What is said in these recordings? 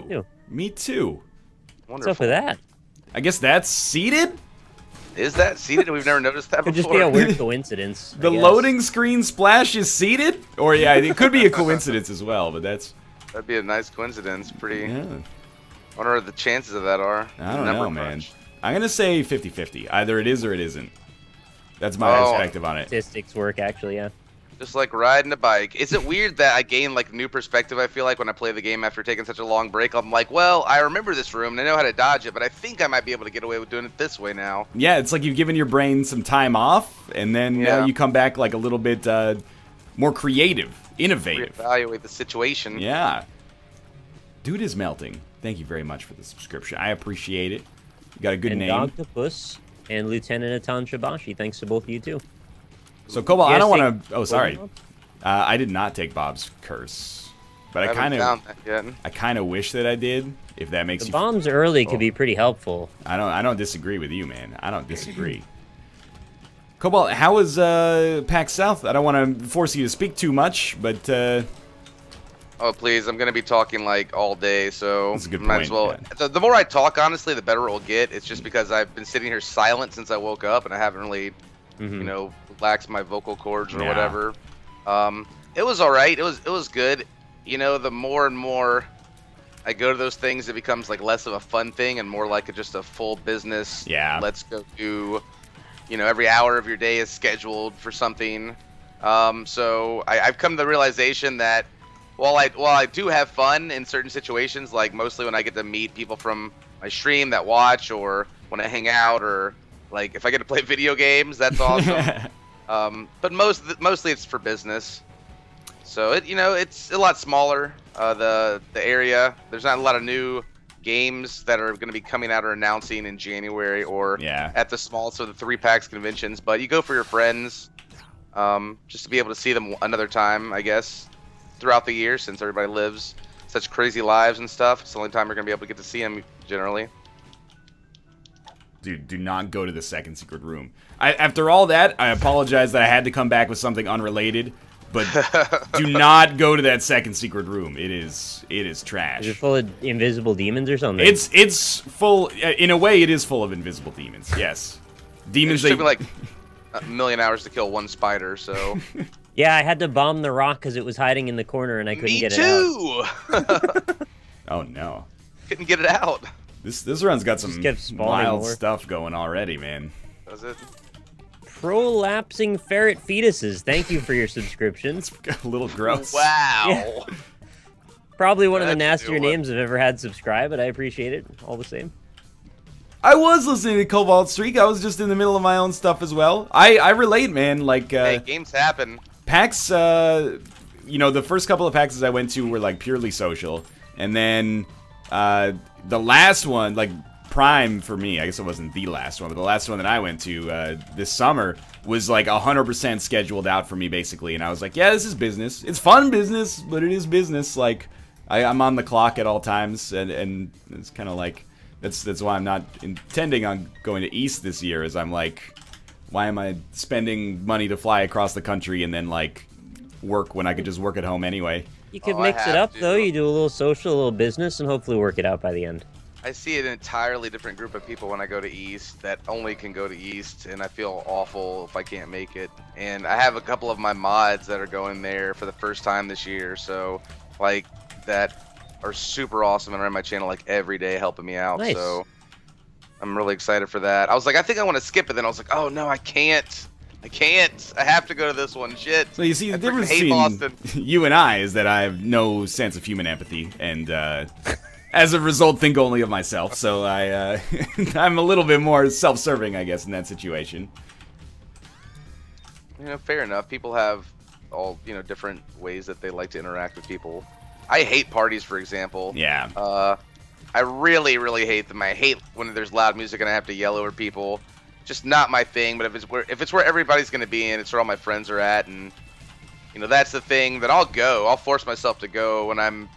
too. Me too. What's Wonderful. up with that? I guess that's seated? Is that seated? We've never noticed that Could before. just be a weird coincidence. The I guess. loading screen splash is seated? Or yeah, it could be a coincidence as well, but that's... That'd be a nice coincidence. Pretty. Yeah. I wonder what the chances of that are. I don't Number know, man. crunch. I'm going to say 50-50. Either it is or it isn't. That's my perspective on it. Statistics work, actually, yeah. Just like riding a bike. Is it weird that I gain like new perspective? I feel like when I play the game after taking such a long break, I'm like, well, I remember this room and I know how to dodge it, but I think I might be able to get away with doing it this way now. Yeah, it's like you've given your brain some time off, and then you come back like a little bit more creative, innovative. Reevaluate the situation. Yeah. Dude is melting. Thank you very much for the subscription. I appreciate it. You got a good and name. Octopus and Lieutenant Atan Shabashi. Thanks to both of you, too. So, Cobalt, I don't want to... Oh, sorry. Bob? I did not take Bob's curse. But I kind of wish that I did, if that makes The you... bombs early could be pretty helpful. I don't disagree with you, man. I don't disagree. Cobalt, how was PAX South? I don't want to force you to speak too much, but... Oh, please, I'm going to be talking like all day, so That's a good might as well. point, The more I talk, honestly, the better it will get. It's just because I've been sitting here silent since I woke up, and I haven't really, you know, relaxed my vocal cords or whatever. It was all right. It was good. You know, the more and more I go to those things, it becomes like less of a fun thing and more like just a full business. Yeah. Let's go do, you know, every hour of your day is scheduled for something. So I've come to the realization that while I do have fun in certain situations, like mostly when I get to meet people from my stream that watch, or when I hang out, or like if I get to play video games, that's awesome. But mostly it's for business. So it's a lot smaller. The area, there's not a lot of new games that are going to be coming out or announcing in January or at the smallest of the 3 PAX conventions. But you go for your friends, just to be able to see them another time, I guess, throughout the year, since everybody lives such crazy lives and stuff. It's the only time you're going to be able to get to see them generally. Dude, do not go to the second secret room. After all that, I apologize that I had to come back with something unrelated, but do not go to that second secret room. It is trash. Is it full of invisible demons or something? It's full. In a way, it is full of invisible demons. Yes, demons. It took me like a million hours to kill one spider. So yeah, I had to bomb the rock because it was hiding in the corner and I couldn't get it out. Oh no! Couldn't get it out. This run's got some wild more stuff going already, man. Does it? Prolapsing ferret fetuses. Thank you for your subscription. It's a little gross. Wow. Yeah. Probably one of the That's nastier names I've ever had subscribe, but I appreciate it all the same. I was listening to Cobalt Streak. I was just in the middle of my own stuff as well. I relate, man. Like hey, games happen. PAX, you know, the first couple of PAXs I went to were like purely social, and then the last one, like Prime for me, I guess it wasn't the last one, but the last one that I went to this summer was like 100% scheduled out for me, basically. And I was like, yeah, this is business. It's fun business, but it is business. Like, I'm on the clock at all times, and it's kind of like, that's why I'm not intending on going to East this year, is I'm like, why am I spending money to fly across the country and then, like, work when I could just work at home anyway? You could mix it up, though. You do a little social, a little business, and hopefully work it out by the end. I see an entirely different group of people when I go to East that only can go to East, and I feel awful if I can't make it. And I have a couple of my mods that are going there for the first time this year, so, like, that are super awesome and are on my channel, like, every day helping me out. Nice. So I'm really excited for that. I was like, I think I want to skip it, then I was like, oh, no, I can't. I have to go to this one. Shit. So you see, the difference between you and I is that I have no sense of human empathy, and as a result, think only of myself. So I'm a little bit more self-serving, I guess, in that situation. You know, fair enough. People have all, you know, different ways that they like to interact with people. I hate parties, for example. Yeah. I really, really hate them. I hate when there's loud music and I have to yell over people. Just not my thing. But if it's where everybody's going to be and it's where all my friends are at, and you know, that's the thing, then I'll go. I'll force myself to go when I'm,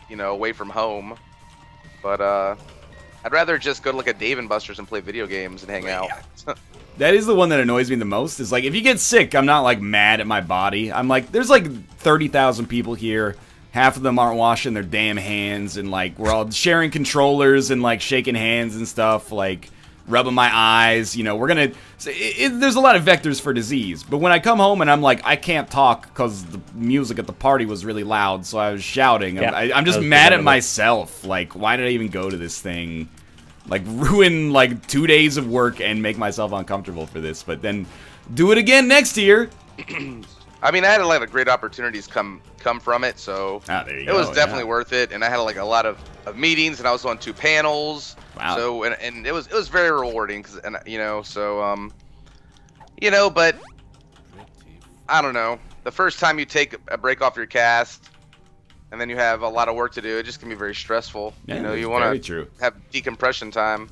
you know, away from home. But I'd rather just go to like a Dave & Buster's and play video games and hang out. That is the one that annoys me the most. Is like, if you get sick, I'm not like mad at my body. I'm like, there's like 30,000 people here. half of them aren't washing their damn hands, and like we're all sharing controllers and like shaking hands and stuff, like rubbing my eyes. You know, we're gonna. There's a lot of vectors for disease. But when I come home and I'm like, I can't talk because the music at the party was really loud, so I was shouting. Yeah, I'm just mad at myself. Like, why did I even go to this thing? Like, ruin like 2 days of work and make myself uncomfortable for this, but then do it again next year. I mean, I had a lot of great opportunities come from it, so it was definitely worth it. And I had like a lot of meetings, and I was on 2 panels. Wow. So and it was very rewarding, and you know, so you know, but I don't know. The first time you take a break off your cast, and then you have a lot of work to do, it just can be very stressful. Yeah, you know, you want to have decompression time.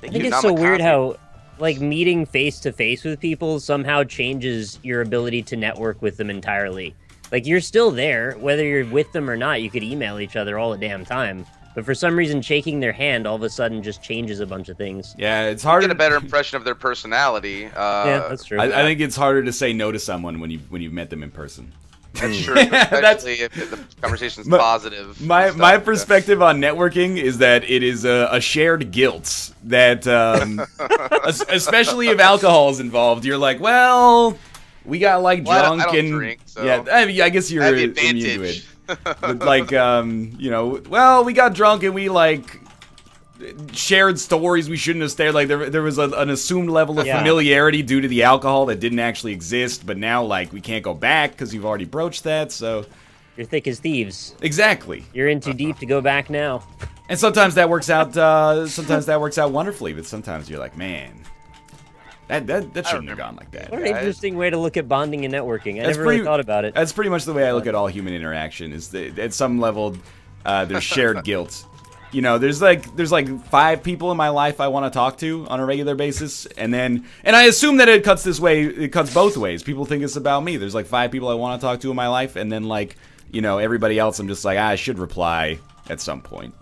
I think it's so weird how, like, meeting face-to-face with people somehow changes your ability to network with them entirely. Like, you're still there, whether you're with them or not. You could email each other all the damn time. But for some reason, shaking their hand all of a sudden just changes a bunch of things. Yeah, it's hard to get a better impression of their personality. Yeah, that's true. I think it's harder to say no to someone when you've met them in person. That's true, especially if the conversation's positive. My perspective on networking is that it is a shared guilt that, especially if alcohol is involved, you're like, well, we got like drunk I don't and drink, so yeah, I guess you're immune to it. But like, you know, well, we got drunk and we like shared stories we shouldn't have stared. Like there was an assumed level of familiarity due to the alcohol that didn't actually exist, but now like we can't go back because you've already broached that. So you're thick as thieves. Exactly. You're in too deep to go back now. And sometimes that works out. Sometimes that works out wonderfully, but sometimes you're like, man, that shouldn't have gone like that. What an interesting way to look at bonding and networking. I never really thought about it. That's pretty much the way I look at all human interaction. Is that at some level, there's shared guilt. You know, there's like 5 people in my life I want to talk to on a regular basis, and I assume that it cuts this way. It cuts both ways. People think it's about me. There's like 5 people I want to talk to in my life, and then like, you know, everybody else I'm just like, I should reply at some point.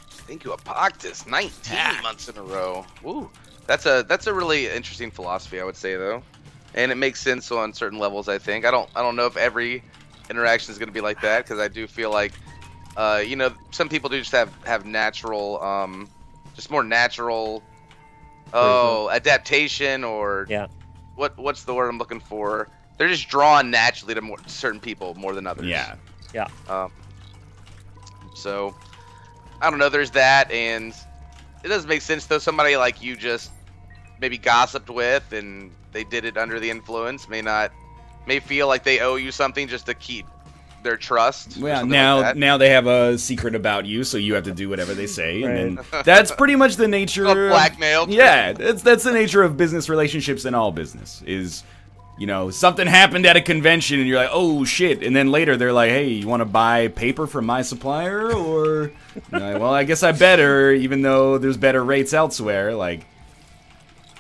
Thank you, Apoctis. 19 months in a row. Woo. That's a really interesting philosophy, I would say, though, and it makes sense on certain levels. I think I don't know if every interaction is going to be like that, because I do feel like. You know, some people do just have natural, just more natural, adaptation, or what's the word I'm looking for? They're just drawn naturally to certain people more than others. Yeah. So, I don't know. There's that, and it doesn't make sense though. Somebody like you just maybe gossiped with, and they did it under the influence. May feel like they owe you something just to keep their trust. Well, now they have a secret about you, so you have to do whatever they say, and then that's pretty much the nature of blackmail. Yeah, that's the nature of business relationships in all business. Is, you know, something happened at a convention and you're like, oh shit, and then later they're like, hey, you want to buy paper from my supplier? Or like, well, I guess I better, even though there's better rates elsewhere. Like,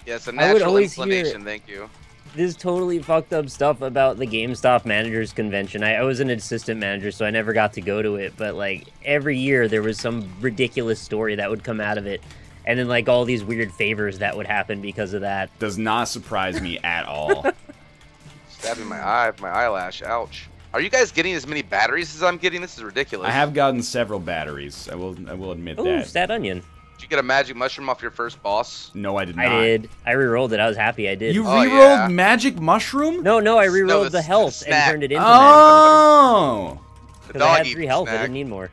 yeah, it's a natural inclination. Thank you. This totally fucked up stuff about the GameStop Managers Convention. I was an assistant manager, so I never got to go to it. But, like, every year there was some ridiculous story that would come out of it. And then, like, all these weird favors that would happen because of that. Does not surprise me at all. Stabbing my eye, my eyelash. Ouch. Are you guys getting as many batteries as I'm getting? This is ridiculous. I have gotten several batteries. I will admit that. Ooh, Stat Onion. Did you get a magic mushroom off your first boss? No, I did not. I did. I re-rolled it. I was happy I did. You re-rolled magic mushroom? No, I re-rolled the health and turned it into magic. Oh! Because I had 3 health. I didn't need more.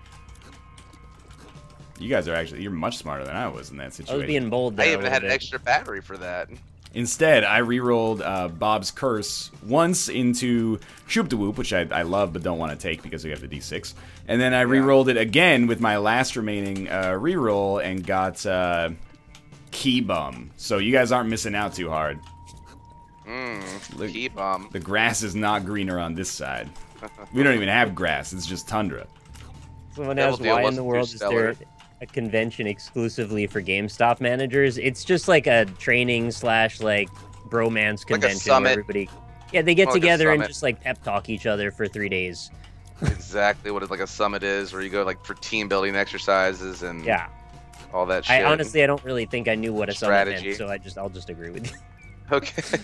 You guys are you're much smarter than I was in that situation. I was being bold there. I even had an extra battery for that. Instead, I re-rolled Bob's Curse once into Shoop-de-Whoop, which I love but don't want to take because we have the D6. And then I re-rolled it again with my last remaining re-roll and got Key Bum. So you guys aren't missing out too hard. Key Bum. The grass is not greener on this side. We don't even have grass. It's just tundra. Someone asked, why in the world is there a convention exclusively for GameStop managers? It's just like a training / like bromance convention where everybody they get together and just like pep talk each other for 3 days. Exactly what like a summit is, where you go like for team building exercises and all that shit. I don't really think I knew what a summit meant, so I'll just agree with you. Okay.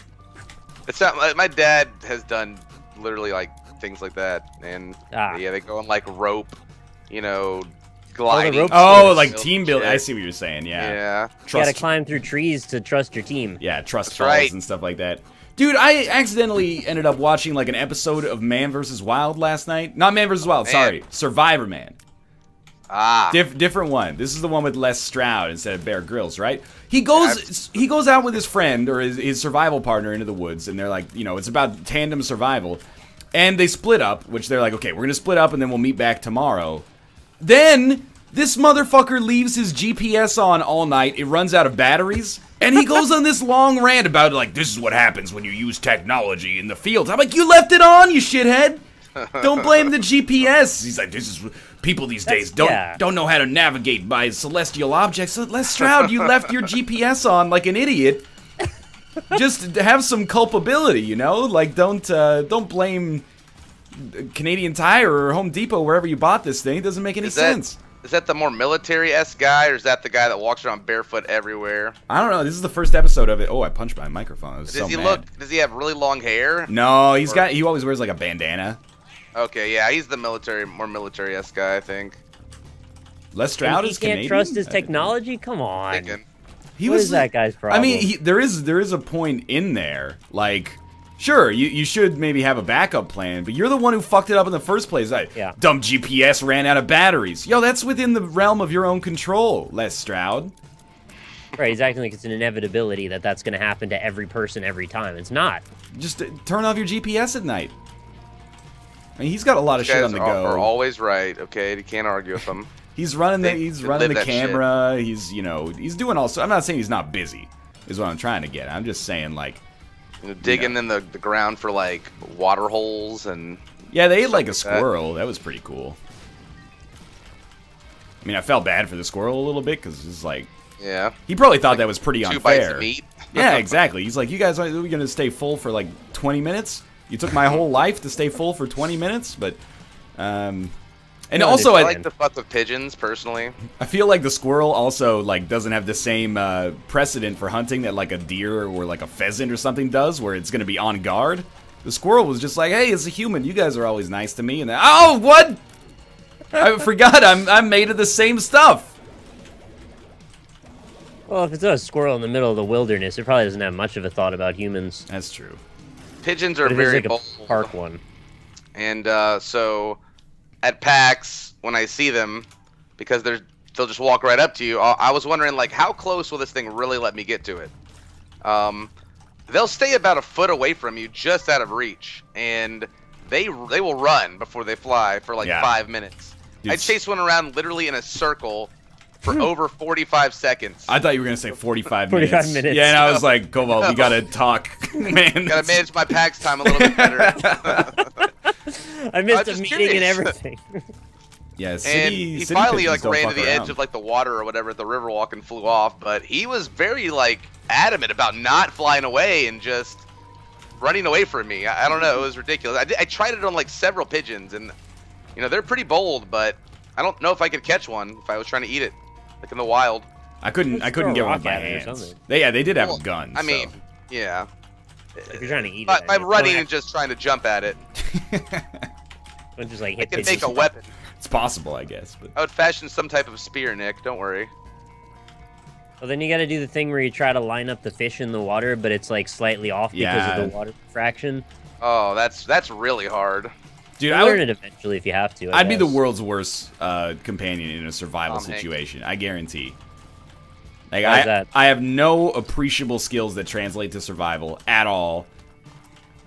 It's not, my dad has done literally like things like that. And yeah, they go on like rope, you know, gliding. Like team building. I see what you're saying. Yeah. Yeah. You gotta climb through trees to trust your team. Yeah, trust falls and stuff like that. Dude, I accidentally ended up watching like an episode of Man vs. Wild last night. Not Man vs. Wild, sorry. Survivor Man. Different one. This is the one with Les Stroud instead of Bear Grylls, right? He goes out with his friend or his survival partner into the woods, and they're like, you know, it's about tandem survival. And they split up, which they're like, okay, we're gonna split up and then we'll meet back tomorrow. Then this motherfucker leaves his GPS on all night. It runs out of batteries. And he goes on this long rant about, like, this is what happens when you use technology in the field. I'm like, you left it on, you shithead. Don't blame the GPS. He's like, this is... People these days don't know how to navigate by celestial objects. Les Stroud, you left your GPS on like an idiot. Just have some culpability, you know? Like, don't blame Canadian Tire or Home Depot, wherever you bought this thing. It doesn't make any sense. Is that the more military-esque guy, or is that the guy that walks around barefoot everywhere? I don't know. This is the first episode of it. Oh, I punched my microphone. I was Does he have really long hair? No, he always wears like a bandana. Okay, yeah, he's the more military-esque guy, I think. Les Stroud is Canadian? He can't trust his technology? Come on. What is that guy's problem? I mean, there is a point in there. Like, sure, you should maybe have a backup plan, but you're the one who fucked it up in the first place. Dumb GPS ran out of batteries. Yo, that's within the realm of your own control, Les Stroud. Right, he's acting like it's an inevitability that's going to happen to every person every time. It's not. Just turn off your GPS at night. I mean, he's got a lot of shit on the go. Are always right. Okay, you can't argue with him. He's running the camera. Shit. He's doing all. I'm not saying he's not busy. Is what I'm trying to get. I'm just saying like, digging in the ground for like water holes and. Yeah, they ate like a squirrel. That was pretty cool. I mean, I felt bad for the squirrel a little bit because it's like. Yeah. He probably thought that was pretty unfair. 2 bites of meat. Yeah, exactly. He's like, you guys are we gonna stay full for like 20 minutes? You took my whole life to stay full for 20 minutes, but, and also I like to fuck with pigeons personally. I feel like the squirrel also like doesn't have the same precedent for hunting that like a deer or like a pheasant or something does, where it's gonna be on guard. The squirrel was just like, hey, as a human, you guys are always nice to me, and then, oh, what? I forgot I'm made of the same stuff. Well, if it's a squirrel in the middle of the wilderness, it probably doesn't have much of a thought about humans. That's true. Pigeons are very bold. A park one. And so at PAX, when I see them, because they'll just walk right up to you, I was wondering, like, how close will this thing really let me get to it? They'll stay about a foot away from you, just out of reach, and they will run before they fly for like 5 minutes. I chase one around literally in a circle for over 45 seconds. I thought you were going to say 45 minutes. 45 minutes. Yeah, and I was like, Cobalt, we got to talk, man. Got to manage my PAX time a little bit better. I missed a meeting and everything. Yeah, he finally like ran to the edge of like the water or whatever at the Riverwalk and flew off, but he was very like adamant about not flying away and just running away from me. I don't know, it was ridiculous. I tried it on like several pigeons, and you know, they're pretty bold, but I don't know if I could catch one if I was trying to eat it. Like in the wild. I couldn't get one with my hands. They did have guns. I mean, yeah. If you're trying to eat it. By running and just trying to jump at it. Just like I can make a weapon. It's possible, I guess. But I would fashion some type of spear, Nick. Don't worry. Well, then you got to do the thing where you try to line up the fish in the water, but it's like slightly off because of the water fraction. Oh, that's really hard. Dude, You'll learn it eventually if you have to. I'd be the world's worst companion in a survival situation. I guarantee. Like I have no appreciable skills that translate to survival at all.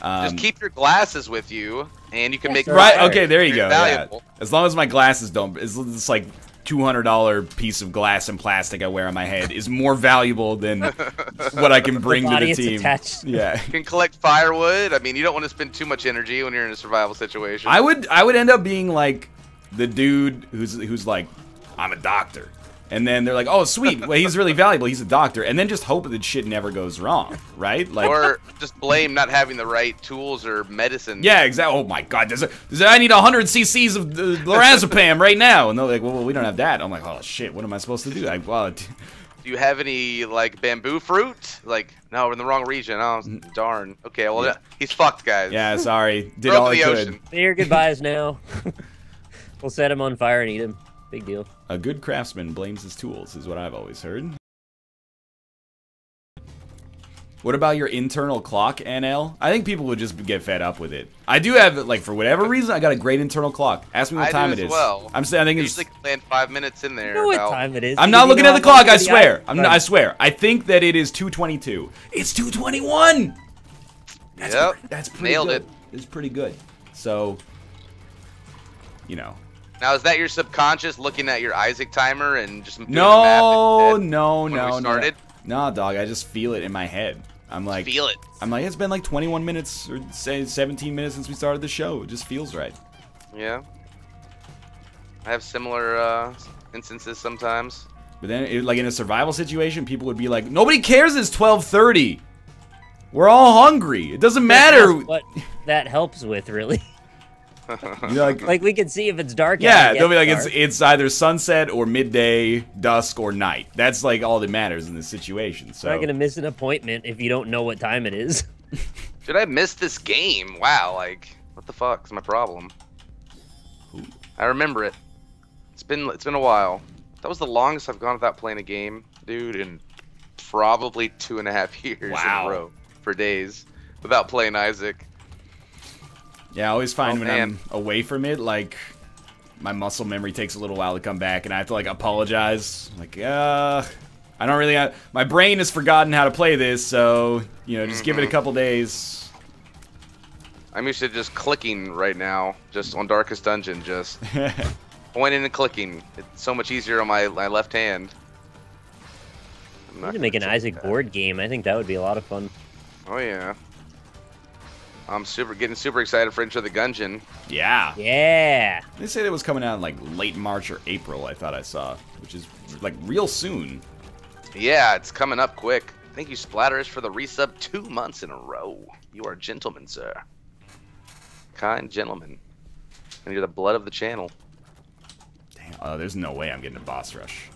Just keep your glasses with you, and you can make Okay, there you go. Yeah. As long as my glasses don't, it's like $200 piece of glass and plastic I wear on my head is more valuable than what I can bring to the team. Yeah, you can collect firewood. I mean, you don't want to spend too much energy when you're in a survival situation. I would end up being like the dude who's like, I'm a doctor, and then they're like, oh sweet, well he's really valuable, he's a doctor, and then just hope that shit never goes wrong, right? Like, or just blame not having the right tools or medicine. Yeah, exactly. Oh my god, I need 100 cc's of lorazepam right now, and they're like, well we don't have that. I'm like, oh shit, what am I supposed to do? Do you have any like bamboo fruit? Like, no, we're in the wrong region. Oh, darn. Okay, well, he's fucked, guys. Yeah, sorry. Did all I could. Say your goodbyes now. We'll set him on fire and eat him. Big deal. A good craftsman blames his tools, is what I've always heard. What about your internal clock, NL? I think people would just get fed up with it. I do have, like, for whatever reason, I got a great internal clock. Ask me what time it is. Well. I'm saying I think it's. Usually land 5 minutes in there. You know what time it is? I'm not looking at the clock. I swear. I swear. I think that it is 2:22. It's 2:21. That's pretty Nailed good. it. It's pretty good. So, you know. Now, is that your subconscious looking at your Isaac timer and just doing No, the math no. No, dog. I just feel it in my head. I'm like, feel it. I'm like, it's been like 21 minutes or say 17 minutes since we started the show. It just feels right. Yeah. I have similar instances sometimes. But then, like in a survival situation, people would be like, nobody cares it's 12:30. We're all hungry. It doesn't matter. That's what that helps with, really. You know, like we can see if it's dark. Yeah, they'll be like, it's either sunset or midday, dusk or night. That's like all that matters in this situation. So you're not gonna miss an appointment if you don't know what time it is. Did I miss this game? Wow, like what the fuck is my problem? I remember it. It's been a while. That was the longest I've gone without playing a game, dude, in probably 2.5 years in a row for days without playing Isaac. Yeah, I always find when I'm away from it, like, my muscle memory takes a little while to come back, and I have to, like, apologize. Like, I don't really have... My brain has forgotten how to play this, so, you know, just give it a couple days. I'm used to just clicking right now, just on Darkest Dungeon, just pointing and clicking. It's so much easier on my left hand. We need to make an Isaac board game. I think that would be a lot of fun. Oh, yeah. I'm getting super excited for Enter the Gungeon. Yeah. Yeah. They said it was coming out in like late March or April, I thought I saw, which is like real soon. Yeah, it's coming up quick. Thank you, Splatterish, for the resub 2 months in a row. You are a gentleman, sir. Kind gentleman. And you're the blood of the channel. Damn, there's no way I'm getting a boss rush.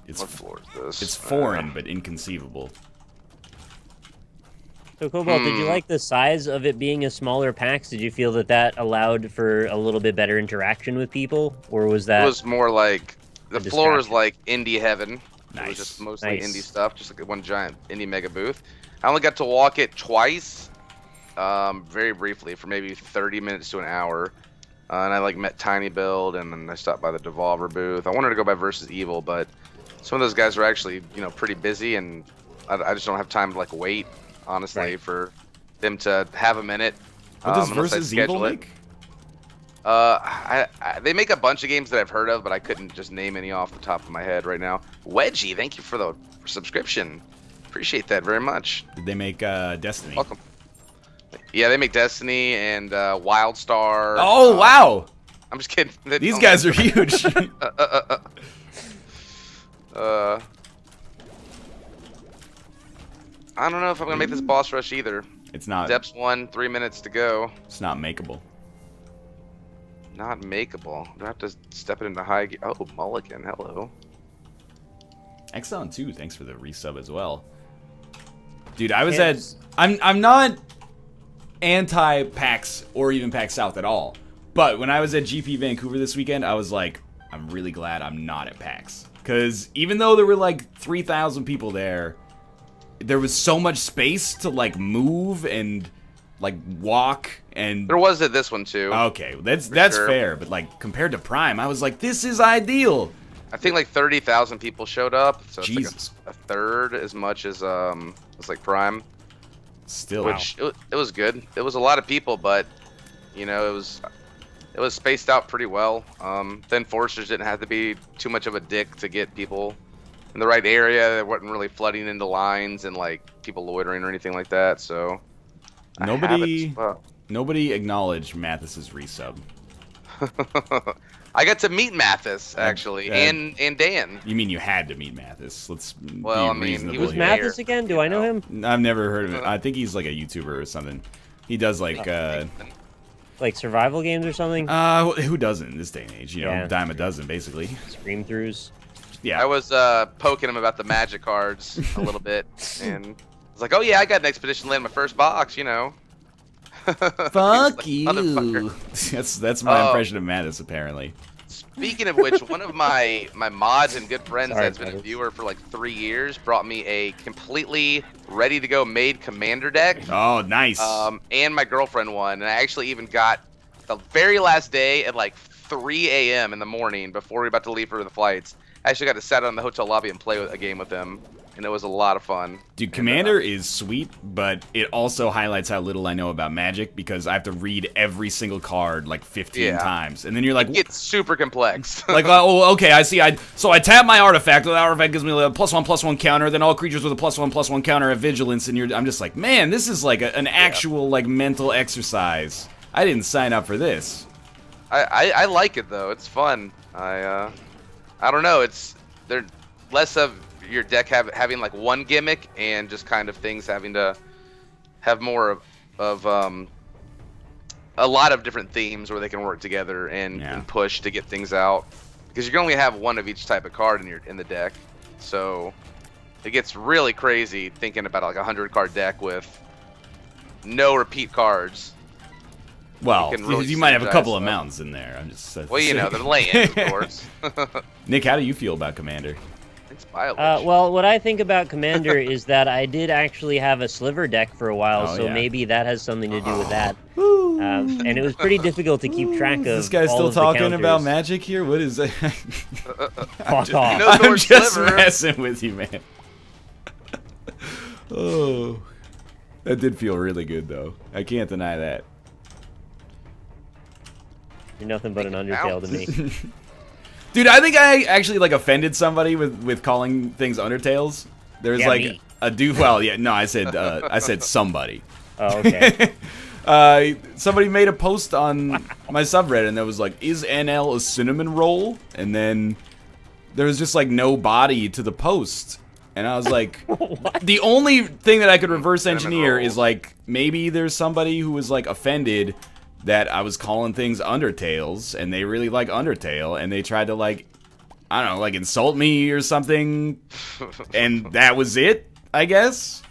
What floor is this? It's foreign, but inconceivable. So, Cobalt, did you like the size of it being a smaller PAX? Did you feel that that allowed for a little bit better interaction with people? Or was that... It was more like... The floor is like indie heaven. Nice. It was just mostly indie stuff, just like one giant indie mega booth. I only got to walk it twice, very briefly, for maybe 30 minutes to an hour. And I like met Tiny Build, and then I stopped by the Devolver booth. I wanted to go by Versus Evil, but some of those guys were actually, you know, pretty busy, and I just don't have time to like wait. Honestly, for them to have a minute. What does Versus Evil make? They make a bunch of games that I've heard of, but I couldn't just name any off the top of my head right now. Wedgie, thank you for the subscription. Appreciate that very much. Did they make Destiny? Welcome. Yeah, they make Destiny and WildStar. Oh, wow! I'm just kidding. These guys are huge. I don't know if I'm gonna make this boss rush either. It's not. Depths 1, 3 minutes to go. It's not makeable. Not makeable. Do I have to step it into high gear? Oh, Mulligan, hello. Exxon 2, thanks for the resub as well. Dude, I was at... I'm not anti-PAX or even PAX South at all. But when I was at GP Vancouver this weekend, I was like, I'm really glad I'm not at PAX. Because even though there were like 3,000 people there was so much space to like move and like walk, and there was at this one too. Okay, that's fair, but like compared to Prime, I was like, this is ideal. I think like 30,000 people showed up, so it's Jesus. like a third as much as it's like Prime. Still, which it was good. It was a lot of people, but you know, it was spaced out pretty well. The enforcers didn't have to be too much of a dick to get people in the right area. That wasn't really flooding into lines and like people loitering or anything like that. So nobody acknowledged Mathis's resub. I got to meet Mathis actually, and Dan. You mean you had to meet Mathis? Let's well, be reasonable. Who's Mathis again? Do I know him? I've never heard of him. I think he's like a YouTuber or something. He does like survival games or something. Who doesn't in this day and age? You know, dime a dozen basically. Scream throughs. Yeah. I was poking him about the magic cards a little bit, and I was like, "Oh yeah, I got an expedition land my first box, you know." Fuck like, you. That's my impression of Mattis, apparently. Speaking of which, one of my mods and good friends that's been a viewer for like 3 years brought me a completely ready-to-go made commander deck. Oh, nice. And my girlfriend one, and I actually even got the very last day at like 3 a.m. in the morning before we were about to leave for the flights. I actually got to sit out in the hotel lobby and play a game with them, and it was a lot of fun. Dude, Commander is sweet, but it also highlights how little I know about Magic because I have to read every single card like 15 times, and then you're like, it's super complex. like, oh, okay, I see. So I tap my artifact. The artifact gives me a +1/+1 counter. Then all creatures with a +1/+1 counter have vigilance, and I'm just like, man, this is like an actual like mental exercise. I didn't sign up for this. I like it though. It's fun. I don't know. They're less of your deck having like one gimmick and just kind of things having to have more of a lot of different themes where they can work together and push to get things out, because you can only have one of each type of card in the deck, so it gets really crazy thinking about like a 100-card deck with no repeat cards. Well, you might have a couple of mountains in there. I'm just well, you know, they're land, of course. Nick, how do you feel about Commander? Well, what I think about Commander is that I did actually have a sliver deck for a while, so maybe that has something to do with that. And it was pretty difficult to keep track of. This guy's still talking about Magic here? What is that? Fuck off. I'm just messing with you, man. Oh, that did feel really good, though. I can't deny that. You're nothing but an Undertale to me. Dude, I think I actually like offended somebody with calling things Undertales. There's like me. a dude. Well, yeah, no, I said somebody. Oh, okay. Somebody made a post on my subreddit and that was like, "Is NL a cinnamon roll?" And then there was just like no body to the post, and I was like, the only thing that I could reverse engineer is like maybe there's somebody who was like offended that I was calling things Undertales, and they really like Undertale, and they tried to, like, I don't know, like, insult me or something, and that was it, I guess?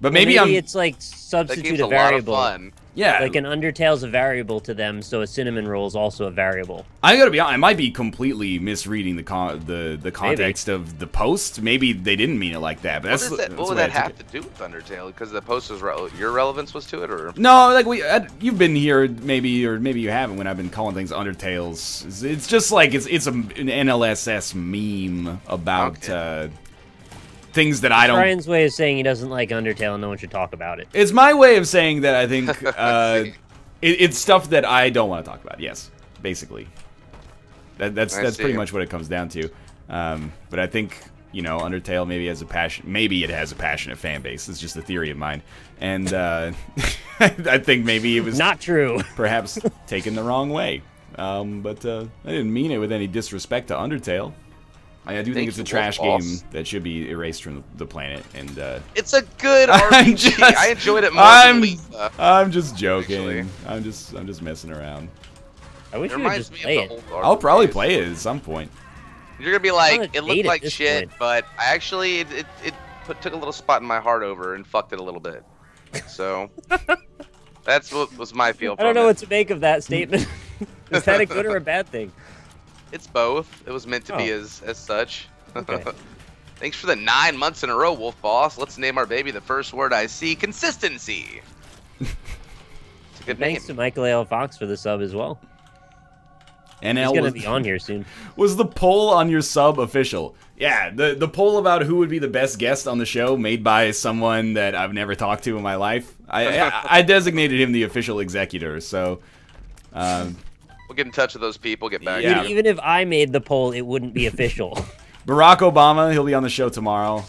But maybe it's, like, substitute a variable. Lot of fun. Yeah. Like, an Undertale's a variable to them, so a cinnamon roll is also a variable. I gotta be honest, I might be completely misreading the context of the post. Maybe they didn't mean it like that, but what would that have to do with Undertale? Because the post was your relevance was to it, or no? Like you've been here, maybe, or maybe you haven't. When I've been calling things Undertales, it's just like it's an NLSS meme about things that I don't. Brian's way of saying he doesn't like Undertale and no one should talk about it. It's my way of saying that I think it's stuff that I don't want to talk about. Yes, basically. That's pretty much what it comes down to. But I think, you know, Undertale maybe has a passion. Maybe it has a passionate fan base. It's just a theory of mine, and I think maybe it was not true. Perhaps taken the wrong way. But I didn't mean it with any disrespect to Undertale. I do think it's a trash game that should be erased from the planet, and it's a good RPG. I enjoyed it more than Lisa. I'm just joking. Actually. I'm just messing around. I wish you would just play it. I'll probably play it at some point. You're gonna be like, it looked like shit, but I actually it took a little spot in my heart over and fucked it a little bit. So that's what was my feel. I don't know what to make of that statement. Is that a good or a bad thing? It's both. It was meant to be as such. Okay. Thanks for the 9 months in a row, Wolf Boss. Let's name our baby the first word I see. Consistency. It's a good name. Thanks to Michael A. L. Fox for the sub as well. NL He's gonna be on here soon. Was the poll on your sub official? Yeah, the poll about who would be the best guest on the show, made by someone that I've never talked to in my life. I designated him the official executor, so. We'll get in touch with those people, get back. Yeah. Even if I made the poll, it wouldn't be official. Barack Obama, he'll be on the show tomorrow.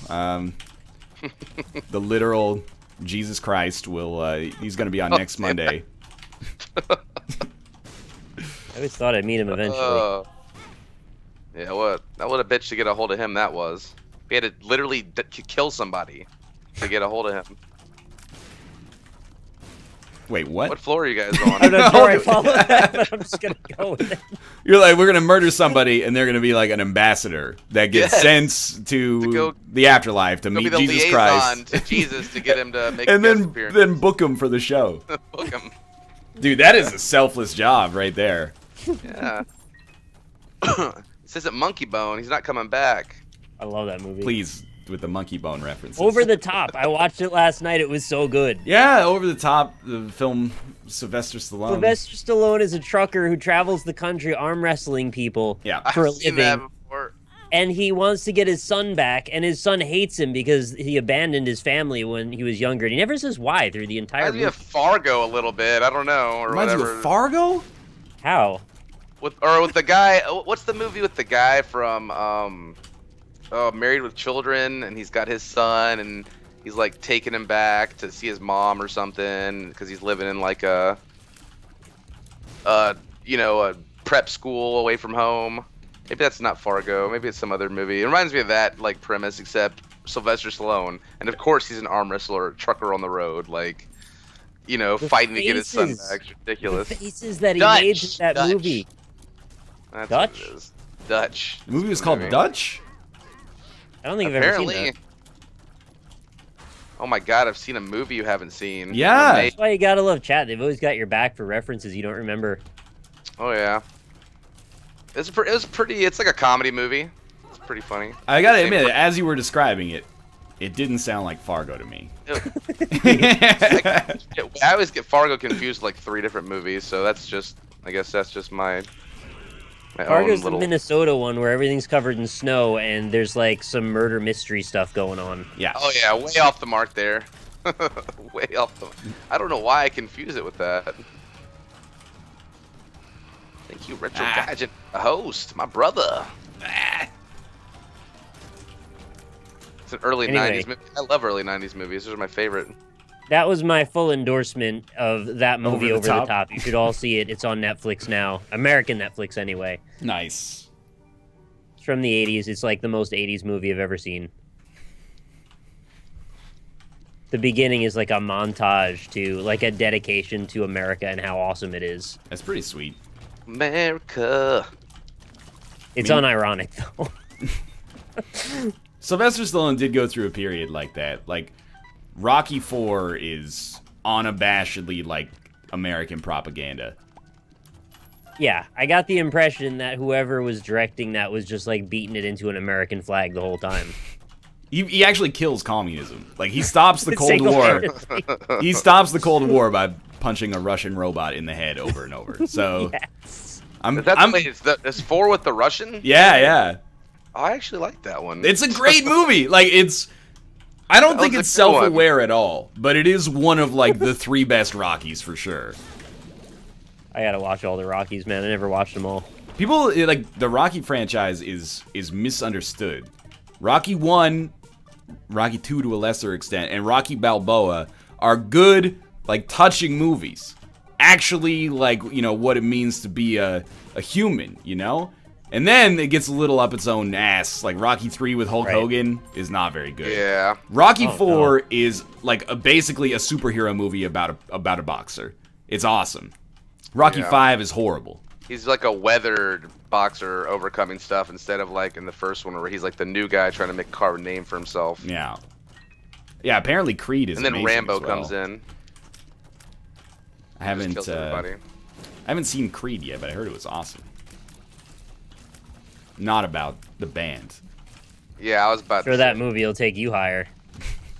The literal Jesus Christ he's going to be on next Monday. I always thought I'd meet him eventually. Yeah, what a bitch to get a hold of him that was. We had to literally kill somebody to get a hold of him. Wait, what? What floor are you guys on? I'm not sure I follow that, but I'm just gonna go with it. You're like, we're gonna murder somebody, and they're gonna be like an ambassador that gets sent to the afterlife to meet Jesus Christ. To Jesus to get him to make and a guest appearance. then book him for the show. Book him. Dude, that is a selfless job right there. Yeah. This isn't Monkey Bone. He's not coming back. I love that movie. Please, with the Monkey Bone references. Over the Top. I watched it last night. It was so good. Yeah, Over the Top, the film Sylvester Stallone. Sylvester Stallone is a trucker who travels the country arm wrestling people for a living. And he wants to get his son back, and his son hates him because he abandoned his family when he was younger. And he never says why through the entire movie. Reminds me of Fargo a little bit. I don't know, or Reminds whatever. you of Fargo? How? With the guy. What's the movie with the guy from Married with Children, and he's got his son, and he's like taking him back to see his mom or something because he's living in like a prep school away from home. Maybe that's not Fargo. Maybe it's some other movie. It reminds me of that like premise, except Sylvester Stallone, and of course he's an arm wrestler, trucker on the road, like fighting to get his son back. It's ridiculous. The faces that he made in that movie. That's Dutch? what it is. Dutch. The movie was called Dutch? I don't think I've ever seen that. Oh my god, I've seen a movie you haven't seen. Yeah. That's why you gotta love chat. They've always got your back for references you don't remember. Oh yeah. It's like a comedy movie. It's pretty funny. I gotta admit, as you were describing it, it didn't sound like Fargo to me. I always get Fargo confused with like 3 different movies, so I guess that's just my Fargo's the Minnesota one where everything's covered in snow and there's like some murder mystery stuff going on. Yeah. Oh yeah, way off the mark there. Way off the. I don't know why I confuse it with that. Thank you, Retro Gadget, the host, my brother. It's an early 90s movie. I love early 90s movies. Those are my favorite. That was my full endorsement of that movie, Over the Top. You should all see it. It's on Netflix now. American Netflix, anyway. Nice. It's from the 80s. It's like the most 80s movie I've ever seen. The beginning is like a montage to, like a dedication to America and how awesome it is. That's pretty sweet. America. It's unironic, though. Sylvester Stallone did go through a period like that. Like, Rocky IV is unabashedly like American propaganda. Yeah, I got the impression that whoever was directing that was just like beating it into an American flag the whole time. He actually kills communism. Like, he stops the Cold War. He stops the Cold War by punching a Russian robot in the head over and over. So, yes. It's 4 with the Russian? Yeah. Oh, I actually like that one. It's a great movie. Like, I don't think it's self-aware at all, but it is one of, like, the 3 best Rockies for sure. I gotta watch all the Rockies, man. I never watched them all. People, like, the Rocky franchise is misunderstood. Rocky 1, Rocky 2 to a lesser extent, and Rocky Balboa are good, like, touching movies. Actually, like, what it means to be a human, And then it gets a little up its own ass. Like, Rocky 3 with Hulk Hogan is not very good. Yeah. Rocky 4 is, like, basically a superhero movie about a boxer. It's awesome. Rocky 5 is horrible. He's like a weathered boxer overcoming stuff instead of, like, in the first one where he's, like, the new guy trying to make a carbon name for himself. Yeah. Yeah, apparently Creed is amazing. And then Rambo as well. comes in. I haven't seen Creed yet, but I heard it was awesome. Not about the band. Yeah, I was about to say. that movie will take you higher.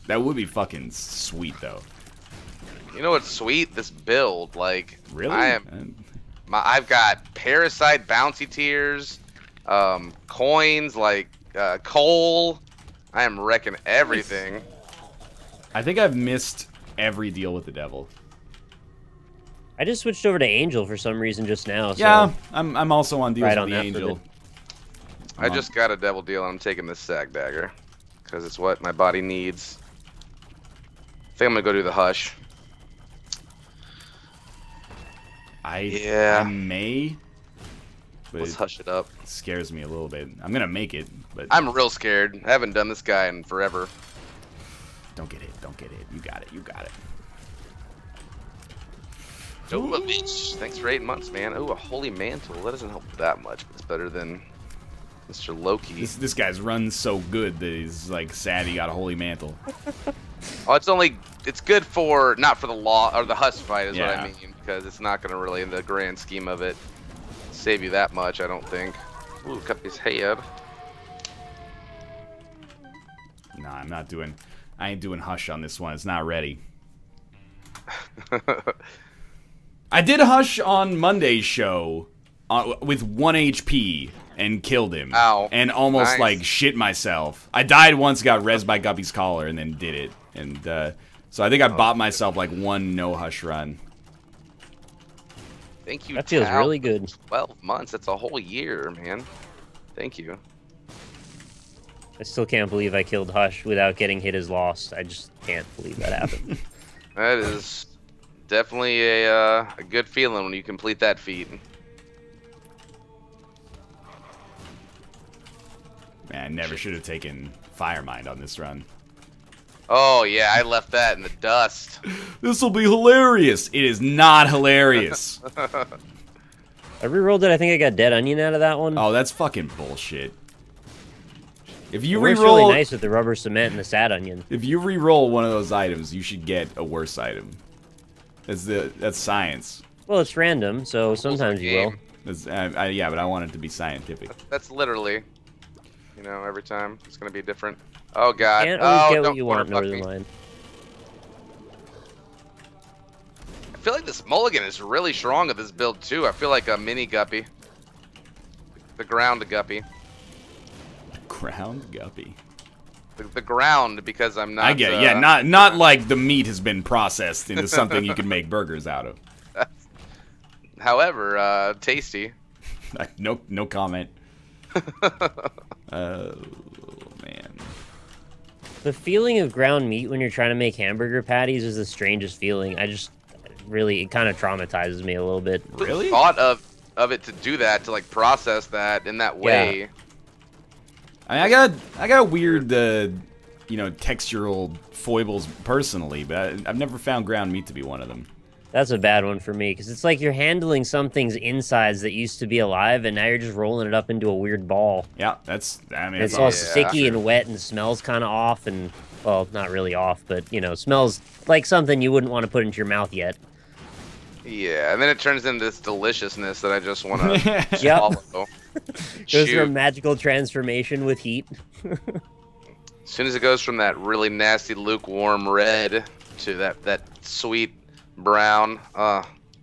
That would be fucking sweet, though. You know what's sweet? This build, like, really? I've got Parasite Bouncy Tears, coins, like, coal. I am wrecking everything. I think I've missed every deal with the devil. I just switched over to Angel for some reason just now. So yeah, I'm also on deals with the Angel. I just got a devil deal and I'm taking this Sag Dagger. Because it's what my body needs. I think I'm going to go do the Hush. I may. But let's hush it up. It scares me a little bit. I'm going to make it, but I'm real scared. I haven't done this guy in forever. Don't get hit. Don't get hit. You got it. You got it. Dovovich, thanks for 8 months, man. Oh, a holy mantle. That doesn't help that much, but it's better than Mr. Loki. This guy's run so good that he's like sad he got a holy mantle. Oh, it's good for not for the law or the Husk fight is what I mean, because it's not gonna really in the grand scheme of it save you that much, I don't think. Ooh, cut his head. Nah, I ain't doing Hush on this one. It's not ready. I did Hush on Monday's show with 1 HP and killed him. Ow. And almost Nice. like shit myself. I died once, got rezzed by Guppy's collar, and then did it. And so I think I bought myself like 1 no Hush run. Thank you. That feels Tal, really good. 12 months. That's a whole year, man. Thank you. I still can't believe I killed Hush without getting hit as lost. I just can't believe that happened. That is definitely a good feeling when you complete that feat. Man, I never should have taken Firemind on this run. Oh yeah, I left that in the dust. This will be hilarious. It is not hilarious. I rerolled it. I think I got Dead Onion out of that one. Oh, that's fucking bullshit. If you It works re-roll, really nice with the Rubber Cement and the Sad Onion. if you re-roll one of those items, you should get a worse item. That's science. Well, it's random, so sometimes you will. Yeah, but I want it to be scientific. That's literally, you know, every time it's gonna be different. Oh god. Can't always Oh, get don't what you want, fuck me. Northern Line. I feel like this mulligan is really strong with this build too. I feel like a mini guppy. The ground guppy. Ground Guppy. The ground, because I'm not. I get it. Yeah, not like the meat has been processed into something you can make burgers out of. However, tasty. No comment. Oh man. The feeling of ground meat when you're trying to make hamburger patties is the strangest feeling. It kind of traumatizes me a little bit. Really? Thought of it to do that, to like process that in that way. Yeah. I got weird, textural foibles personally, but I've never found ground meat to be one of them. That's a bad one for me, because it's like you're handling something's insides that used to be alive, and now you're just rolling it up into a weird ball. Yeah, it's All awesome. sticky and wet and smells kind of off, and, well, not really off, but, smells like something you wouldn't want to put into your mouth yet. Yeah, and then it turns into this deliciousness that I just want to Yep. swallow. Goes through a magical transformation with heat. As soon as it goes from that really nasty lukewarm red to that sweet brown,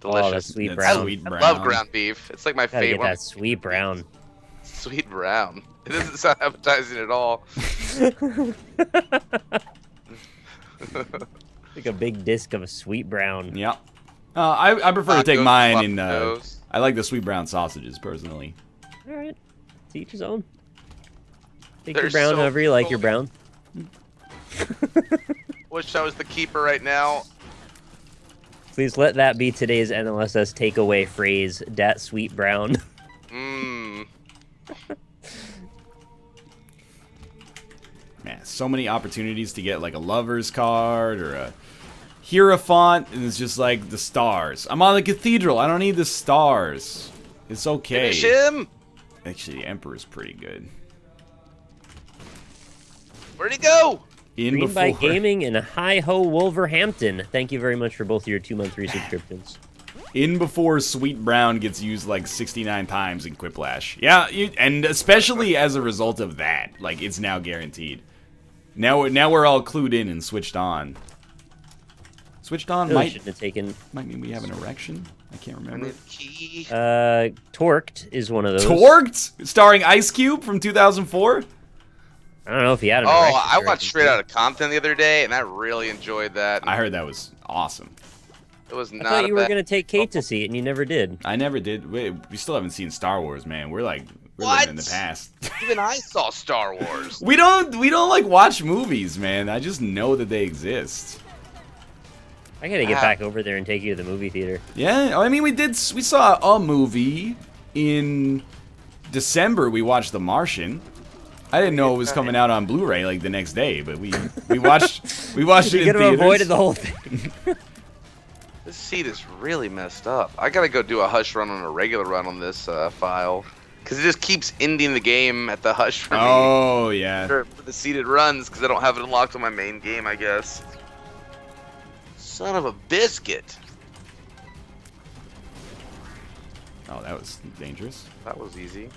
delicious. Oh, that sweet That's brown. sweet I brown. love ground beef. It's like my Gotta get favorite. that sweet brown. Sweet brown. It doesn't sound appetizing at all. Like a big disc of a sweet brown. Yeah. I prefer to take Tacos, mine in. tacos. I like the sweet brown sausages personally. All right, to each his own. Take They're your brown so however you like your golden. brown. Wish I was the keeper right now. Please let that be today's NLSS takeaway phrase, dat sweet brown. Mmm. Man, so many opportunities to get like a lover's card or a Hierophant, and it's just like the stars. I'm on the cathedral. I don't need the stars. It's okay. Finish him. Actually, the Emperor's pretty good. Where'd he go? In Greenbite before, Gaming and Hi-Ho Wolverhampton. Thank you very much for both of your 2-month resubscriptions. in before Sweet Brown gets used like 69 times in Quiplash. Yeah, and especially as a result of that, like it's now guaranteed. Now we're all clued in and switched on. Switched on Really shouldn't have taken. might mean we have an erection. I can't I remember. need key. Torqued is one of those. Torqued, starring Ice Cube from 2004. I don't know if he had an Oh, erection I or watched anything. Straight Outta Compton the other day, and I really enjoyed that. I heard that was awesome. It was I not. thought you were bad- going to take Kate to see it, and you never did. I never did. We still haven't seen Star Wars, man. We're What? living in the past. Even I saw Star Wars. we don't like watch movies, man. I just know that they exist. I got to get Ah. back over there and take you to the movie theater. Yeah, I mean we saw a movie in December. We watched The Martian. I didn't know it was coming out on Blu-ray like the next day, but we watched it You in could have theaters. avoided the whole thing. This seed is really messed up. I gotta go do a hush run on a regular run on this file. Because it just keeps ending the game at the hush for me. Oh, yeah. For the seeded runs, because I don't have it unlocked on my main game, I guess. Son of a biscuit. Oh, that was dangerous. That was easy.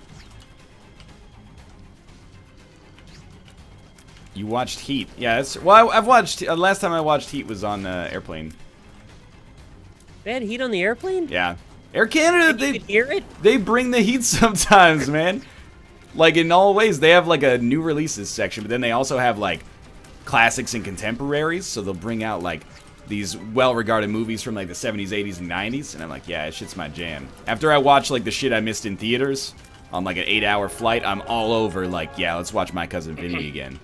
You watched Heat. Yeah, that's... Well, I've watched... last time I watched Heat was on Airplane. They had Heat on the airplane? Yeah. Air Canada, You could hear it? they bring the heat sometimes, man. Like, in all ways, they have, like, a new releases section, but then they also have, like, classics and contemporaries, so they'll bring out, like, these well-regarded movies from, like, the 70s, 80s, and 90s, and I'm like, yeah, that shit's my jam. After I watch, like, the shit I missed in theaters on, like, an 8-hour flight, I'm all over, like, yeah, let's watch My Cousin Vinny again.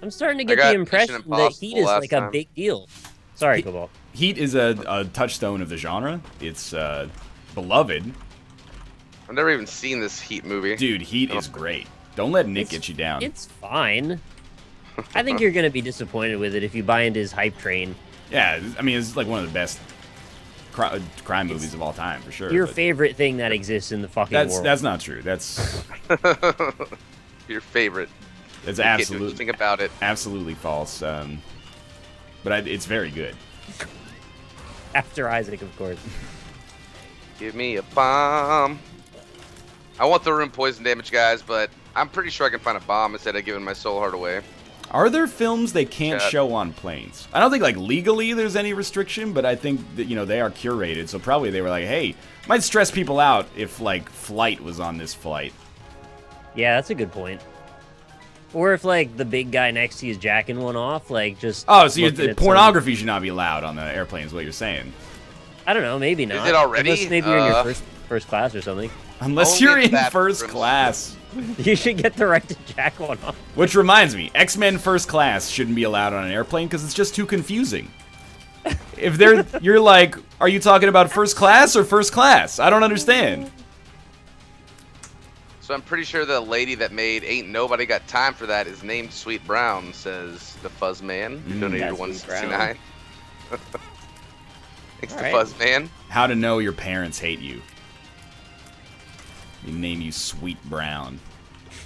I'm starting to get the impression that Heat is, like, a big deal. Sorry, Cobalt. Heat is a touchstone of the genre. It's beloved. I've never even seen this Heat movie. Dude, Heat is great. Don't let Nick get you down. It's fine. I think you're going to be disappointed with it if you buy into his hype train. Yeah, I mean, it's like one of the best crime movies of all time, for sure. Your favorite thing that exists in the fucking world. That's not true. That's... Your favorite. That's absolutely... Think about it. Absolutely false. But it's very good. After Isaac, of course. Give me a bomb. I want the room poison damage, guys, but I'm pretty sure I can find a bomb instead of giving my soul heart away. Are there films they can't show on planes? I don't think, like, legally there's any restriction, but I think that, you know, they are curated, so probably they were like, hey, might stress people out if, like, Flight was on this flight. Yeah, that's a good point. Or if, like, the big guy next to you is jacking one off, like, just... Oh, so pornography should not be allowed on the airplane is what you're saying. I don't know, maybe not. Is it already? Unless maybe you're in your first class or something. Unless you're in first class. You should get the right to jack one off. Which reminds me, X-Men First Class shouldn't be allowed on an airplane because it's just too confusing. If you're like, are you talking about first class or first class? I don't understand. So I'm pretty sure the lady that made Ain't Nobody Got Time for That is named Sweet Brown, says the Fuzz Man, who donated $169. Thanks to Fuzz Man. How to know your parents hate you. They name you Sweet Brown.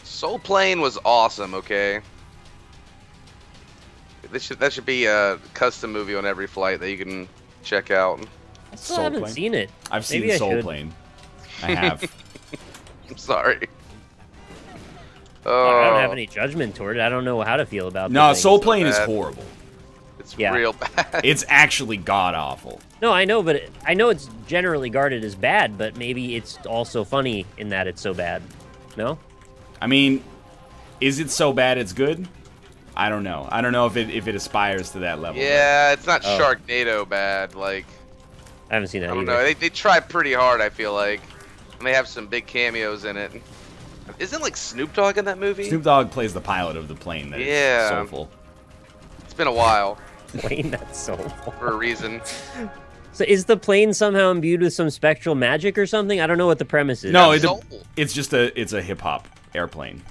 Soul Plane was awesome, okay? That should be a custom movie on every flight that you can check out. I still haven't seen it. I've seen Soul Plane. I have. I'm sorry. I don't have any judgment toward it. I don't know how to feel about it. No, Soul Plane is horrible. It's real bad. It's actually god-awful. No, I know, but I know it's generally guarded as bad, but maybe it's also funny in that it's so bad. No? I mean, is it so bad it's good? I don't know. I don't know if it aspires to that level. Yeah, it's not Sharknado bad. Like, I haven't seen that I don't know. They try pretty hard, I feel like. And they have some big cameos in it. Isn't, like, Snoop Dogg in that movie? Snoop Dogg plays the pilot of the plane that is soulful. It's been a while. Plane that's soulful. For a reason. So is the plane somehow imbued with some spectral magic or something? I don't know what the premise is. No, it's just a hip-hop airplane.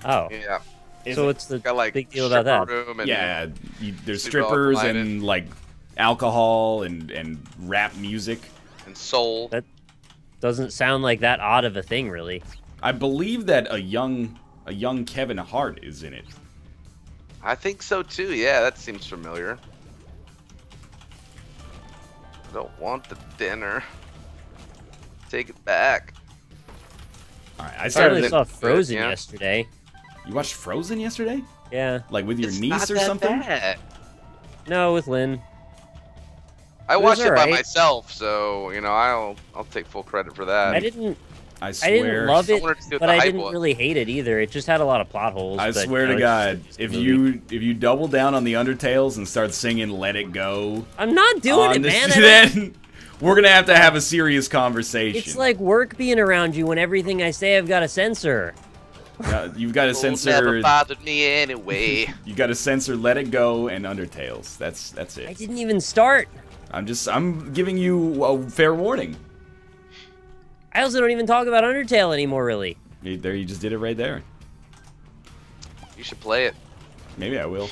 Oh. Yeah. So what's the big deal about that? Yeah, there's strippers and, like, alcohol and rap music. And soul. That doesn't sound like that odd of a thing, really. I believe that a young Kevin Hart is in it. I think so too. Yeah, that seems familiar. Don't want the dinner. Take it back. All right, I finally saw Frozen yesterday. You watched Frozen yesterday? Yeah. Like with your niece or something? Bad. No, with Lynn. I watched it by myself, so you know I'll take full credit for that. I didn't swear. love it, but I didn't really hate it either. It just had a lot of plot holes. I swear to God, if you double down on the Undertales and start singing "Let It Go," I'm not doing it, man. Then we're gonna have to have a serious conversation. It's like work being around you when everything I say I've got to censor. You've got to censor. Never bothered me anyway. You got to censor "Let It Go" and Undertales. That's it. I didn't even start. I'm giving you a fair warning. I also don't even talk about Undertale anymore, really. There, you just did it right there. You should play it. Maybe I will.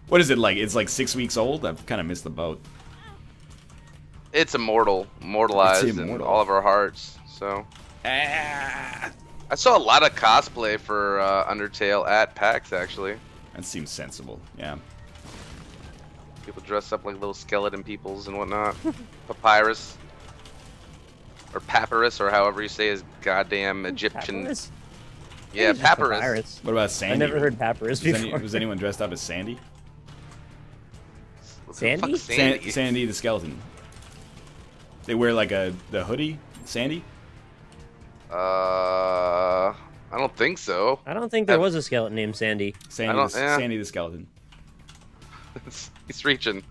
What is it like? It's like 6 weeks old? I've kind of missed the boat. It's immortalized in all of our hearts. So. Ah. I saw a lot of cosplay for Undertale at PAX, actually. That seems sensible, yeah. People dress up like little skeleton peoples and whatnot. Papyrus. Or Papyrus, or however you say his goddamn Egyptian... Papyrus? Yeah, Papyrus. What about Sandy? I never heard Papyrus before. Was anyone dressed up as Sandy? Sandy? Sandy the skeleton. They wear like the hoodie? Sandy? I don't think so. I don't think there was a skeleton named Sandy. Sandy the skeleton. He's reaching.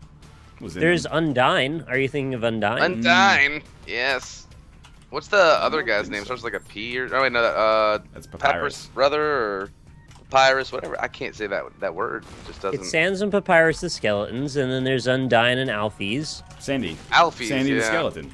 There's Undyne. Are you thinking of Undyne? Undyne, yes. What's the other guy's name? Starts like a P or... Oh, wait, no, that's Papyrus. Brother or Papyrus, whatever. I can't say that word. It just doesn't... It's Sans and Papyrus the skeletons, and then there's Undyne and Alphys. Sandy. Sandy the skeleton.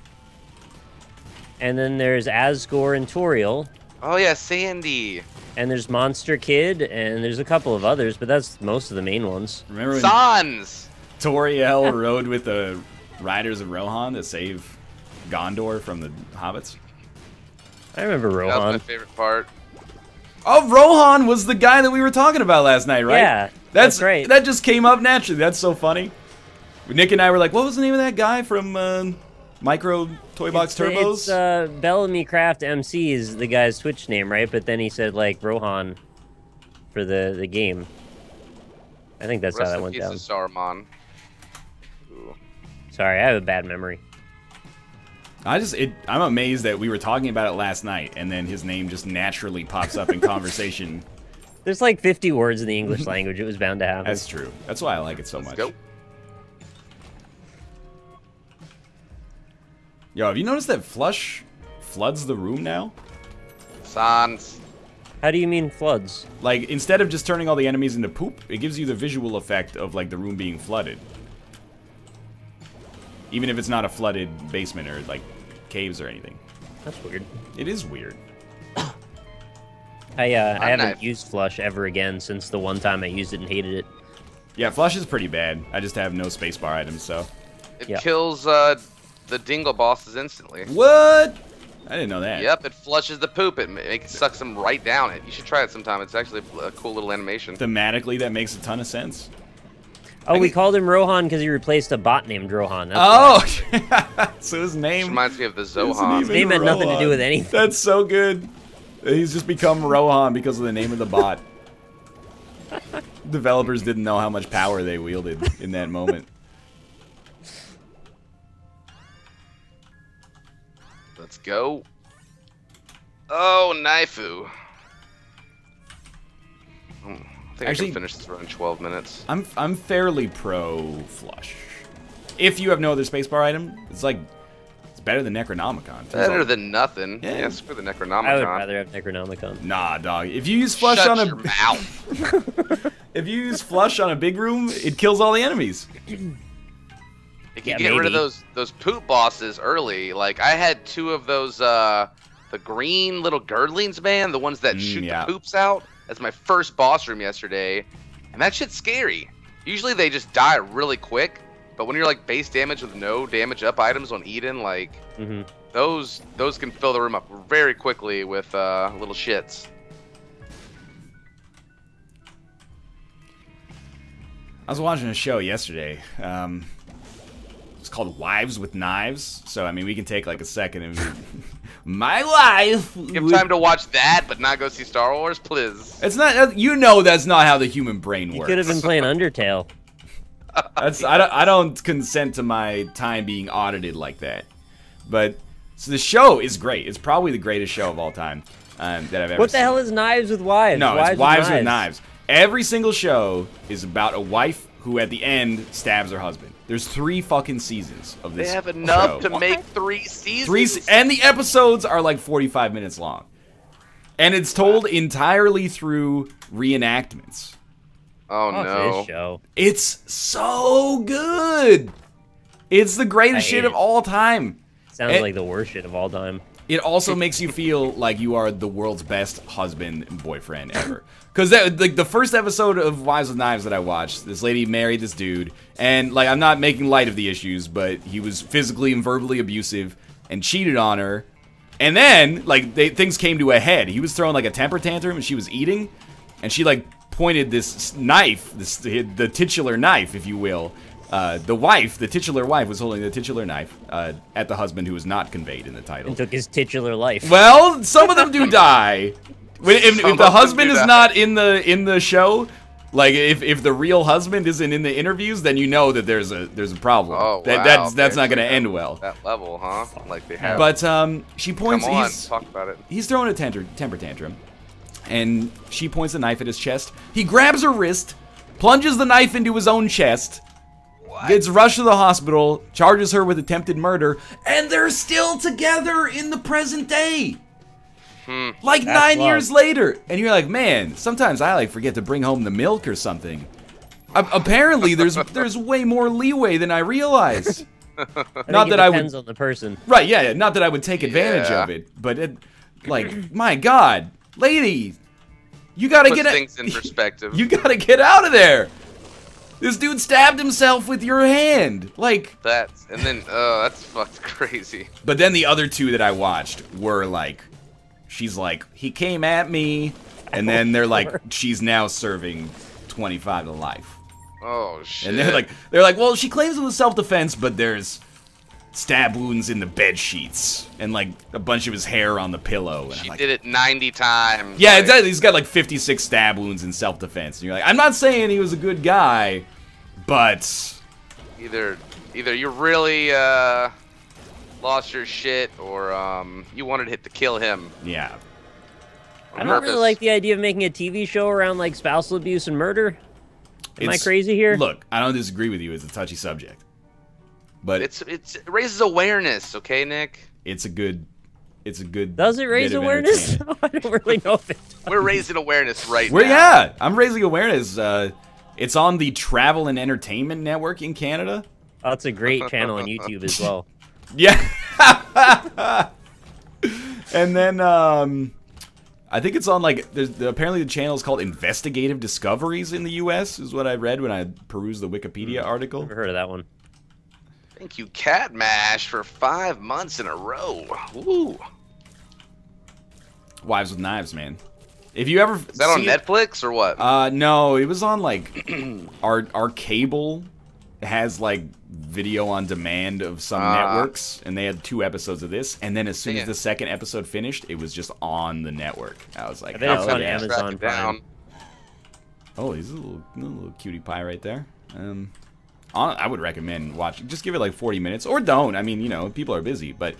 And then there's Asgore and Toriel. Oh, yeah, Sandy. And there's Monster Kid, and there's a couple of others, but that's most of the main ones. Remember when Sans! Toriel rode with the Riders of Rohan to save Gondor from the hobbits? I remember Rohan. That was my favorite part. Oh, Rohan was the guy that we were talking about last night, right? Yeah, that's right. That just came up naturally. That's so funny. Nick and I were like, what was the name of that guy from Micro Toy Box Turbos? It's Bellamy Craft MC is the guy's Twitch name, right? But then he said like Rohan for the game. I think that's how that went down. Saruman. Sorry, I have a bad memory. I'm amazed that we were talking about it last night, and then his name just naturally pops up in conversation. There's like 50 words in the English language. It was bound to happen. That's true. That's why I like it so much. Go. Yo, have you noticed that Flush floods the room now? Sans. How do you mean floods? Like, instead of just turning all the enemies into poop, it gives you the visual effect of, like, the room being flooded. Even if it's not a flooded basement or, like, caves or anything. That's weird. It is weird. I haven't used Flush ever again since the one time I used it and hated it. Yeah, Flush is pretty bad. I just have no spacebar items, so... It kills, the dingle bosses instantly. What? I didn't know that. Yep, it flushes the poop. It sucks them right down it. You should try it sometime. It's actually a cool little animation. Thematically, that makes a ton of sense. Oh, we called him Rohan because he replaced a bot named Rohan. That's so his name... Which reminds me of the Zohan. His name had nothing to do with anything. That's so good. He's just become Rohan because of the name of the bot. Developers didn't know how much power they wielded in that moment. Let's go. Oh, Naifu. I think I can finish this run in 12 minutes. I'm fairly pro Flush. If you have no other spacebar item, it's like it's better than Necronomicon. Better than nothing. Yeah, screw the Necronomicon. I would rather have Necronomicon. Nah, dog. If you use Flush on your mouth. If you use Flush on a big room, it kills all the enemies. It can get rid of those poop bosses early. Like I had 2 of those the green little girdlings, man, the ones that shoot the poops out. That's my first boss room yesterday, and that shit's scary. Usually they just die really quick, but when you're like base damage with no damage up items on Eden, like those can fill the room up very quickly with little shits. I was watching a show yesterday. It's called Wives with Knives. So I mean, we can take like a second and my wife. You have time to watch that, but not go see Star Wars, please. It's not. You know, that's not how the human brain works. You could have been playing Undertale. That's I don't consent to my time being audited like that. But so the show is great. It's probably the greatest show of all time that I've ever seen. What the hell is Knives with Wives? No, it's Wives with Knives. Every single show is about a wife who at the end stabs her husband. There's 3 fucking seasons of this. They have enough show. to make 3 seasons. And the episodes are like 45 minutes long. And it's told entirely through reenactments. Oh no. This show. It's so good. It's the greatest shit of all time. Sounds like the worst shit of all time. it also makes you feel like you are the world's best husband and boyfriend ever. Because like the first episode of Wives with Knives that I watched, this lady married this dude, and like I'm not making light of the issues, but he was physically and verbally abusive and cheated on her. And then like things came to a head. He was throwing like a temper tantrum, and she was eating, and she like pointed this knife, the titular knife, if you will. The titular wife, was holding the titular knife at the husband, who was not conveyed in the title. And took his titular life. Well, some of them do die. If the husband is not in the show, like if the real husband isn't in the interviews, then you know that there's a problem. Oh, wow. That's not going to end well. That level, huh? Like they have. But she points. Come on, talk about it. He's throwing a temper tantrum, and she points the knife at his chest. He grabs her wrist, plunges the knife into his own chest. What? Gets rushed to the hospital, charges her with attempted murder, and they're still together in the present day. Like That's 9 years later. And you're like, man, sometimes I like forget to bring home the milk or something. Apparently, there's way more leeway than I realized. Not that depends on the person. Right, yeah, not that I would take advantage of it, but like, my God, lady, you gotta Puts get things in perspective. You gotta get out of there. This dude stabbed himself with your hand. Like that's fucked crazy. But then the other two that I watched were like, she's like, he came at me, and then they're like, she's now serving 25 to life. Oh shit. And they're like, well, she claims it was self-defense, but there's stab wounds in the bed sheets and like a bunch of his hair on the pillow. And she like, did it 90 times. Yeah, like, exactly. He's got like 56 stab wounds in self-defense. And you're like, I'm not saying he was a good guy, but either you really lost your shit, or you wanted it to kill him. Yeah. I don't really like the idea of making a TV show around like spousal abuse and murder. Am I crazy here? Look, I don't disagree with you. It's a touchy subject, but it raises awareness. Okay, Nick. It's a good. Does it raise awareness? I don't really know if it does. We're raising awareness right now. Yeah, I'm raising awareness. It's on the Travel and Entertainment Network in Canada. Oh, it's a great channel on YouTube as well. Yeah. And then I think it's on like apparently the channel is called Investigative Discoveries in the U.S. is what I read when I perused the Wikipedia article. Never heard of that one. Thank you, Cat Mash, for 5 months in a row. Ooh. Wives with Knives, man. If you ever is that on Netflix or what? No, it was on like our cable has like video on demand of some networks, and they had 2 episodes of this, and then as soon as the second episode finished, it was just on the network. I was like, I think it's on Amazon Prime. Oh, he's a little cutie pie right there. I would recommend watching. Just give it like 40 minutes, or don't. I mean, you know, people are busy, but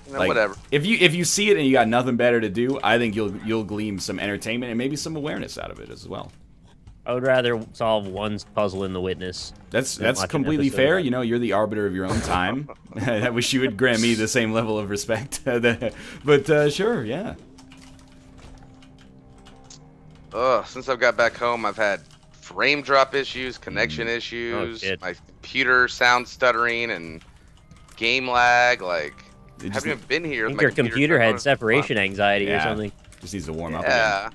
like, whatever. If you see it and you got nothing better to do, I think you'll glean some entertainment and maybe some awareness out of it as well. I would rather solve one puzzle in The Witness. That's completely fair. You know, you're the arbiter of your own time. I wish you would grant me the same level of respect. But sure, yeah. Since I've got back home, I've had frame drop issues, connection issues, my computer sound stuttering, and game lag. Like, I haven't even been here. I think your computer had separation anxiety or something. Just needs to warm up again.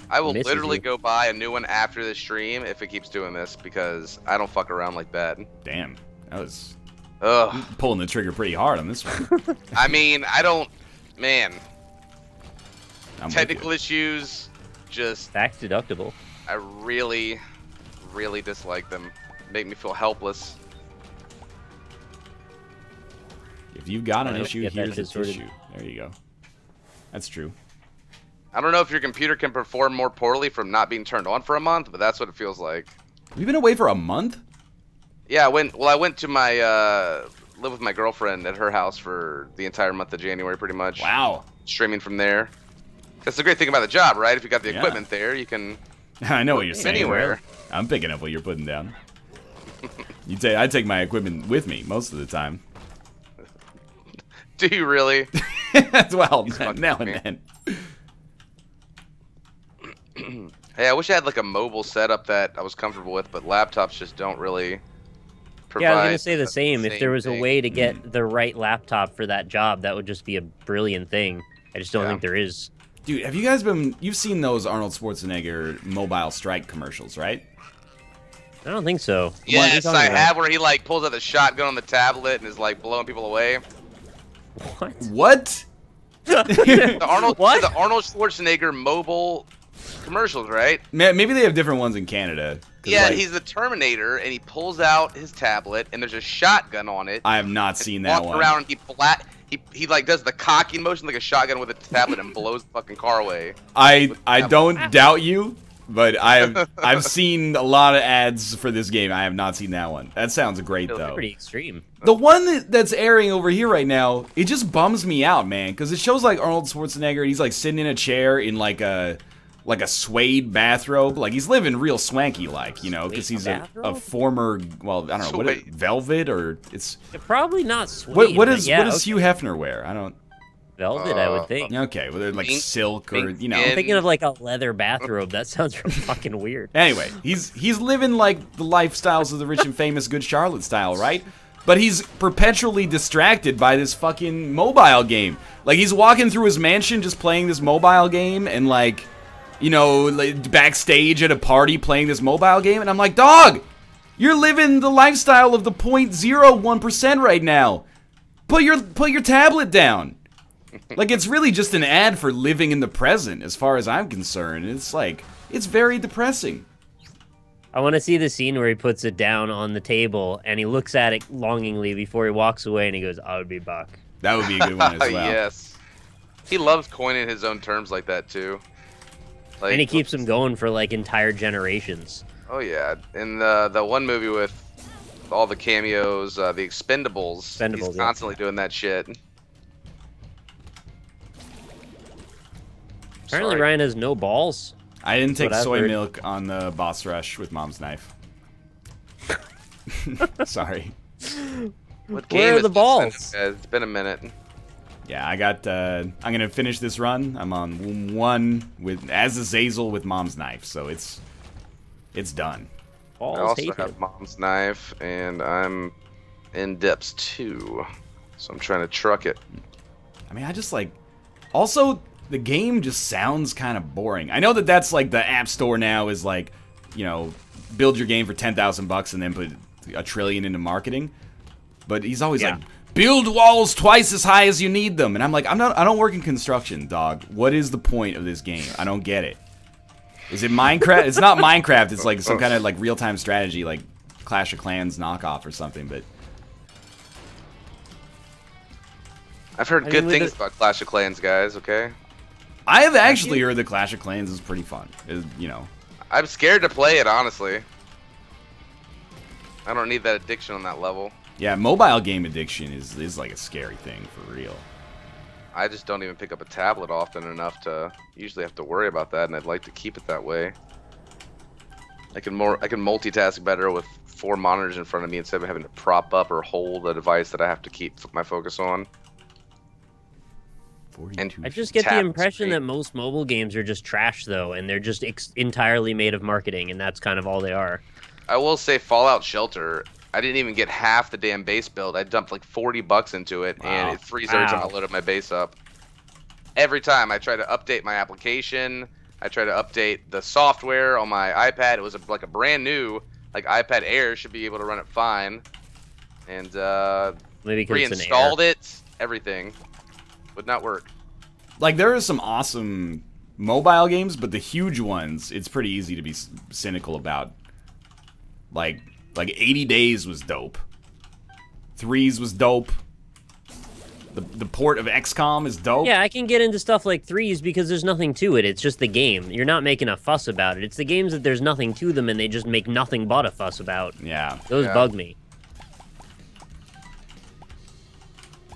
I will Misses literally you. go buy a new one after the stream if it keeps doing this, because I don't fuck around like that. Damn, that was pulling the trigger pretty hard on this one. I mean, I don't, man. Technical issues, just tax deductible. I really, really dislike them. Make me feel helpless. If you've got an issue, here's the issue. There you go. That's true. I don't know if your computer can perform more poorly from not being turned on for a month, but that's what it feels like. You've been away for a month? Yeah, I went to my live with my girlfriend at her house for the entire month of January, pretty much. Wow. Streaming from there. That's the great thing about the job, right? If you got the equipment there, you can. I know what you're saying. Anywhere. I'm picking up what you're putting down. I take my equipment with me most of the time. Do you really? Well, now and then. Hey, I wish I had like a mobile setup that I was comfortable with, but laptops just don't really provide. Yeah, I was gonna say the same. If there was thing. a way to get the right laptop for that job, that would just be a brilliant thing. I just don't think there is. Dude, have you guys you've seen those Arnold Schwarzenegger Mobile Strike commercials, right? I don't think so. Yes, I have, where he like pulls out the shotgun on the tablet and is like blowing people away. What? What? The Arnold Schwarzenegger mobile commercials, right? Maybe they have different ones in Canada. Yeah, he's the Terminator, and he pulls out his tablet, and there's a shotgun on it. I have not seen that one. Around and he like does the cocking motion like a shotgun with a tablet and blows the fucking car away. I don't doubt you, but I've seen a lot of ads for this game. I have not seen that one. That sounds great though. Pretty extreme. The one that's airing over here right now, it just bums me out, man, because it shows like Arnold Schwarzenegger, and he's like sitting in a chair in like a suede bathrobe. Like, he's living real swanky, like, you know, because he's a former, well, I don't know, what velvet, or it's probably not suede. What does Hugh Hefner wear? I don't. Velvet, I would think. Okay, well, they're like silk, or you know. I'm thinking of like a leather bathrobe. That sounds real fucking weird. Anyway, he's living like the lifestyles of the rich and famous Good Charlotte style, right? But he's perpetually distracted by this fucking mobile game. Like, he's walking through his mansion just playing this mobile game, and like, you know, like, backstage at a party playing this mobile game, and I'm like, dog, you're living the lifestyle of the 0.01% right now. Put your tablet down. Like, it's really just an ad for living in the present, as far as I'm concerned. It's like, it's very depressing. I want to see the scene where he puts it down on the table, and he looks at it longingly before he walks away, and he goes, "I'll be back." That would be a good one as well. Yes. He loves coining his own terms like that, too. Like, and he keeps them going for, like, entire generations. Oh, yeah. In the one movie with all the cameos, the Expendables, he's constantly doing that shit. Apparently Ryan has no balls. I didn't take soy milk on the boss rush with Mom's knife. Sorry. Where are the balls? It's been a minute. Yeah, I got, I'm gonna finish this run. I'm on 1 with, as Azazel with Mom's knife, so it's done. I also have Mom's knife, and I'm in depths 2, so I'm trying to truck it. I mean, I just like, also, the game just sounds kind of boring. I know that that's like the App Store now is like, you know, build your game for $10,000 and then put $1 trillion into marketing. But he's always like, build walls twice as high as you need them. And I'm like, I don't work in construction, dog. What is the point of this game? I don't get it. Is it Minecraft? It's not Minecraft. It's like some kind of like real-time strategy, like Clash of Clans knockoff or something, but I've heard good things about Clash of Clans, guys, okay? I have actually heard that Clash of Clans is pretty fun. You know, I'm scared to play it, honestly. I don't need that addiction on that level. Yeah, mobile game addiction is like a scary thing for real. I just don't even pick up a tablet often enough to usually have to worry about that, and I'd like to keep it that way. I can multitask better with 4 monitors in front of me instead of having to prop up or hold a device that I have to keep my focus on. And I just get the impression that most mobile games are just trash, though, and they're just entirely made of marketing, and that's kind of all they are. I will say Fallout Shelter, I didn't even get half the damn base build. I dumped like $40 into it, and it freezes every time I load up my base up. Every time I try to update my application, I try to update the software on my iPad. It was like a brand new, like iPad Air should be able to run it fine. And reinstalled it, everything. Would not work. Like, there are some awesome mobile games, but the huge ones, it's pretty easy to be cynical about. Like 80 Days was dope. Threes was dope. The port of XCOM is dope. Yeah, I can get into stuff like Threes because there's nothing to it. It's just the game. You're not making a fuss about it. It's the games that there's nothing to them and they just make nothing but a fuss about. Yeah. Those bug me.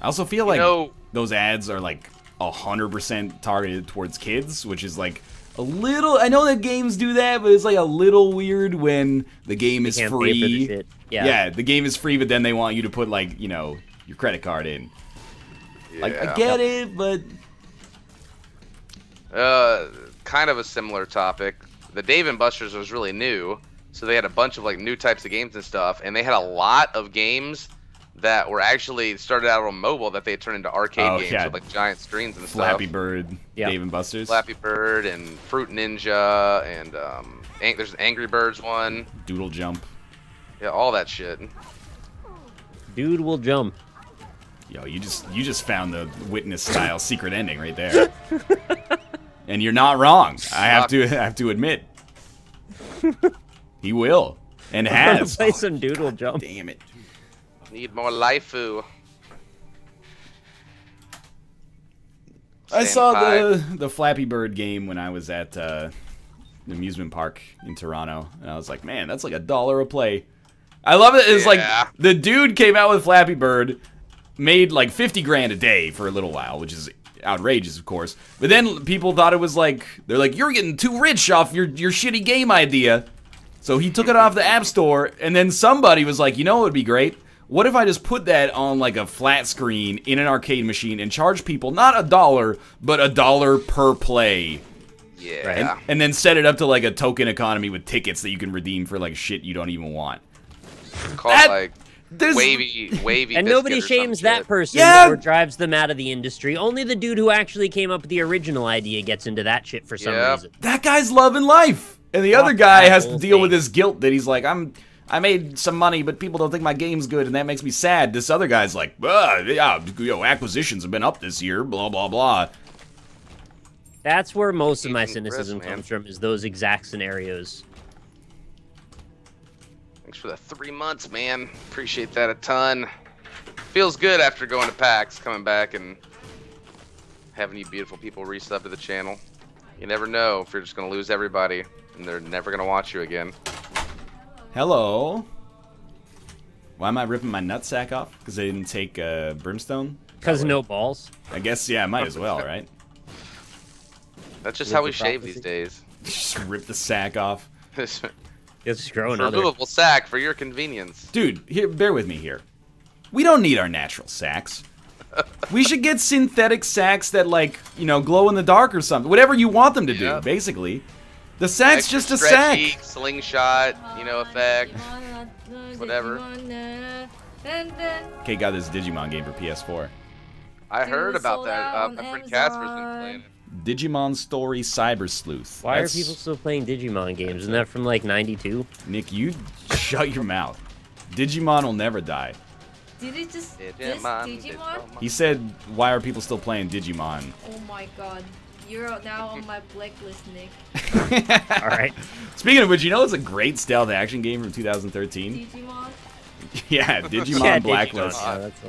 I also feel like those ads are like 100% targeted towards kids, which is like a little. I know that games do that, but it's like a little weird when the game is free. Yeah, the game is free, but then they want you to put like, you know, your credit card in. Yeah. Like, I get it, but kind of a similar topic. The Dave & Buster's was really new, So they had a bunch of like new types of games and stuff, and they had a lot of games that were actually started out on mobile that they had turned into arcade games with like giant screens and Flappy stuff. Bird, Dave and Buster's. Flappy Bird and Fruit Ninja and there's an Angry Birds one. Doodle Jump. Yeah, all that shit. Dude will jump. Yo, you just found the Witness style secret ending right there. And you're not wrong. I have to admit. He will. And has. Play some Doodle Jump. Damn it. Need more Laifu. I saw the Flappy Bird game when I was at the amusement park in Toronto, and I was like, man, that's like $1 a play. I love it. It's like the dude came out with Flappy Bird, made like 50 grand a day for a little while, which is outrageous, of course. But then people thought it was like, they're like, you're getting too rich off your shitty game idea. So he took it off the App Store, and then somebody was like, you know what would be great? What if I just put that on like a flat screen in an arcade machine and charge people not $1, but $1 per play? Yeah. Right? And then set it up to like a token economy with tickets that you can redeem for like shit you don't even want. Called like wavy. And nobody shames that person or drives them out of the industry. Only the dude who actually came up with the original idea gets into that shit for some reason. That guy's loving life. And the other guy has to deal with his guilt that he's like, I made some money, but people don't think my game's good, and that makes me sad. This other guy's like, yeah, acquisitions have been up this year, blah, blah, blah. That's where most of my cynicism comes from, is those exact scenarios. Thanks for the 3 months, man. Appreciate that a ton. Feels good after going to PAX, coming back and having you beautiful people resub to the channel. You never know if you're just going to lose everybody, and they're never going to watch you again. Hello. Why am I ripping my nutsack off? Because I didn't take Brimstone? Because no balls. I guess, yeah, I might as well, right? That's just how we shave these days. Just rip the sack off. It's growing another. Removable sack for your convenience. Dude, here, bear with me here. We don't need our natural sacks. We should get synthetic sacks that, like, you know, glow in the dark or something. Whatever you want them to do, basically. The sack's just a sack. Slingshot, you know, effect. Whatever. Kate got this Digimon game for PS4. I heard about that. My friend Casper's been playing it. Digimon Story Cyber Sleuth. Why are people still playing Digimon games? Isn't that from like '92? Nick, you shut your mouth. Digimon will never die. Did it just Digimon? He said, why are people still playing Digimon? Oh my god. You're now on my blacklist, Nick. Alright. Speaking of which, you know it's a great stealth action game from 2013? Digimon? Yeah, Digimon Blacklist. Digimon. Yeah, that's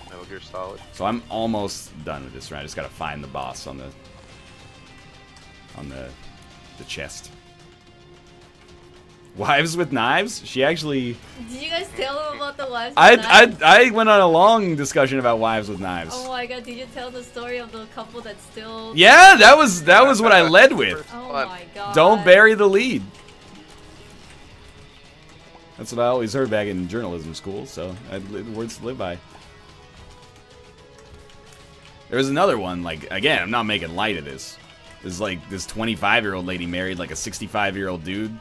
Metal Gear Solid. So I'm almost done with this round. I just gotta find the boss on the chest. Wives with knives? She actually... Did you guys tell them about the wives with knives? I went on a long discussion about wives with knives. Oh my god, did you tell the story of the couple that still... Yeah, that was what I led with. Oh my god. Don't bury the lead. That's what I always heard back in journalism school, so I had words to live by. There was another one, like, again, I'm not making light of this. There's like this 25-year-old lady married like a 65-year-old dude.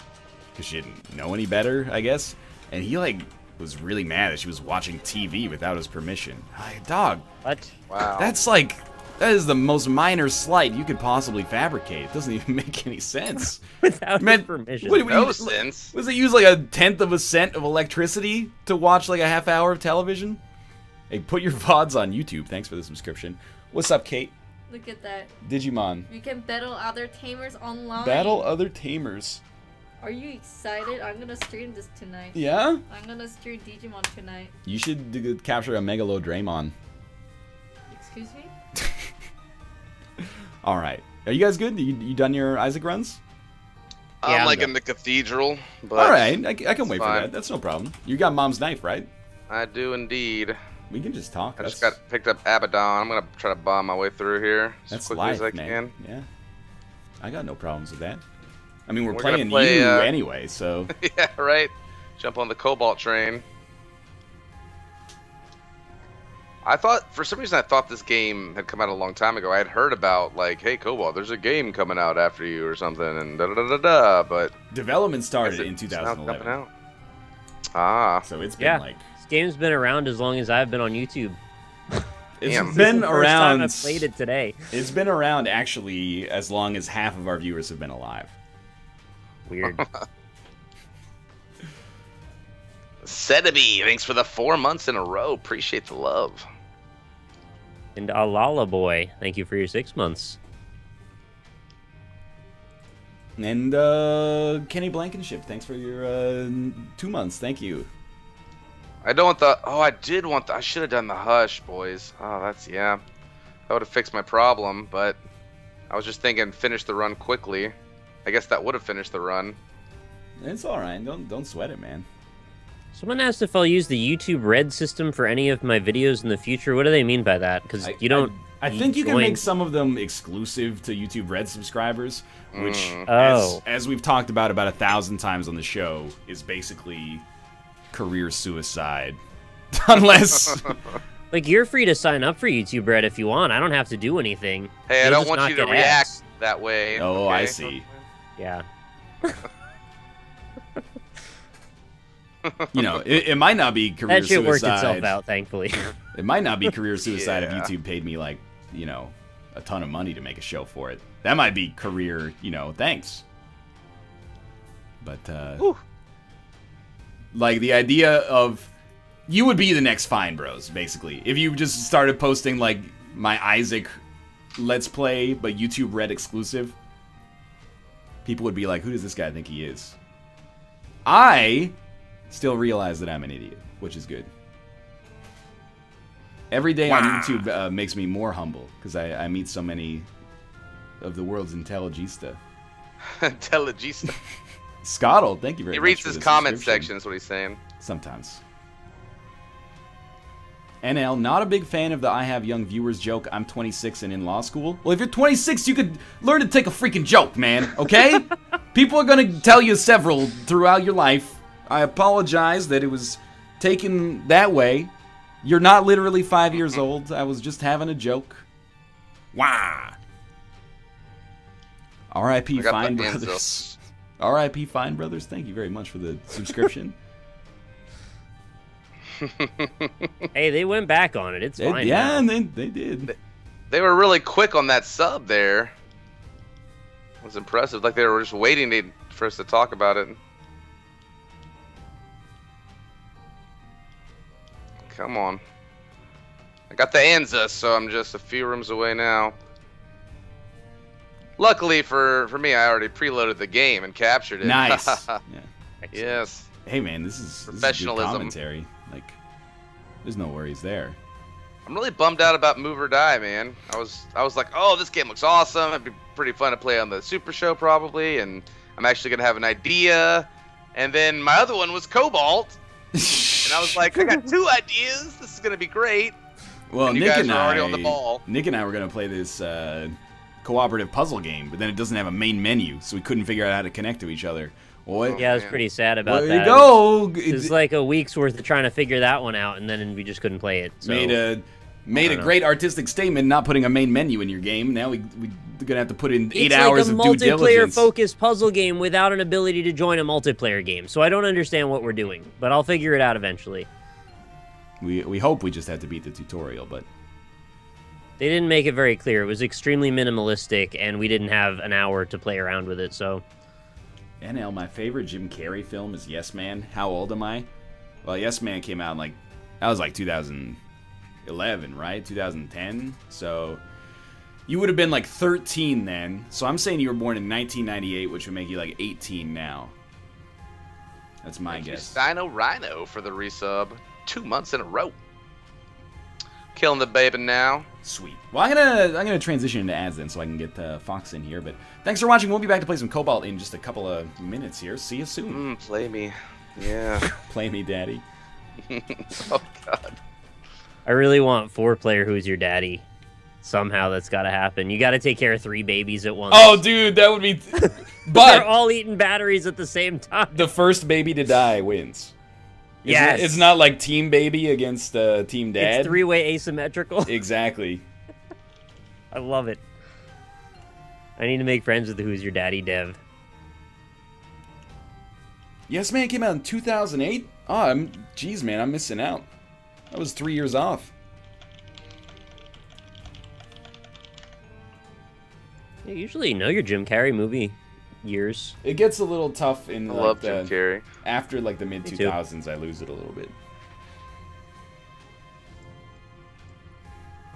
Because she didn't know any better, I guess. And he, like, was really mad that she was watching TV without his permission. Dog. What? Wow. That's like, that is the most minor slight you could possibly fabricate. It doesn't even make any sense. Without his permission. No sense. Was it use like 1/10 of a cent of electricity to watch like a half hour of television? Hey, put your VODs on YouTube. Thanks for the subscription. What's up, Kate? Look at that. Digimon. We can battle other tamers online. Battle other tamers. Are you excited? I'm gonna stream this tonight. Yeah? I'm gonna stream Digimon tonight. You should capture a Megalodraimon. Excuse me? Alright. Are you guys good? You done your Isaac runs? I'm I'm like done. in the cathedral, but... Alright, I can wait for fine. that. That's no problem. You got Mom's knife, right? I do indeed. We can just talk. I just got picked up Abaddon. I'm gonna try to bomb my way through here as That's quickly life, as I man. can. Yeah. I got no problems with that. I mean, we're gonna playing play, you anyway, so... Yeah, right. Jump on the Cobalt train. I thought, for some reason, I thought this game had come out a long time ago. I had heard about, like, hey, Cobalt, there's a game coming out after you or something, and da-da-da-da-da, but... Development started in 2011. Coming out. Ah. So it's been, like... This game's been around as long as I've been on YouTube. It's been around... I played it today. It's been around, actually, as long as half of our viewers have been alive. Weird. Sedeby, thanks for the 4 months in a row. Appreciate the love. And Alala Boy, thank you for your 6 months. And Kenny Blankenship, thanks for your 2 months. Thank you. I don't want the... Oh, I did want the... I should have done the Hush, boys. Oh, that's... Yeah. That would have fixed my problem, but... I was just thinking finish the run quickly. I guess that would have finished the run. It's alright. Don't sweat it, man. Someone asked if I'll use the YouTube Red system for any of my videos in the future. What do they mean by that? Because you don't... I think you can make some of them exclusive to YouTube Red subscribers, which, as we've talked about 1,000 times on the show, is basically career suicide. Unless... Like, you're free to sign up for YouTube Red if you want. I don't have to do anything. Hey, I don't want you to react that way. Oh, okay? I see. Yeah. You know, it might not be career suicide. That shit worked itself out, thankfully. It might not be career suicide if YouTube paid me, like, you know, a ton of money to make a show for it. That might be career, you know, thanks. But, like, the idea of... You would be the next Fine Bros, basically. If you just started posting, like, my Isaac Let's Play, but YouTube Red exclusive. People would be like, who does this guy think he is? I still realize that I'm an idiot, which is good. Every day on YouTube makes me more humble, because I meet so many of the world's intelligista. Intelligista. Scottle, thank you very much. He reads his comment section, is what he's saying. Sometimes. NL, not a big fan of the I have young viewers joke. I'm 26 and in law school. Well, if you're 26, you could learn to take a freaking joke, man, okay? People are going to tell you several throughout your life. I apologize that it was taken that way. You're not literally 5 years old. I was just having a joke. Wah! R.I.P. Fine Brothers. R.I.P. Fine Brothers, thank you very much for the subscription. Hey, they went back on it. It's fine. Yeah, now. and they did. They were really quick on that sub there. It was impressive. Like they were just waiting for us to talk about it. Come on. I got the Anza, so I'm just a few rooms away now. Luckily for me, I already preloaded the game and captured it. Nice. Yeah. Yes. Hey man, this is professionalism. Good commentary. Like, there's no worries there. I'm really bummed out about Move or Die, man. I was like, oh, this game looks awesome. It'd be pretty fun to play on the Super Show probably, and I'm actually gonna have an idea. And then my other one was Cobalt, and I was like, I got 2 ideas. This is gonna be great. Well, and you guys are already on the ball. Nick and I were gonna play this cooperative puzzle game, but then it doesn't have a main menu, so we couldn't figure out how to connect to each other. What? Yeah, I was pretty sad about that. There you go. It was like a week's worth of trying to figure that one out, and then we just couldn't play it. So, made a great artistic statement not putting a main menu in your game. Now we're gonna have to put in 8 hours of due diligence. It's like a multiplayer-focused puzzle game without an ability to join a multiplayer game. So I don't understand what we're doing, but I'll figure it out eventually. We hope we just had to beat the tutorial, but they didn't make it very clear. It was extremely minimalistic, and we didn't have an hour to play around with it. So. NL, my favorite Jim Carrey film is Yes Man. How old am I? Well, Yes Man came out in that was like 2011, right? 2010. So you would have been like 13 then. So I'm saying you were born in 1998, which would make you like 18 now. That's my guess. Dino Rhino for the resub. 2 months in a row. Killing the baby now. Sweet. Well, I'm gonna transition into ads then, so I can get Fox in here. But thanks for watching. We'll be back to play some Cobalt in just a couple of minutes here. See you soon. Play me. Yeah. Play me, daddy. Oh God. I really want 4-player Who's Your Daddy. Somehow that's got to happen. You got to take care of 3 babies at once. Oh, dude, that would be. But they're all eating batteries at the same time. The first baby to die wins. Yes. It's not like Team Baby against Team Dad. It's three-way asymmetrical. Exactly. I love it. I need to make friends with the Who's Your Daddy dev. Yes Man came out in 2008? Oh, geez, man, I'm missing out. I was 3 years off. You usually know your Jim Carrey movie years. It gets a little tough in I like love Jim Carrey. After like the mid 2000s. I lose it a little bit.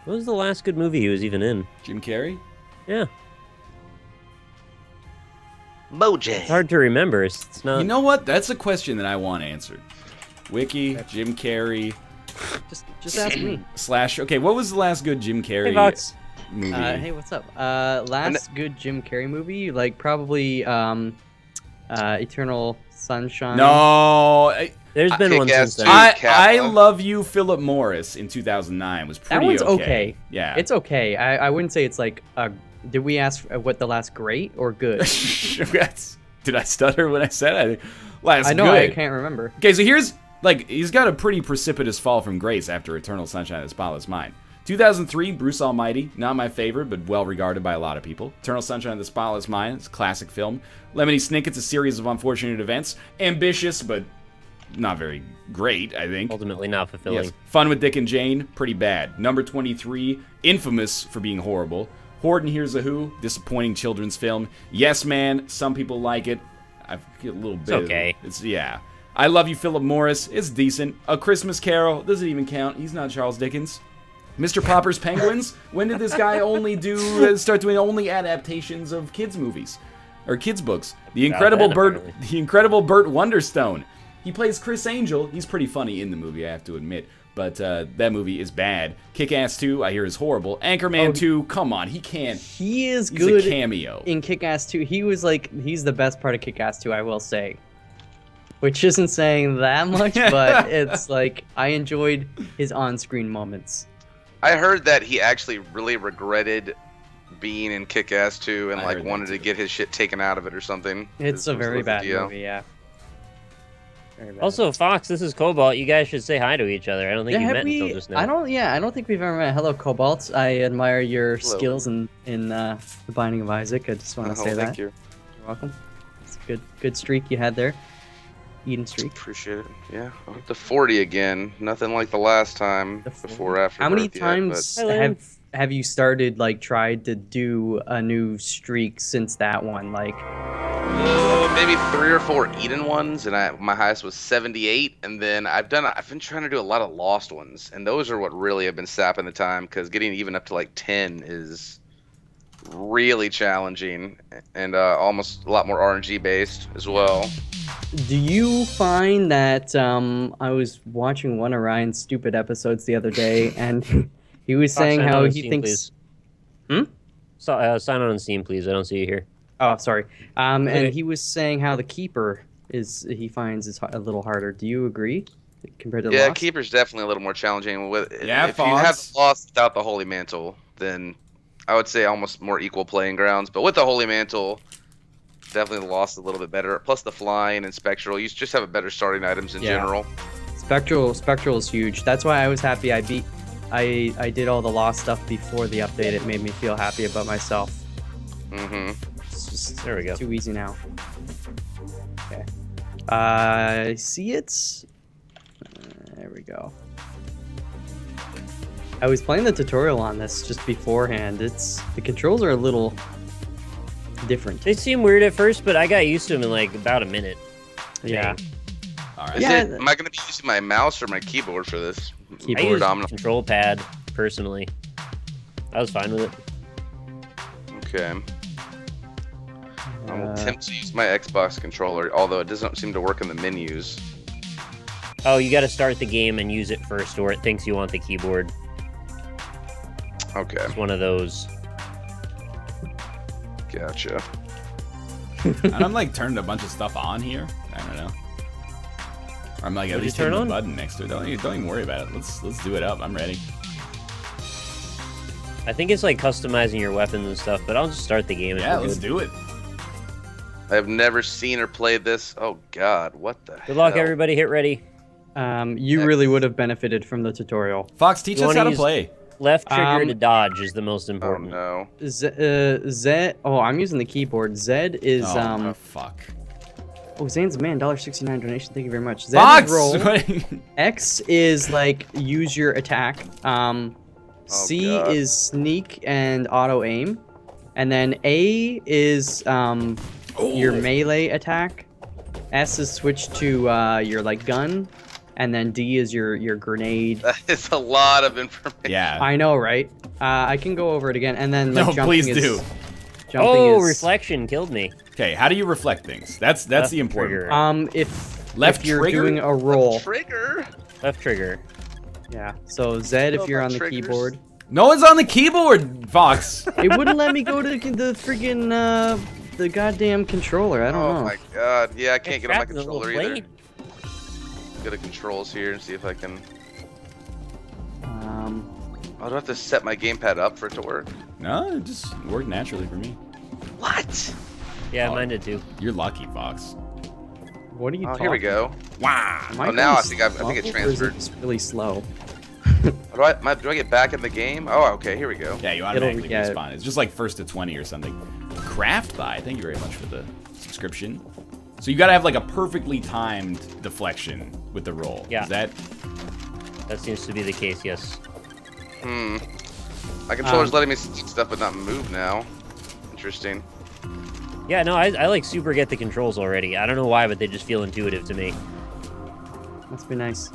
What was the last good movie he was even in? Jim Carrey? Yeah. Mojang. It's hard to remember. It's not. You know what? That's a question that I want answered. Wiki, Jim Carrey. Just ask me. Slash. Okay, what was the last good Jim Carrey Hey, Vox. movie? Hey, what's up? Last good Jim Carrey movie, like probably Eternal Sunshine. No. There's been one Kick-Ass since then. 2. I Kappa. Love You, Philip Morris in 2009 was pretty That one's okay. okay. Yeah. It's okay. I wouldn't say it's like. Did we ask what the last great or good? Did I stutter when I said it? Last I know. good. I can't remember. Okay, so here's, like, he's got a pretty precipitous fall from grace after Eternal Sunshine of the Spotless Mind. 2003, Bruce Almighty, not my favorite, but well regarded by a lot of people. Eternal Sunshine of the Spotless Mind, it's a classic film. Lemony Snicket's a series of unfortunate events. Ambitious, but not very great, I think. Ultimately not fulfilling. Yes. Fun with Dick and Jane, pretty bad. Number 23, infamous for being horrible. Horde and Here's a Who, disappointing children's film. Yes Man, some people like it. I get a little bit. It's okay. It's yeah. I Love You, Philip Morris. It's decent. A Christmas Carol doesn't even count. He's not Charles Dickens. Mr. Popper's Penguins. When did this guy start doing only adaptations of kids movies or kids books? The Incredible Bert Wonderstone. He plays Chris Angel. He's pretty funny in the movie, I have to admit. But that movie is bad. Kick-Ass 2, I hear, is horrible. Anchorman 2, come on, he can't. He's good. He's a cameo. In Kick-Ass 2. He's the best part of Kick-Ass 2, I will say. Which isn't saying that much, but it's like, I enjoyed his on-screen moments. I heard that he actually really regretted being in Kick-Ass 2 and like wanted to get his shit taken out of it or something. It's a very bad movie, yeah. Also, Fox, this is Cobalt. You guys should say hi to each other. I don't think you met until just now. I don't think we've ever met. Hello, Cobalt. I admire your skills in The Binding of Isaac. I just want to say that. Thank you. You're welcome. It's a good streak you had there. Eden streak. Appreciate it. Yeah. The 40 again. Nothing like the last time before Afterbirth. How many times have you started, like, tried to do a new streak since that one? Like, maybe 3 or 4 Eden ones, and my highest was 78. And then I've been trying to do a lot of lost ones, and those are what really have been sapping the time, because getting even up to like 10 is really challenging, and almost a lot more RNG based as well. Do you find that I was watching one of Ryan's stupid episodes the other day, and he was saying how he thinks. So, sign on Steam, please. I don't see you here. Oh, sorry. And he was saying how the Keeper he finds is a little harder. Do you agree compared to Yeah, Lost? Keeper's definitely a little more challenging. If you have Lost without the Holy Mantle, then I would say almost more equal playing grounds. But with the Holy Mantle, definitely Lost a little bit better. Plus the flying and Spectral, you just have a better starting items in general. Spectral is huge. That's why I was happy I did all the Lost stuff before the update. It made me feel happy about myself. It's just there we go. Too easy now. Okay. I see it. There we go. I was playing the tutorial on this just beforehand. The controls are a little different. They seem weird at first, but I got used to them in like about a minute. Yeah. All right. Am I going to be using my mouse or my keyboard for this? I use control pad personally. I was fine with it. Okay. I'm tempted to use my Xbox controller, although it doesn't seem to work in the menus. Oh, you got to start the game and use it first, or it thinks you want the keyboard. Okay. It's one of those. Gotcha. And I'm like turning a bunch of stuff on here. I don't know. Or I'm like at least hitting the button next to it. Don't even worry about it. Let's do it up. I'm ready. I think it's like customizing your weapons and stuff, but I'll just start the game. Yeah, let's do it. I've never seen or played this. Oh God, what the hell? Good luck, everybody. Hit ready. You really would have benefited from the tutorial. Fox, teach us how to play. Left trigger to dodge is the most important. Oh no. Z. Oh, I'm using the keyboard. Z is Oh, fuck. Oh, Zane's man, $1.69 donation. Thank you very much. Z Fox! is roll. X is like use your attack. C God. is sneak and auto aim, and then A is your melee attack. S is switch to your like gun, and then D is your grenade. That is a lot of information. Yeah. I know, right? I can go over it again, and then like No, jumping please is, do. Jumping is, reflection killed me. Okay, how do you reflect things? That's the important trigger. part. If Left you're trigger? doing a roll. Trigger. Left trigger. Yeah. So Z if you're on the triggers. keyboard. No one's on the keyboard, Fox. It wouldn't let me go to the freaking the goddamn controller. I don't know. Oh my god. Yeah, I can't get on my Trapped in a little controller either. plane. Go to controls here and see if I can. Um, do I have to set my gamepad up for it to work? No, it just worked naturally for me. What? Yeah, Oh. mine did too. You're lucky, Fox. what are you Oh, talking? here we go. Wow. Am I Oh, now really I think it slow, or is transferred. It's really slow. Do I get back in the game? Oh, okay, here we go. Yeah, you automatically yeah. respawn. It's just like first to 20 or something. Craft by, thank you very much for the subscription. So you gotta have like a perfectly timed deflection with the roll. Yeah. Is that? That seems to be the case, yes. My controller's letting me see stuff but not move now. Interesting. Yeah, no, I like super get the controls already. I don't know why, but they just feel intuitive to me. Must be nice.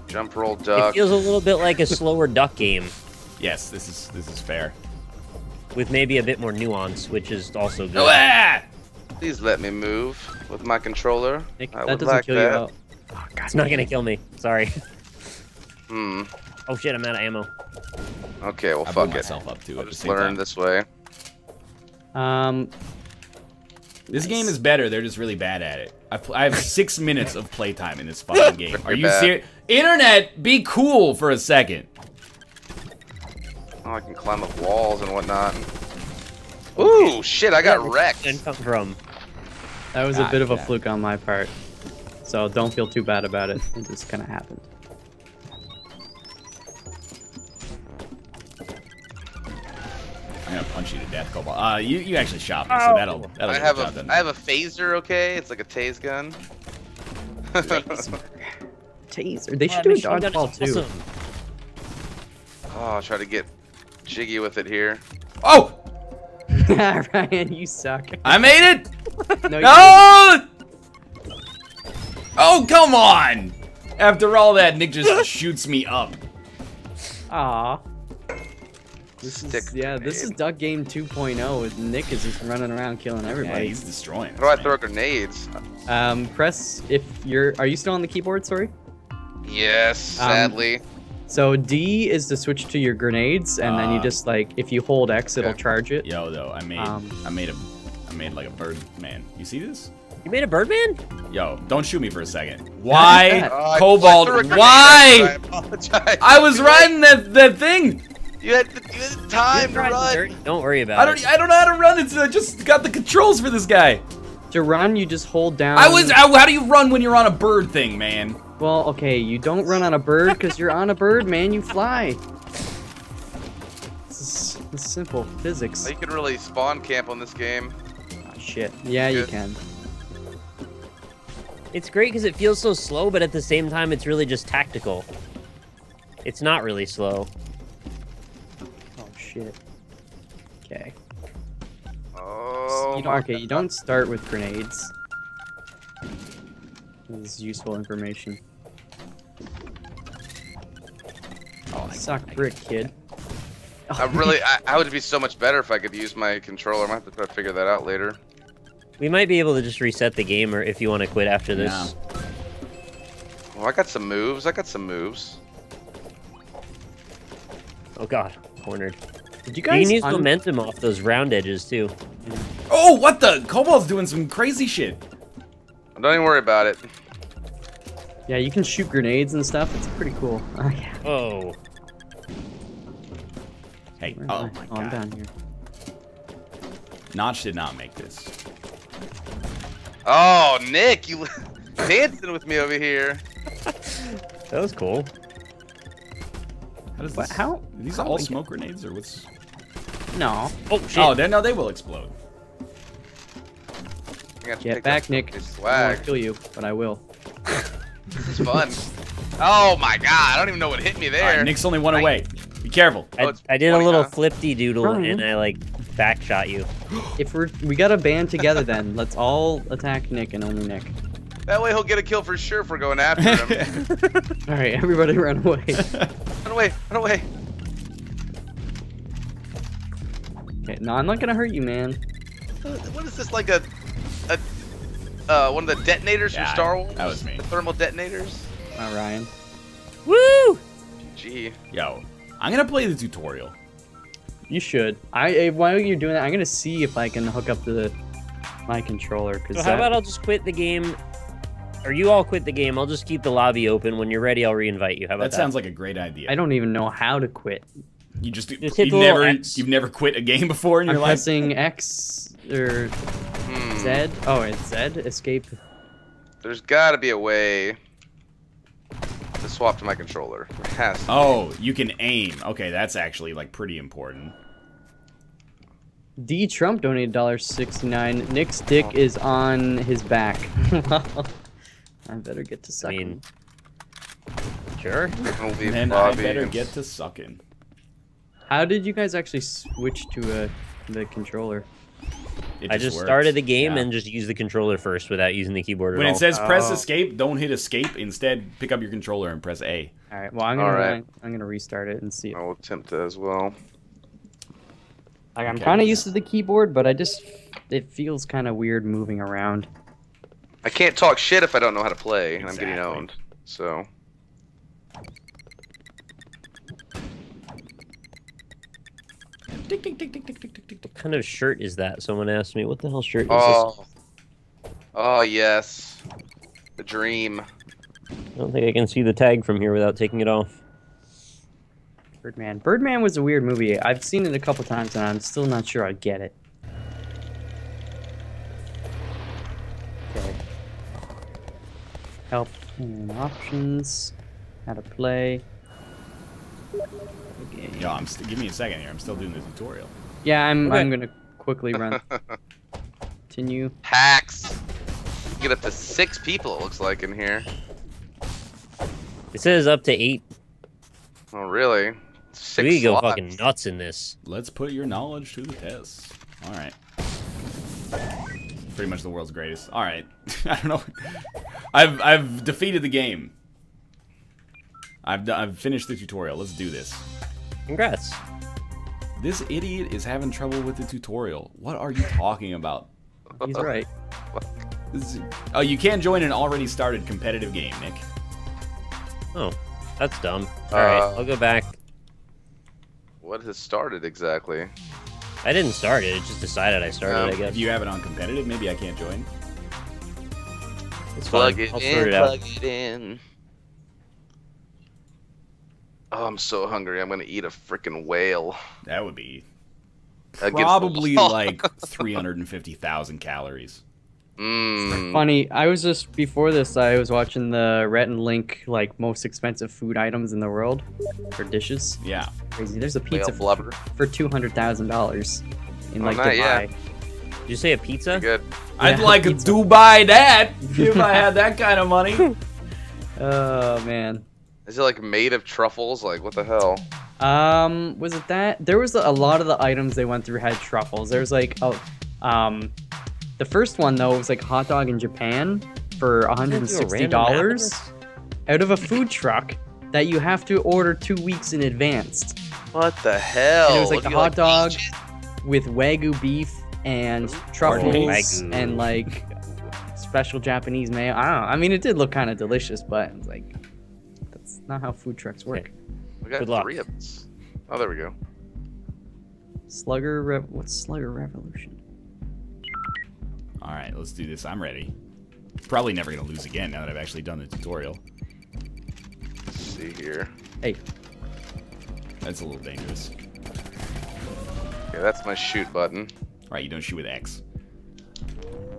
Jump, roll, It duck. feels a little bit like a slower duck game Yes, this is fair. with maybe a bit more nuance, which is also good. Ah! Please let me move with my controller. Nick, I that would doesn't like kill that. you out. It's not gonna kill me. Sorry. Hmm. Oh shit, I'm out of ammo. Okay, well, I blew fuck it. myself up too I'll at the just same learn time. this way. This game is better. They're just really bad at it. I have 6 minutes of playtime in this fucking game. Are You're you bad. serious? Internet, be cool for a second. Oh, I can climb up walls and whatnot. Ooh, shit, I got wrecked. Didn't come from. That was a bit of a Gotcha. fluke on my part. So don't feel too bad about it. It just kind of happened. I'm gonna punch you to death, Cobalt. You actually shot me, so that'll I get have the job done. I have a phaser, okay? It's like a tase gun. Taser. They should Yeah, do a machine gun is dodgeball too. awesome. Oh, I'll try to get jiggy with it here. Oh! Ryan, you suck. I made it! No, you No! Oh, come on! After all that, Nick just shoots me up. didn't. Aw. This Stick is, yeah, this is grenade. Duck Game 2.0. Nick is just running around killing Yeah, everybody. he's destroying us, How do I man. throw grenades? Press if you're. Are you still on the keyboard? Sorry. Yes, sadly. So D is to switch to your grenades, and then you just like if you hold X, it'll Okay. charge it. Yo, though, I made like a bird man. You see this? You made a Birdman? Yo, don't shoot me for a second. Why, that? Oh, I Cobalt? threw a grenade Why? at you, I apologize. I was riding that thing. You had time to You're run. dirty. Don't worry about I it. don't know how to run. I just got the controls for this guy. To run, you just hold down. How do you run when you're on a bird thing, man? Well, okay, you don't run on a bird because you're on a bird, man. You fly. This is simple physics. You can really spawn camp on this game. Oh, shit. Yeah, you Good. can. It's great because it feels so slow, but at the same time, it's really just tactical. It's not really slow. Oh shit. Okay. Oh, You don't start with grenades. This is useful information. Oh, Suck brick, kid. I would be so much better if I could use my controller. I might have to try to figure that out later. We might be able to just reset the game, or if you want to quit after this. No. Well, I got some moves. Oh god, cornered. Did you You guys can use momentum off those round edges too. Oh, what the? Cobalt's doing some crazy shit. Don't even worry about it. Yeah, you can shoot grenades and stuff. It's pretty cool. Oh yeah. Oh, Hey, Where am oh I? my Oh, I'm god. down here. Notch did not make this. Oh, Nick, you dancing with me over here. That was cool. How does What, this... how? Are these how all do I smoke grenades, or what's... No. Oh, shit. Oh, no, they will explode. I got to Get pick back, up Nick. this I don't want swag. to kill you, but I will. This is fun. Oh my god, I don't even know what hit me there. All right, Nick's only one away. Be careful. I did a 20, little huh? flip-de-doodle, Ryan. and I, like, backshot you. If we gotta band together, then let's all attack Nick and only Nick. That way he'll get a kill for sure if we're going after him. All right, everybody run away. Run away, run away. Okay, no, I'm not gonna hurt you, man. What is this, like a one of the detonators from Yeah, Star Wars? that was me. The thermal detonators? All right, Ryan. Woo! Gee. Yo, I'm gonna play the tutorial. You should. While you're doing that, I'm gonna see if I can hook up my controller. Cause So how about I'll just quit the game, or you all quit the game. I'll just keep the lobby open. When you're ready, I'll reinvite you. How about That that? sounds like a great idea. I don't even know how to quit. You just hit you've the little never X. you've never quit a game before in I'm your life. pressing X or Z. Oh, it's Z. Escape. There's gotta be a way to swap to my controller. There has to be. Oh, you can aim. Okay, that's actually like pretty important. D Trump donated $1.69. Nick's dick is on his back. I better get to I sucking. mean, sure. I'll leave Then I Bobby better and- get to sucking. How did you guys actually switch to the controller? It I just works. started the game Yeah. and just used the controller first without using the keyboard When at it all. says press Oh. escape, don't hit escape. Instead, pick up your controller and press A. All right. Well, I'm gonna Alright. I'm gonna restart it and see. If, I'll attempt that as well. like, I'm Okay. kind of used to the keyboard, but it feels kind of weird moving around. I can't talk shit if I don't know how to play, and I'm getting Exactly. owned. So What kind of shirt is that? Someone asked me. What the hell shirt is oh, oh yes, the dream. this? I don't think I can see the tag from here without taking it off. Birdman. Birdman was a weird movie. I've seen it a couple times, and I'm still not sure I get it. Okay. Help and options. How to play. Okay. Yo, give me a second here. I'm still doing the tutorial. Yeah, I'm Okay. gonna quickly run. Continue. Hacks. Get up to 6 people. It looks like in here. It says up to 8. Oh really? 6 We go slots. fucking nuts in this. Let's put your knowledge to the test. All right. Pretty much the world's greatest. All right. I don't know. I've defeated the game. I've finished the tutorial. Let's do this. Congrats. This idiot is having trouble with the tutorial. What are you talking about? He's right. Oh, you can't join an already started competitive game, Nick. Oh, that's dumb. Alright, I'll go back. What has started exactly? I didn't start it, it just decided I started, I If guess. you have it on competitive, maybe I can't join. It's Plug fine. it I'll in. sort it out. Plug it in. Oh, I'm so hungry. I'm gonna eat a freaking whale. That would be Against the probably wall. like 350,000 calories. Mmm. Funny, I was just before this. I was watching the Rhett and Link like most expensive food items in the world for dishes. Yeah. Crazy. There's a Whale pizza blubber. for $200,000 in Oh, like not Dubai. yet. Did you say a pizza? Good. I'd Yeah, like pizza. to buy that if I had that kind of money. Oh man. Is it like made of truffles? Like what the hell? Was it that? There was a lot of the items they went through had truffles. There was like, the first one though was like hot dog in Japan for $160 out of a food truck that you have to order 2 weeks in advance. What the hell? And it was like Do the you, hot dog eat it? with Wagyu beef and Pardon me? truffles Wagyu. and like special Japanese mayo. I don't know. I mean, it did look kind of delicious, but it was like that's not how food trucks work. We got Good luck. 3 of us. Oh, there we go. What's Slugger Revolution? All right, let's do this. I'm ready. Probably never gonna lose again now that I've actually done the tutorial. Let's see here. Hey, That's a little dangerous. Okay, that's my shoot button. All right, you don't shoot with X.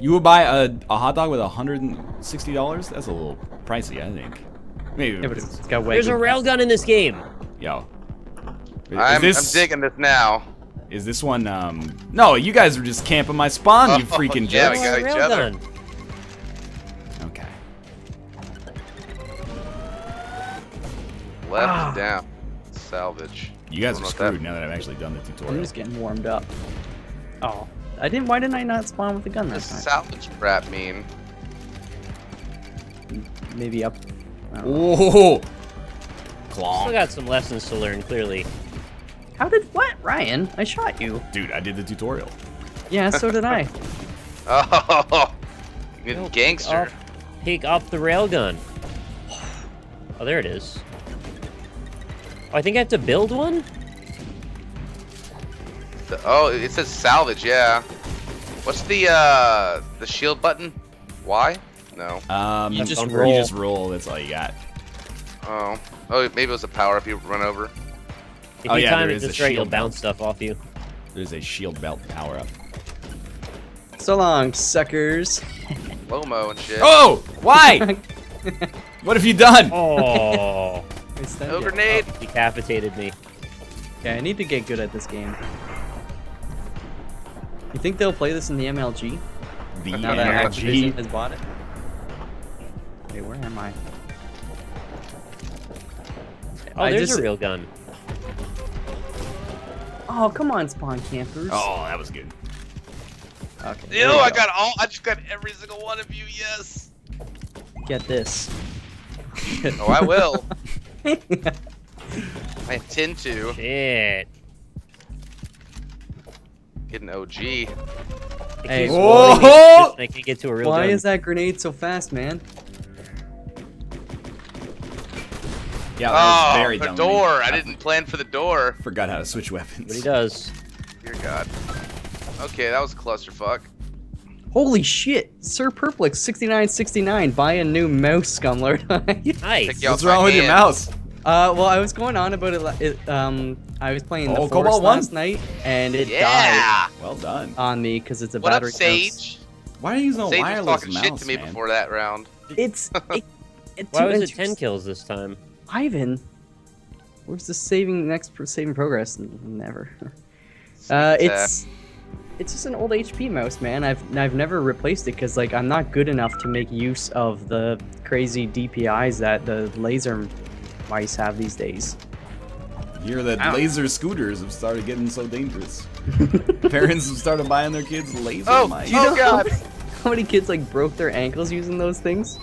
You would buy a hot dog with $160? That's a little pricey, I think. Maybe. Yeah, but it's got There's a railgun in this game. Yo. I'm digging this now. Is this one, No, you guys were just camping my spawn, you freaking yeah, jerks. we got each other. Okay. Left down. Salvage. You guys are screwed now that I've actually done the I'm tutorial. just getting warmed up. Oh, why didn't I not spawn with the gun What that does time? salvage crap mean? Maybe up. Oh! Still Claw. got some lessons to learn, clearly. How did what, Ryan? I shot you. Dude, I did the tutorial. Yeah, so did I. Oh, good gangster. Pick up the railgun. Oh, there it is. Oh, I think I have to build one? Oh, it says salvage, yeah. What's the shield button? Y? No. You just roll. That's all you got. Oh, maybe it was a power if you run over. If Oh, you yeah, time there it is a just right, you'll shield bounce stuff off you. There's a shield belt power up. So long, suckers. Lomo and shit. Oh! Why? What have you done? Oh, No grenade. decapitated me. Okay, I need to get good at this game. You think they'll play this in the MLG? The Now that Activision MLG. has bought it? Wait, where am I? Oh, there's a real gun. Oh, come on, spawn campers. Oh, that was good. Okay. Ew, there we I go. got I just got every single one of you, yes. Get this. Oh, I will. I intend to. Shit. Get an OG. Hey, whoa! I can't get to a real Why gun. is that grenade so fast, man? Yeah, that was Oh, very the dumb. door. I didn't plan for the door. Forgot how to switch weapons. But he does. Dear God. Okay, that was a clusterfuck. Holy shit! Sir Perplix 6969, buy a new mouse, Scumlord. Nice. Take you What's off my wrong with your hand. mouse? Well, I was going on about it. I was playing the Oh, Forest Cobalt won? last night, and it died Yeah. Well done. on me because it's a What up, battery mouse. Sage? Why are you using a Sage was wireless talking mouse, shit to me man? before that round. It's Why was it 10 kills this time? Ivan, where's the saving progress? Never. It's just an old HP mouse, man. I've never replaced it because like I'm not good enough to make use of the crazy DPIs that the laser mice have these days. Hear that Ow. laser scooters have started getting so dangerous. Parents have started buying their kids laser Oh, mice. Do you know God. how many kids like broke their ankles using those things?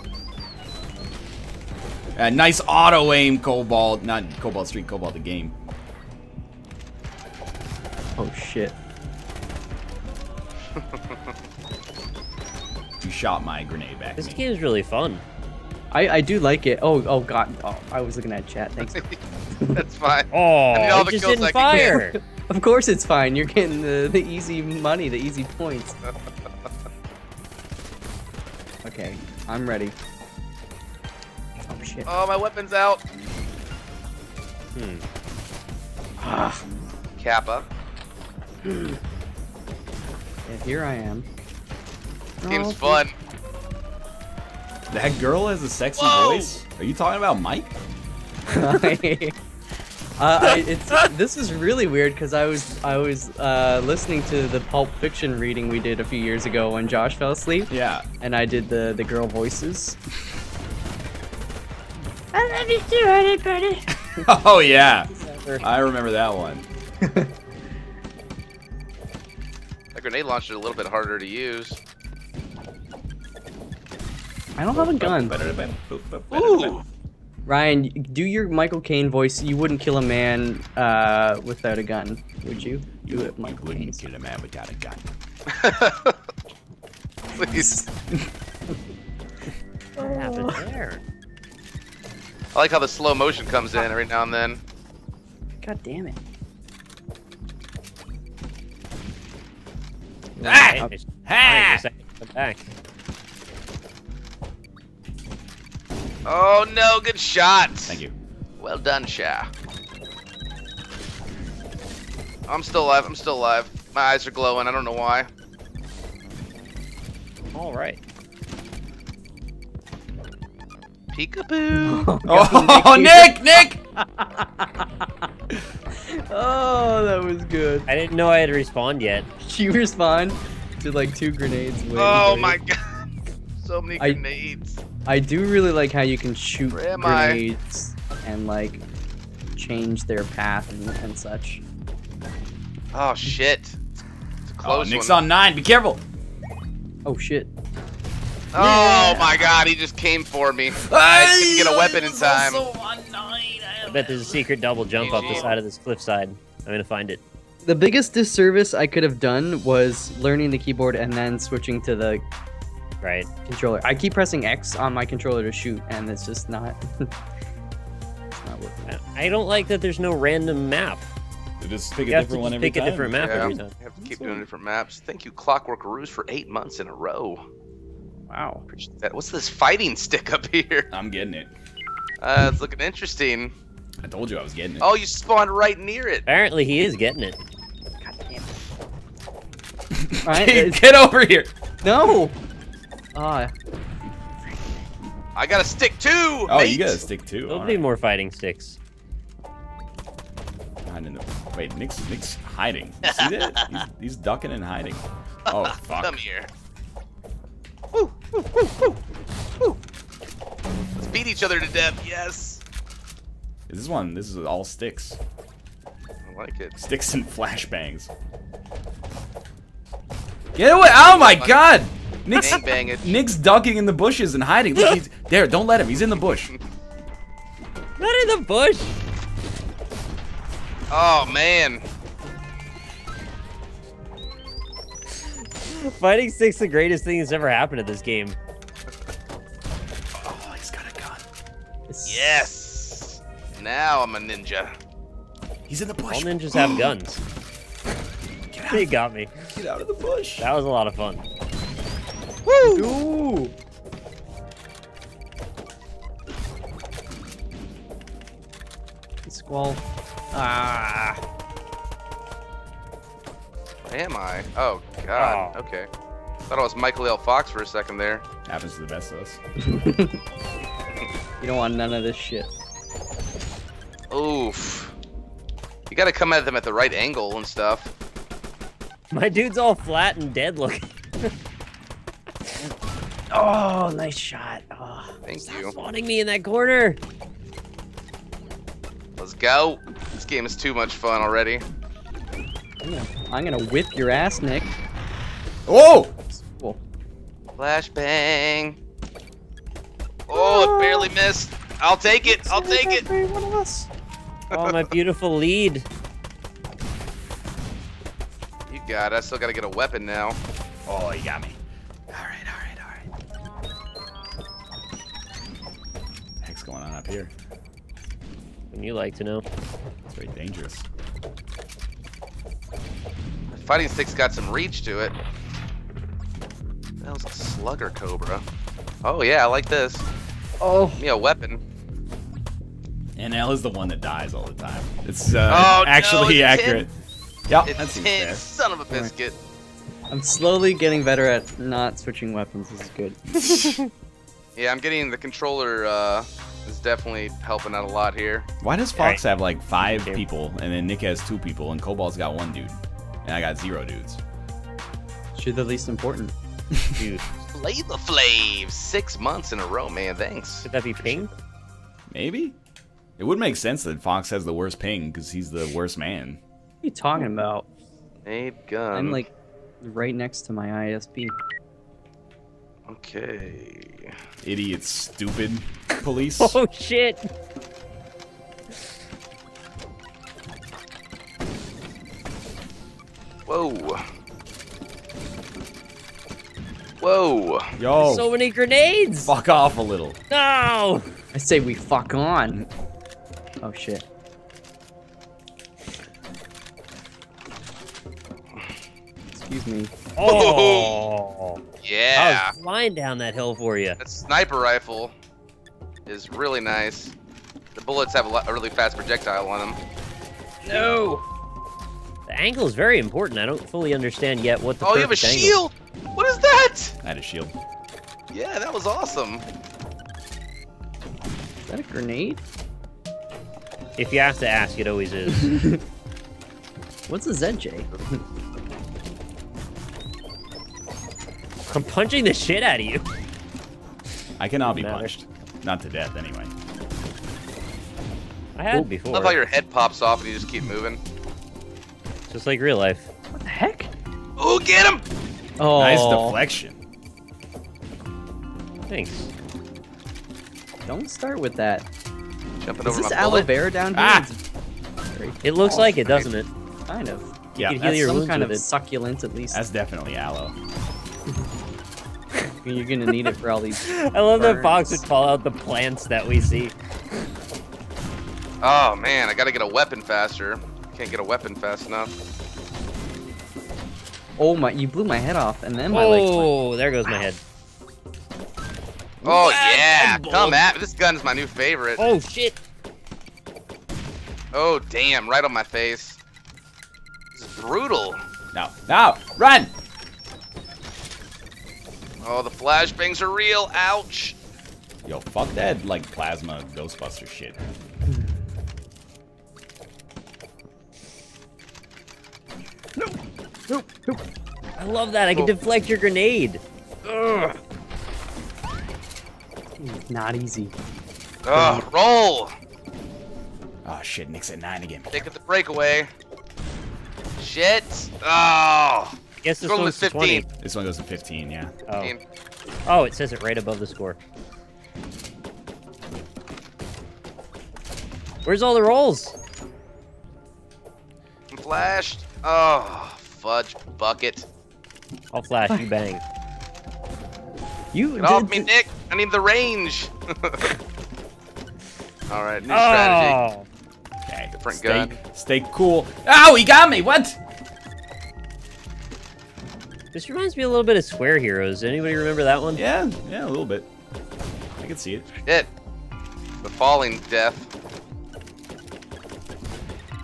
Nice auto aim, Cobalt. Not Cobalt Street, Cobalt the game. Oh shit. You shot my grenade back. This at me. game is really fun. I do like it. Oh god. Oh, I was looking at chat. Thanks. That's fine. Oh, need all it the just kills didn't I can get. fire. Of course it's fine. You're getting the easy money, the easy points. Okay, I'm ready. Oh shit. Oh, my weapon's out. Ah, Kappa. yeah, here I am. Game's Oh, fun. That girl has a sexy Whoa! voice. Are you talking about Mike? This is really weird because I was listening to the Pulp Fiction reading we did a few years ago when Josh fell asleep, Yeah. and I did the girl voices. I love you too, honey buddy. Oh yeah. I remember that one. That grenade launcher is a little bit harder to use. I don't have a gun. Ooh. Ryan, do your Michael Caine voice. You wouldn't kill a man without a gun, would you? Do it, Michael Caine. Wouldn't kill a man without a gun. Please. What happened there? I like how the slow motion comes in every now and then. God damn it. Ah! Nice. Ha! Nice. Come back. Oh no, good shots. Thank you. Well done, Sha. I'm still alive. I'm still alive. My eyes are glowing. I don't know why. All right. Peekaboo. Oh, Nick! Oh, that was good. I didn't know I had respawned yet. You respawn to like 2 grenades. Oh my god. So many grenades. I do really like how you can shoot Where am grenades and like change their path and such. Oh shit. It's a close Nick's one. on 9. Be careful. Oh shit. Oh my god, he just came for me. I didn't get a weapon in time. I bet there's a secret double jump up the side of this cliffside. I'm gonna find it. The biggest disservice I could have done was learning the keyboard and then switching to the Right. controller. I keep pressing X on my controller to shoot, and it's just not. It's not working. I don't like that there's no random map. You just pick You a have to different one just every pick a time. different map Yeah, every time. I have to keep doing different maps. Thank you, Clockwork Ruse, for 8 months in a row. Wow. Appreciate that. What's this fighting stick up here? I'm getting it. It's looking interesting. I told you I was getting it. Oh, you spawned right near it. Apparently he is getting it. God damn it. Alright, Get over here. no. I got a stick too. Oh, mate. you got a stick too. There'll All be right. more fighting sticks. Wait, Nick's hiding. See that? He's ducking and hiding. Oh fuck. Come here. Woo, woo, woo, woo, woo. Let's beat each other to death. Yes. This is all sticks. I like it. Sticks and flashbangs. Get away! Oh my god! Nick's, Bang bang it. Nick's ducking in the bushes and hiding. Look, he's there. Don't let him. He's in the bush. Not in the bush. Oh man. Fighting sticks the greatest thing that's ever happened to this game. Oh, he's got a gun. Yes. Now I'm a ninja. He's in the bush. All ninjas have guns. They got me. Get out of the bush. That was a lot of fun. Ooh. Squall. Ah. Where am I? Oh god. Oh. Okay. Thought I was Michael L. Fox for a second there. Happens to the best of us. You don't want none of this shit. Oof. You gotta come at them at the right angle and stuff. My dude's all flat and dead looking. Oh, nice shot. Oh, Thank stop you. spawning me in that corner. Let's go. This game is too much fun already. I'm gonna whip your ass, Nick. Oh! Cool. Flashbang. Oh, it barely missed. I'll take it. I'll take it. One of us. Oh, my beautiful lead. You got it. I still gotta get a weapon now. Oh, he got me. All right. What the heck's going on up here? Wouldn't you like to know? It's very dangerous. Fighting stick's got some reach to it. That was a slugger cobra. Oh yeah, I like this. Oh. Give me a weapon. NL is the one that dies all the time. It's Oh, no, actually it's accurate. Yep, that It's seems tin, fair. son of a biscuit. I'm slowly getting better at not switching weapons. This is good. Yeah, I'm getting the controller. Is definitely helping out a lot here. Why does Fox Alright. have like 5 people, and then Nick has 2 people, and Cobalt's got 1 dude, and I got 0 dudes? You're the least important. Dude, Flavor Flav, 6 months in a row, man. Thanks. could that be ping? Maybe. It would make sense that Fox has the worst ping because he's the worst man. What are you talking about? Made gun. I'm like right next to my ISP. Okay. Idiot, stupid police. Oh, shit. Whoa. Whoa. Yo, So many grenades. fuck off a little. No. I say we fuck on. Oh shit. Excuse me. Oh. I Yeah. was flying down that hill for you. That sniper rifle is really nice. The bullets have a really fast projectile on them. No. The angle is very important. I don't fully understand yet what the Oh, you have a perfect angle- shield! What is that? I had a shield. Yeah, that was awesome. that a grenade? If you have to ask, it always is. What's a ZJ? I'm punching the shit out of you. I cannot be punched. Not to death, anyway. I had before. I love how your head pops off and you just keep moving. Just like real life. What the heck? Oh, get him! Oh, Nice deflection. Thanks. Don't start with that. Jumping Is over this my aloe bullet. vera down here? Ah! It looks like it, doesn't it? Kind of. Yeah, You can heal that's, your Some wounds kind of with it. succulent, at least. that's definitely aloe. You're gonna need it for all these. I love that burns. Fox would call out the plants that we see. Oh man, I gotta get a weapon faster. Can't get a weapon fast enough. Oh my! You blew my head off, and then my legs. Went. Oh, there goes my head. Oh What? yeah, I'm come bold. at me. This gun's my new favorite. Oh shit! Oh damn, right on my face. This is brutal. No, no, run! Oh, the flashbangs are real. Ouch. Yo, fuck that, like, plasma Ghostbuster shit. I love that. I can deflect your grenade. Ugh. Not easy. Roll. Oh shit, Nick's at 9 again. Take it the breakaway. Shit. Oh. Guess this Roll one's with 15. 20. This one goes to 15, yeah. Oh. Oh, it says it right above the score. Where's all the rolls? I'm flashed. Oh, fudge bucket. I'll flash, you bang. You Get off me, Nick. I need the range. All right, new strategy. Oh, Okay, Different stay, gun. Stay cool. Ow, he got me, what? this reminds me a little bit of Square Heroes. Anybody remember that one? Yeah, a little bit. I can see it. Shit. The falling death.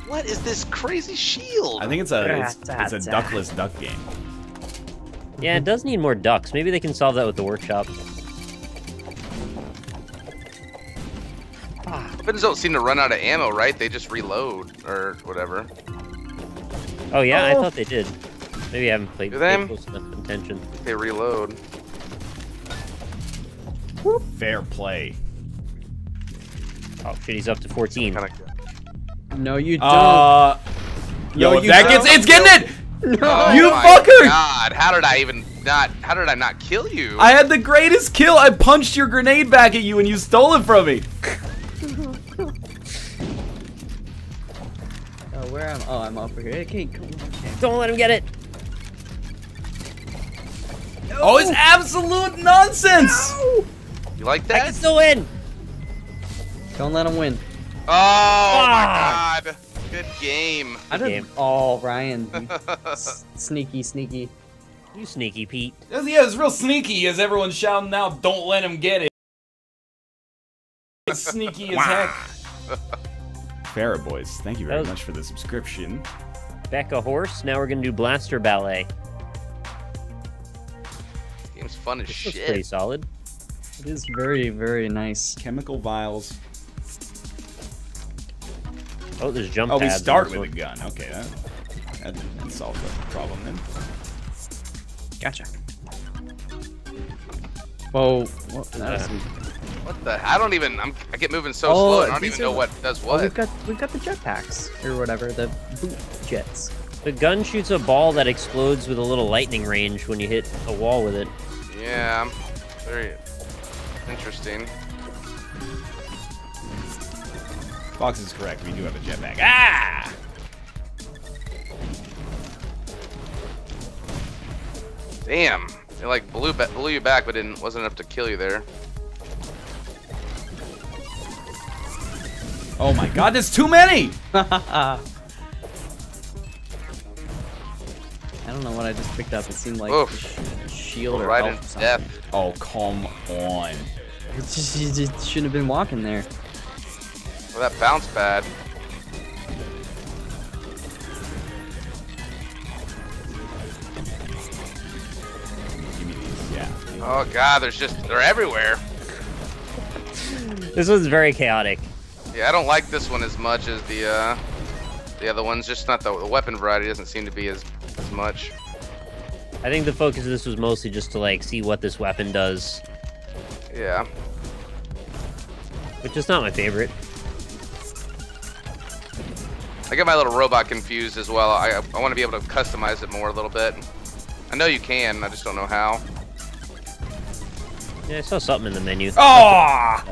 What is this crazy shield? I think it's a duckless duck game. Yeah, it does need more ducks. Maybe they can solve that with the workshop. Weapons don't seem to run out of ammo, right? They just reload or whatever. Oh yeah, I thought they did. Maybe I haven't played Do they? close enough attention. They reload. Fair play. Oh shit, he's up to 14. Kinda... No, you don't. Yo, No, if you that don't. gets, it's getting it! Oh You my fucker! God, how did I not kill you? I had the greatest kill. I punched your grenade back at you and you stole it from me. Oh, where am I? Oh, I'm over here. Okay, come on. Okay. Don't let him get it. Oh, it's absolute nonsense. You like I can that? still win. Don't let him win. Oh my God. Good game. I game. did. Oh, Ryan. Sneaky, sneaky. You sneaky Pete. Yeah, it's real sneaky as everyone's shouting out, don't let him get it. It's sneaky as heck. Farrah boys, thank you very much for the subscription. Becca Horse. Now we're gonna do Blaster Ballet. This game's fun as This looks pretty shit. solid. It is very, very nice. Chemical vials. Oh, there's jump Oh, we pads. start in with this a gun. Okay, that solves the problem then. Gotcha. Whoa. What? That was What the? I get moving so Oh, slow. I don't these even know are- what does Oh, what. we've got the jetpacks or whatever, the boot jets. one. The gun shoots a ball that explodes with a little lightning range when you hit a wall with it. Yeah, very interesting. Fox is correct. We do have a jetpack. Ah! Damn. It like blew you back, but wasn't enough to kill you there. Oh my God, there's too many. I don't know what I just picked up. It seemed like Oof. shield or Right health in or something. death. Oh, come on. You just shouldn't have been walking there. Well, that bounce pad. Give me these. Yeah. Oh God, they're everywhere. This one's very chaotic. Yeah, I don't like this one as much as the other ones. Just not the weapon variety doesn't seem to be as much. I think the focus of this was mostly just to like see what this weapon does. Yeah. Which is not my favorite. I get my little robot confused as well. I want to be able to customize it more a little bit. I know you can, I just don't know how. Yeah, I saw something in the menu. Oh!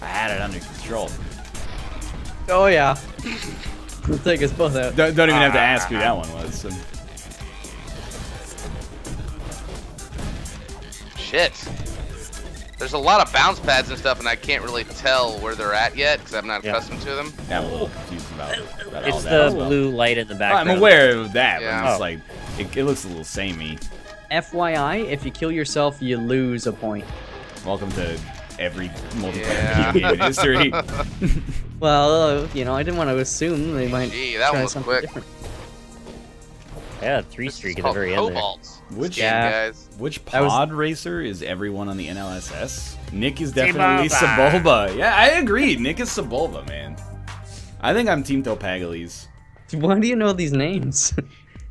I had it under control. Oh yeah. We'll take us both out. Don't even have to ask who that one was. Shit. There's a lot of bounce pads and stuff, and I can't really tell where they're at yet because I'm not accustomed to them. Yeah, I'm a little confused about It's all that the as well. blue light in the background. I'm aware of that, Yeah. but it's like it looks a little samey. FYI, if you kill yourself, you lose a point. Welcome to every multiplayer video game in history. Well, you know, I didn't want to assume they might Gee, that try one was something quick. different. Yeah, 3-streak at the very end there. Cobalt. Which Guys. Which That was- pod racer is everyone on the NLSS? Nick is definitely Sebulba. Yeah, I agree. Nick is Sebulba, man. I think I'm Team Topagalis. Why do you know these names?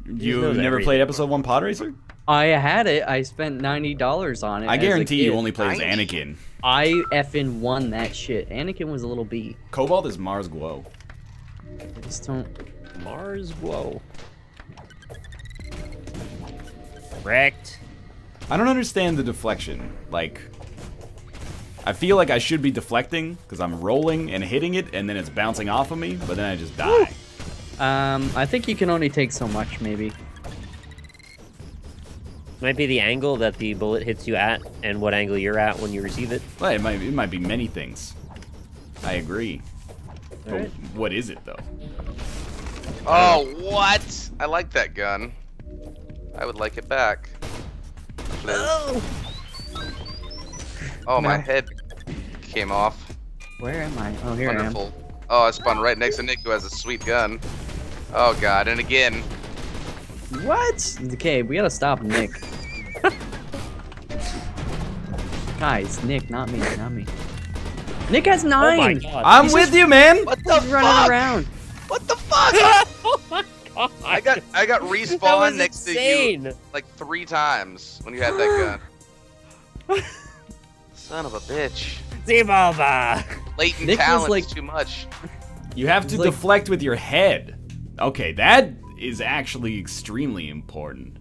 You knows never everything. played episode 1 pod racer? I had it. I spent $90 on it. I as a guarantee you kid. only play as 90. Anakin. I effing won that shit. Anakin was a little B. Cobalt is Mars Glow. I just don't. Mars, whoa. Wrecked. I don't understand the deflection. Like, I feel like I should be deflecting because I'm rolling and hitting it, and then it's bouncing off of me, but then I just die. I think you can only take so much, maybe. Might be the angle that the bullet hits you at, and what angle you're at when you receive it. Well, it might be many things. I agree. But Alright. what is it though? Oh, what? I like that gun. I would like it back. Please. Oh, my No. head came off. Where am I? Oh, here I am. Wonderful. Oh, I spawned right next to Nick, who has a sweet gun. Oh god, and again. What? Okay, we gotta stop Nick. Guys, Nick, not me, not me. Nick has 9! Oh my god. I'm He's with just- you, man. What the He's running around. What the fuck? Oh my god. I got That was respawned next insane. to you like 3 times when you had that gun. Son of a bitch. Sebulba. Latent Nick was talent like- is too much. You have to It's like- deflect with your head. Okay, that is actually extremely important.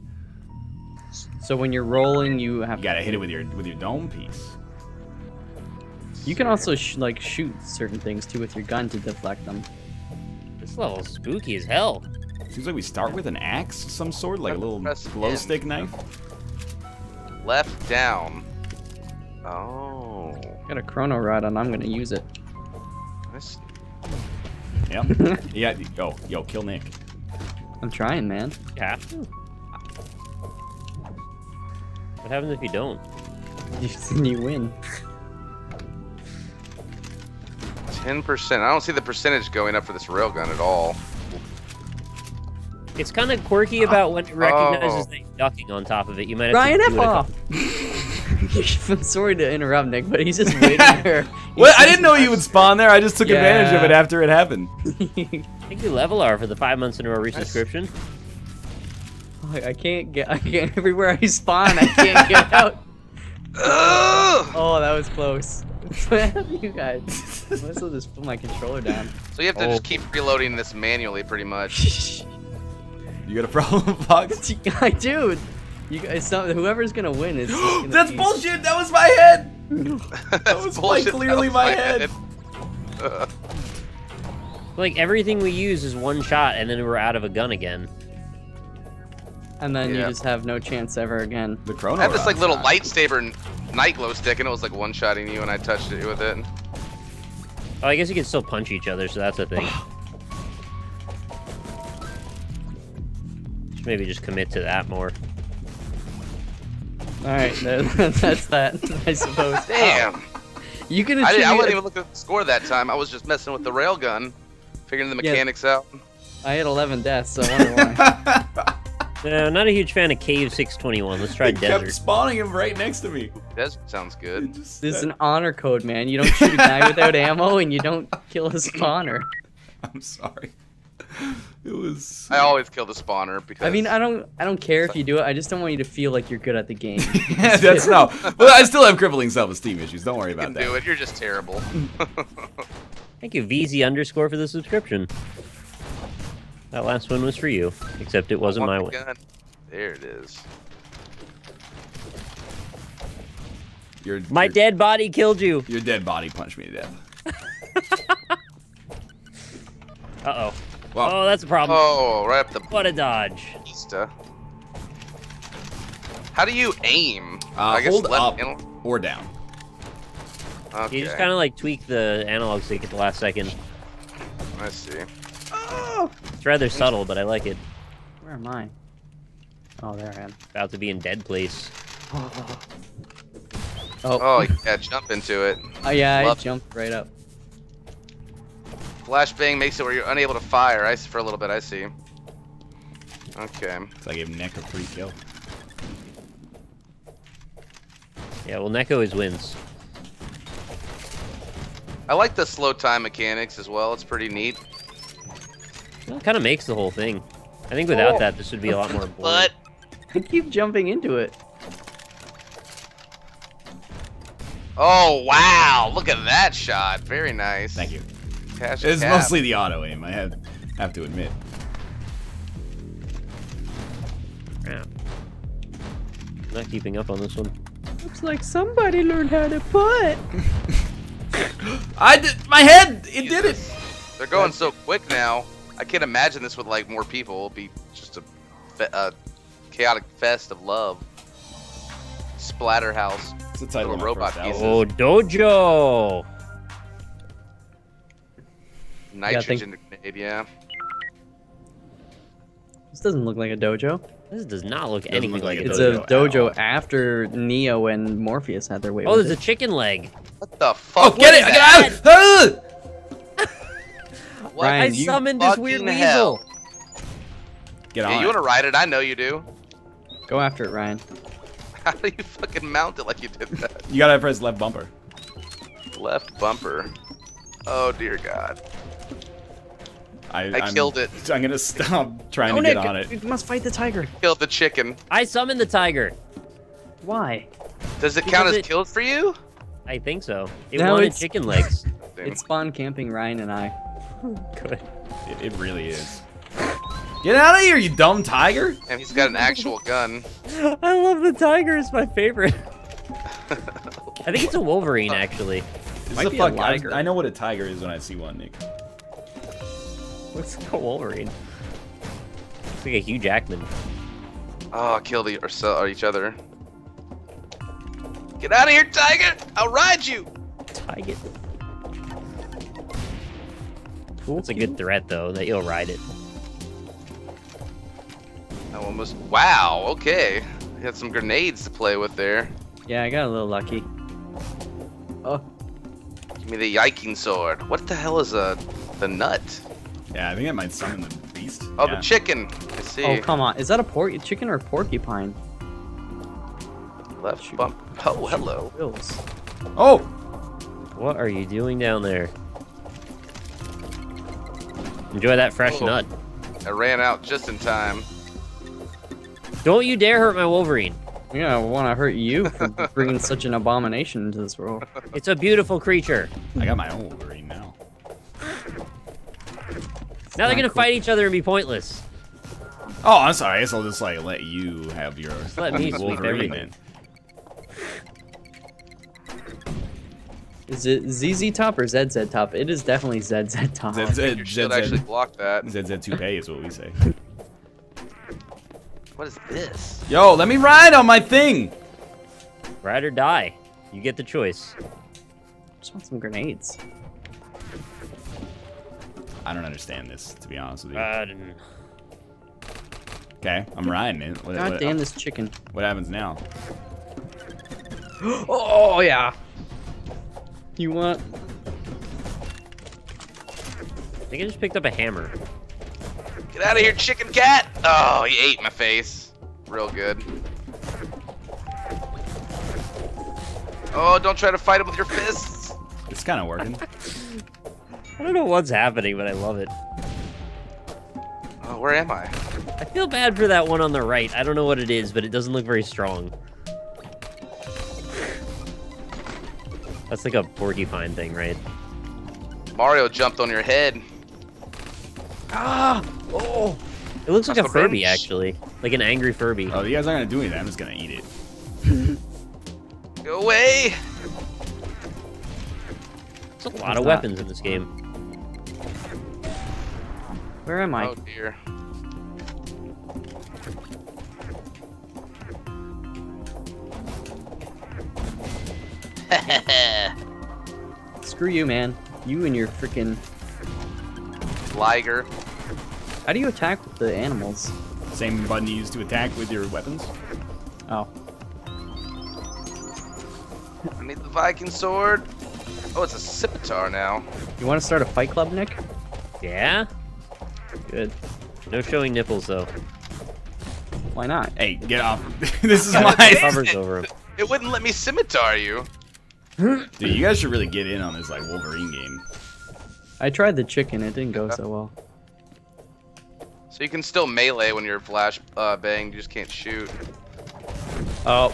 So when you're rolling, you have You gotta hit it with your dome piece. You can also like shoot certain things too with your gun to deflect them. This level's spooky as hell. Seems like we start with an axe of some sort, like a little Press glow N. stick knife. Left down. Oh. Got a chrono rod and I'm gonna use it. This- Yep. Yeah. Oh, yo, kill Nick. I'm trying, man. You have to. What happens if you don't? You win. 10%. I don't see the percentage going up for this railgun at all. It's kind of quirky about when it recognizes Oh. that you're ducking on top of it. You might have Ryan, to F do it a off! I'm sorry to interrupt, Nick, but he's just waiting there. Well, I didn't know you would spawn there. I just took advantage of Yeah. it after it happened. Thank you, Level R, for the 5 months in a row resubscription. I can't everywhere I spawn, I can't get out. Ugh! Oh, that was close. You guys. I must as well just put my controller down. So you have to just keep reloading this manually, pretty much. You got a problem, Fox? I do. You guys, whoever's gonna win is. gonna That's be- bullshit. That was my head. That was quite clearly my head. Like, everything we use is one shot, and then we're out of a gun again. And then you Yeah. just have no chance ever again. The chrono. I had this like rod's little not- lightsaber night glow stick, and it was like one-shotting you, and I touched it with it. Oh, I guess you can still punch each other, so that's a thing. Should maybe just commit to that more. All right, that's that. I suppose. Damn. You can I attribute. wasn't even looking at the score that time. I was just messing with the railgun, figuring the Yeah. mechanics out. I had 11 deaths, so I wonder why. No, not a huge fan of Cave 621. Let's try They Desert. kept spawning him right next to me. Desert sounds good. This is an honor code, man. You don't shoot a guy without ammo, and you don't kill a spawner. I'm sorry. It was. I always kill the spawner because. I mean, I don't care if you do it. I just don't want you to feel like you're good at the game. Yeah, that's no. But I still have crippling self-esteem issues. Don't worry you about can do that. it. You're just terrible. Thank you, VZ_ for the subscription. That last one was for you, except it wasn't my one. There it is. My dead body killed you. Your dead body punched me to death. Uh-oh. Wow. Oh, that's a problem. Oh, right up the. What a dodge. Easter. How do you aim? I guess Hold left up or down. Okay. You just kind of like tweak the analog stick at the last second. I see. It's rather subtle, but I like it. Where am I? Oh, there I am. About to be in dead place. Oh, yeah, jump into it. Oh yeah, Love I jumped right up. Flashbang makes it where you're unable to fire. For a little bit, I see. Okay. So I gave Nick a free kill. Yeah, well, Neko always wins. I like the slow time mechanics as well. It's pretty neat. Well, it kind of makes the whole thing. I think without that, this would be a lot more boring. But I keep jumping into it. oh wow, look at that shot. Very nice. Thank you. Cash It's cap. mostly the auto aim. I have to admit. Crap. Not keeping up on this one. Looks like somebody learned how to put. I did. My head. It did it. Jesus. They're going so quick now. I can't imagine this with like more people. It'll be just a chaotic fest of love. Splatterhouse. It's the title of my Robot first album. pieces. Oh, Dojo! Nitrogen grenade, yeah. This doesn't look like a dojo. This does not look Doesn't anything look like like a a It's dojo. a dojo after Neo and Morpheus had their way Oh, with there's it. a chicken leg. What the fuck? Oh, get it! is Get that? out! What Ryan, I you summoned this weird fucking hell. weasel. Get on. Yeah, you want to ride it? I know you do. Go after it, Ryan. How do you fucking mount it like you did that? You gotta press left bumper. Left bumper. Oh dear God. I'm killed it. I'm gonna stop trying Oh, to Nick, get on it. you must fight the tiger. Killed the chicken. I summoned the tiger. Why? Does it count Because as killed for you? I think so. It No, wanted it's- chicken legs. It's spawn camping Ryan and I. Good. It really is. Get out of here, you dumb tiger! And he's got an actual gun. I love the tiger. It's my favorite. I think it's a Wolverine, actually. This Might is a be a fuck. liger. I know what a tiger is when I see one, Nick. What's a Wolverine? It's like a Hugh Jackman. Oh, kill each other. Get out of here, tiger! I'll ride you! Tiger. It's a good threat, though, that you'll ride it. I almost. Wow. Okay. You had some grenades to play with there. Yeah, I got a little lucky. Oh, Give me the yiking sword. What the hell is the nut? Yeah, I think I might summon the beast. Oh, Yeah. the chicken. I see. oh, come on. Is that a chicken or a porcupine? Left bump. Oh, hello. Wills. Oh! What are you doing down there? Enjoy that fresh Oh. nut. I ran out just in time. Don't you dare hurt my Wolverine. Yeah, I want to hurt you for bringing such an abomination into this world. It's a beautiful creature. I got my own Wolverine now. Now they're gonna fight each other and be pointless. Oh, I'm sorry. I guess I'll just like let you have your let me sweep Wolverine everything. then. Is it ZZ top or ZZ top? It is definitely ZZ top. Your shield actually blocked that. ZZ toupee is what we say. What is this? Yo, let me ride on my thing! Ride or die. You get the choice. Just want some grenades. I don't understand this, to be honest with you. Riding. Okay, I'm riding it. God damn this chicken. What happens now? Oh, yeah. You want... I think I just picked up a hammer. Get out of here, chicken cat! Oh, he ate my face. Real good. Oh, don't try to fight him with your fists. It's kind of working. I don't know what's happening, but I love it. Oh, where am I? I feel bad for that one on the right. I don't know what it is, but it doesn't look very strong. That's like a porcupine thing, right? Mario jumped on your head. Ah! Oh! It looks like a Furby, actually. Like an angry Furby. Oh, you guys aren't gonna do anything. I'm just gonna eat it. Go away! There's a lot of weapons in this game. Where am I? Oh dear. Screw you, man. You and your freaking. Liger. How do you attack with the animals? Same button you use to attack with your weapons. Oh. I need the Viking sword. Oh, it's a scimitar now. You want to start a fight club, Nick? Yeah? Good. No showing nipples, though. Why not? Hey, get off. This is God my... damn Covers over him. It wouldn't let me scimitar you. Dude, you guys should really get in on this, like, Wolverine game. I tried the chicken. It didn't go so well. So you can still melee when you're flash banged, you just can't shoot. Oh.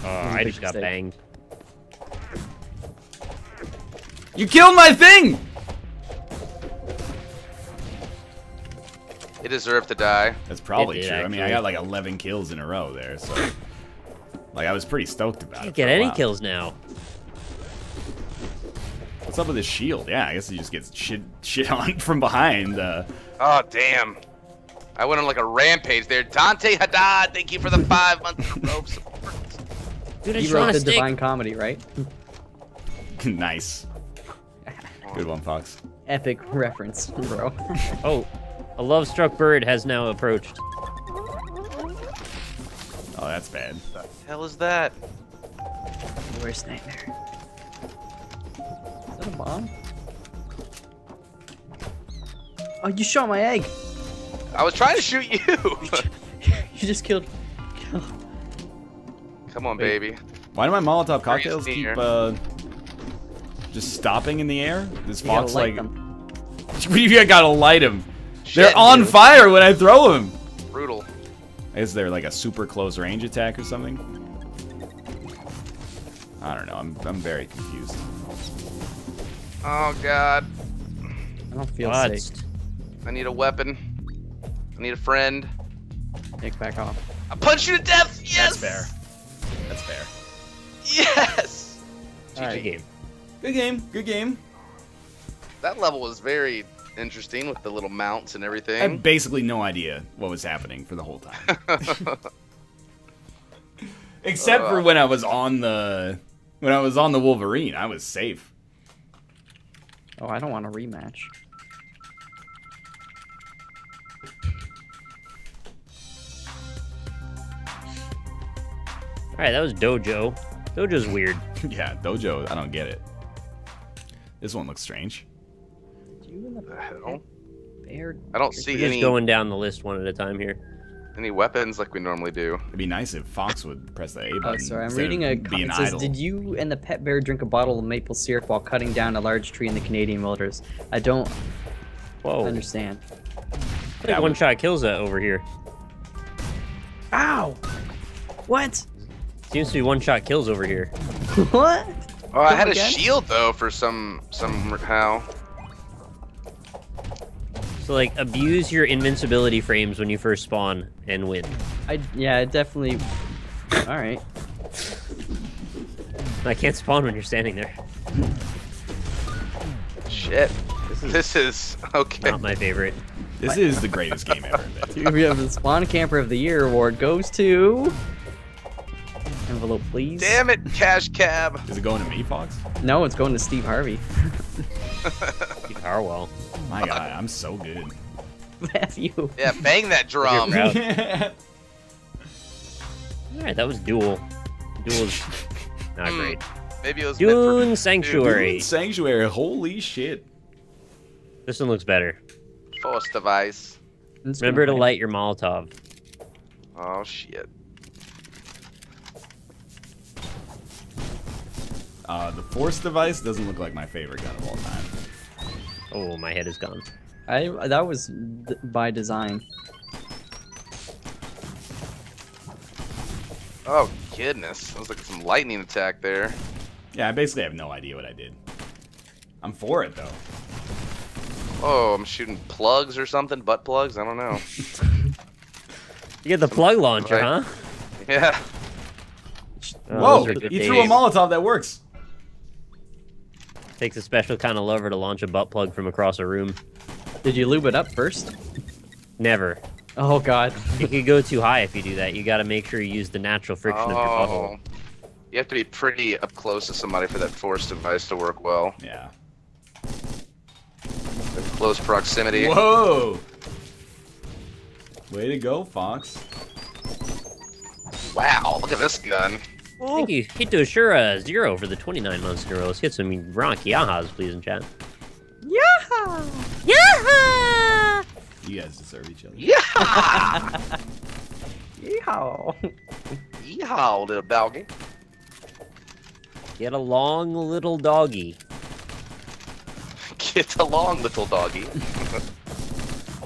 I big just got mistake. banged. You killed my thing! It deserved to die. That's probably It did, true. I mean, I actually. got like 11 kills in a row there, so... Like, I was pretty stoked about Can't it. get for a any while. kills now. What's up with his shield? Yeah, I guess he just gets shit on from behind. Oh, damn. I went on like a rampage there. Dante Haddad, thank you for the 5 months of rope support. Dude, I You just want wrote to the stick. Divine Comedy, right? Nice. Good one, Fox. Epic reference, bro. Oh, a love-struck bird has now approached. Oh, that's bad. What the hell is that? Worst nightmare. Is that a bomb? Oh, you shot my egg! I was trying to shoot you. You just killed. Come on, baby. Why do my Molotov Very cocktails keep, senior. just stopping in the air? This You gotta Fox, light like... them. You gotta light them. Shit, They're on dude. fire when I throw them! Brutal. Is there like a super close range attack or something? I don't know. I'm very confused. Oh, God. I don't feel What? safe. I need a weapon. I need a friend. Nick, back off. I punch you to death! Yes! That's fair. That's fair. Yes! Good game. Good game. Good game. That level was very interesting with the little mounts and I everything. had basically no idea what was happening for the whole time. Except for when I was on the Wolverine, I was safe. Oh, I don't want a rematch. Alright, that was Dojo. Dojo's weird. Yeah, Dojo, I don't get it. This one looks strange. You and the hell? bear. I don't We're see just any going down the list one at a time here. weapons like we normally do. It'd be nice if Fox would press the A button. Oh, sorry. I'm instead reading of a being comment. It says, idle. "Did you and the pet bear drink a bottle of maple syrup while cutting down a large tree in the Canadian wilderness?" I don't Whoa. understand. Like one-shot kills that over here. Ow! What? Seems to be one-shot kills over here. What? Oh, I had a again? shield though for somehow. So, like, abuse your invincibility frames when you first spawn and win. Yeah, it definitely. All right. I can't spawn when you're standing there. Shit. This is okay. Not my favorite. This is the greatest game ever. We have the Spawn Camper of the Year award goes to. Envelope, please. Damn it, Cash Cab. Is it going to me, Fox? No, it's going to Steve Harvey. Keep Harwell. My God, I'm so good. That's you. Yeah, bang that drum. You're proud. Alright, that was Duel. Duel's not great. Maybe it was meant Dune for Sanctuary. Sanctuary, holy shit. This one looks better. Force device. Remember to light your Molotov. Oh shit. The Force device doesn't look like my favorite gun of all time. Oh, my head is gone. That was by design. Oh goodness, that was like some lightning attack there. Yeah, I basically have no idea what I did. I'm for it though. Oh, I'm shooting plugs or something, butt plugs. I don't know. You get the plug launcher, Right. huh? Yeah. Oh, Whoa! those are good You threw a days. Molotov that works. Takes a special kind of lever to launch a butt plug from across a room. Did you lube it up first? Never. Oh god. You could go too high if you do that. You got to make sure you use the natural friction of your butthole. You have to be pretty up close to somebody for that Force device to work well. Yeah. Close proximity. Whoa! Way to go, Fox. Wow, look at this gun. Thank you. Hito Ashura 0 for the 29 months in a row. Let's get some Ronk Yahas, please, in chat. Yaha! Yaha! You guys deserve each other. Yeah! Yeehaw! Yeehaw, little doggy. Get along, little doggy. Get along, little doggy.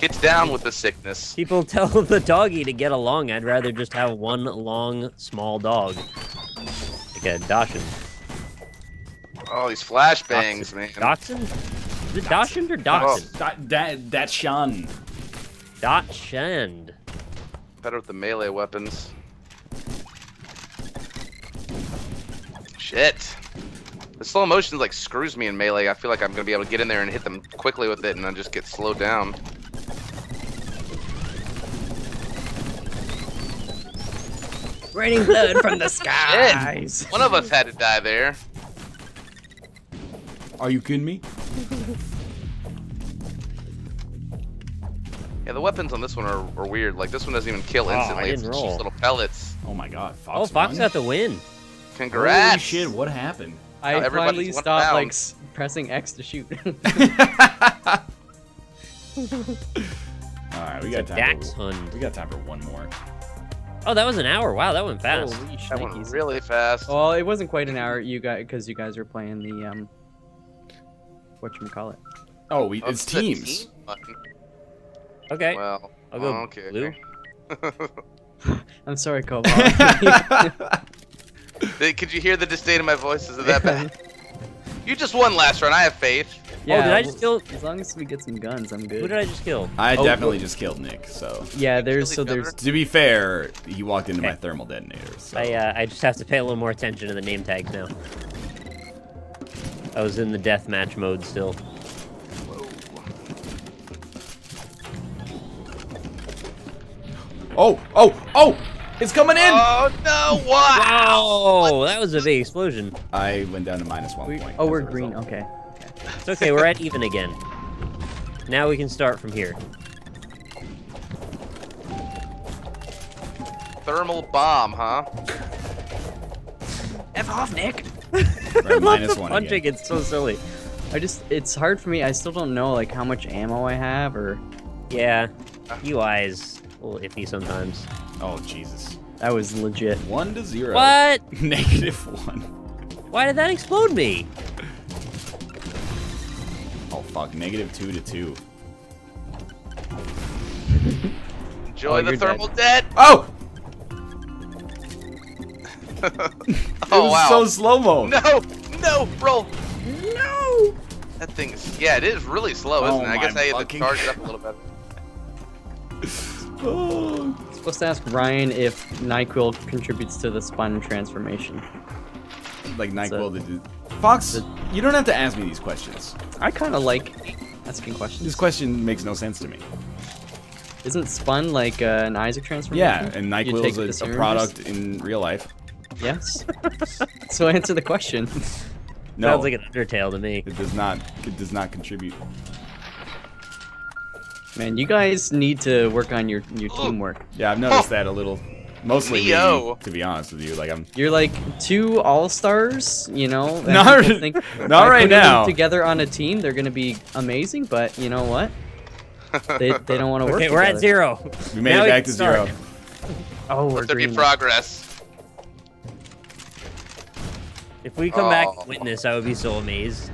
Get down with the sickness. People tell the doggy to get along. I'd rather just have one long, small dog. Like a Dachshund. Oh, these flashbangs, man. Dachshund? Is it Dachshund or Dachshund? That's Sean. Dachshund. Better with the melee weapons. Shit. The slow motion like screws me in melee. I feel like I'm gonna be able to get in there and hit them quickly with it and then just get slowed down. Raining blood from the skies. One of us had to die there. Are you kidding me? Yeah, the weapons on this one are weird. Like this one doesn't even kill I instantly. didn't It's just roll. little pellets. Oh my god, Fox. Oh, Fox won? got the win. Congrats. Holy shit, what happened? I Now everybody's finally one stopped down. like pressing X to shoot. Alright, we It's a got time. Dax For, Hund. we got time for one more. Oh, that was an hour. Wow, that went fast. Holy That went shnikes. really fast. Well, it wasn't quite an hour, you guys, because you guys were playing the whatchamacallit. Oh, Oh, it's the teams. team button. Okay, Well, I'll go okay. blue. I'm sorry, Cobalt. Could you hear the disdain in my voice? Is it that bad? You just won last round. I have faith. Yeah, did I just kill- As long as we get some guns, I'm good. Who did I just kill? I Oh, definitely oh. just killed Nick, so. Yeah, Kill there's each so other? there's To be fair, he walked into my Okay. thermal detonator, so. I just have to pay a little more attention to the name tags now. I was in the deathmatch mode still. Oh! It's coming in! Oh no! Wow! Wow, that was a big explosion. I went down to -1 point. oh, as we're a green. result. Okay. It's okay, we're at even again. Now we can start from here. Thermal bomb, huh? F off, Nick. We're at -1 Punching, again. it's so silly. It's hard for me. I still don't know like how much ammo I have or. Yeah, UI is a little iffy sometimes. Oh, Jesus. That was legit. 1 to 0. What? -1. Why did that explode me? Oh, fuck. -2 to 2. Enjoy the you're thermal dead. Oh! It Oh was wow! so slow-mo. No! No! Roll! No. That thing is, yeah, it is really slow, isn't Oh it? I guess my I had to fucking charge it up a little bit. Oh. Supposed to ask Ryan if NyQuil contributes to the spun transformation. Like So- NyQuil to do. Fox, you don't have to ask me these questions. I kind of like asking questions. This question makes no sense to me. Isn't spun like an Isaac transformation? Yeah, and You take NyQuil the is a syringes? product in real life. Yes. So answer the question. No, Sounds like an Undertale to me. it does not. It does not contribute. Man, you guys need to work on your teamwork. Yeah, I've noticed that a little. Mostly me, Neo. to be honest with you. Like I'm. You're like two all-stars, you know? and Not- people think not by right putting them now. together on a team, they're gonna be amazing, but you know what? They don't want to work. Okay, we're at 0. We made Now it back can to 0. start. Oh, we're Let there be green. progress. If we come back and win this, I would be so amazed.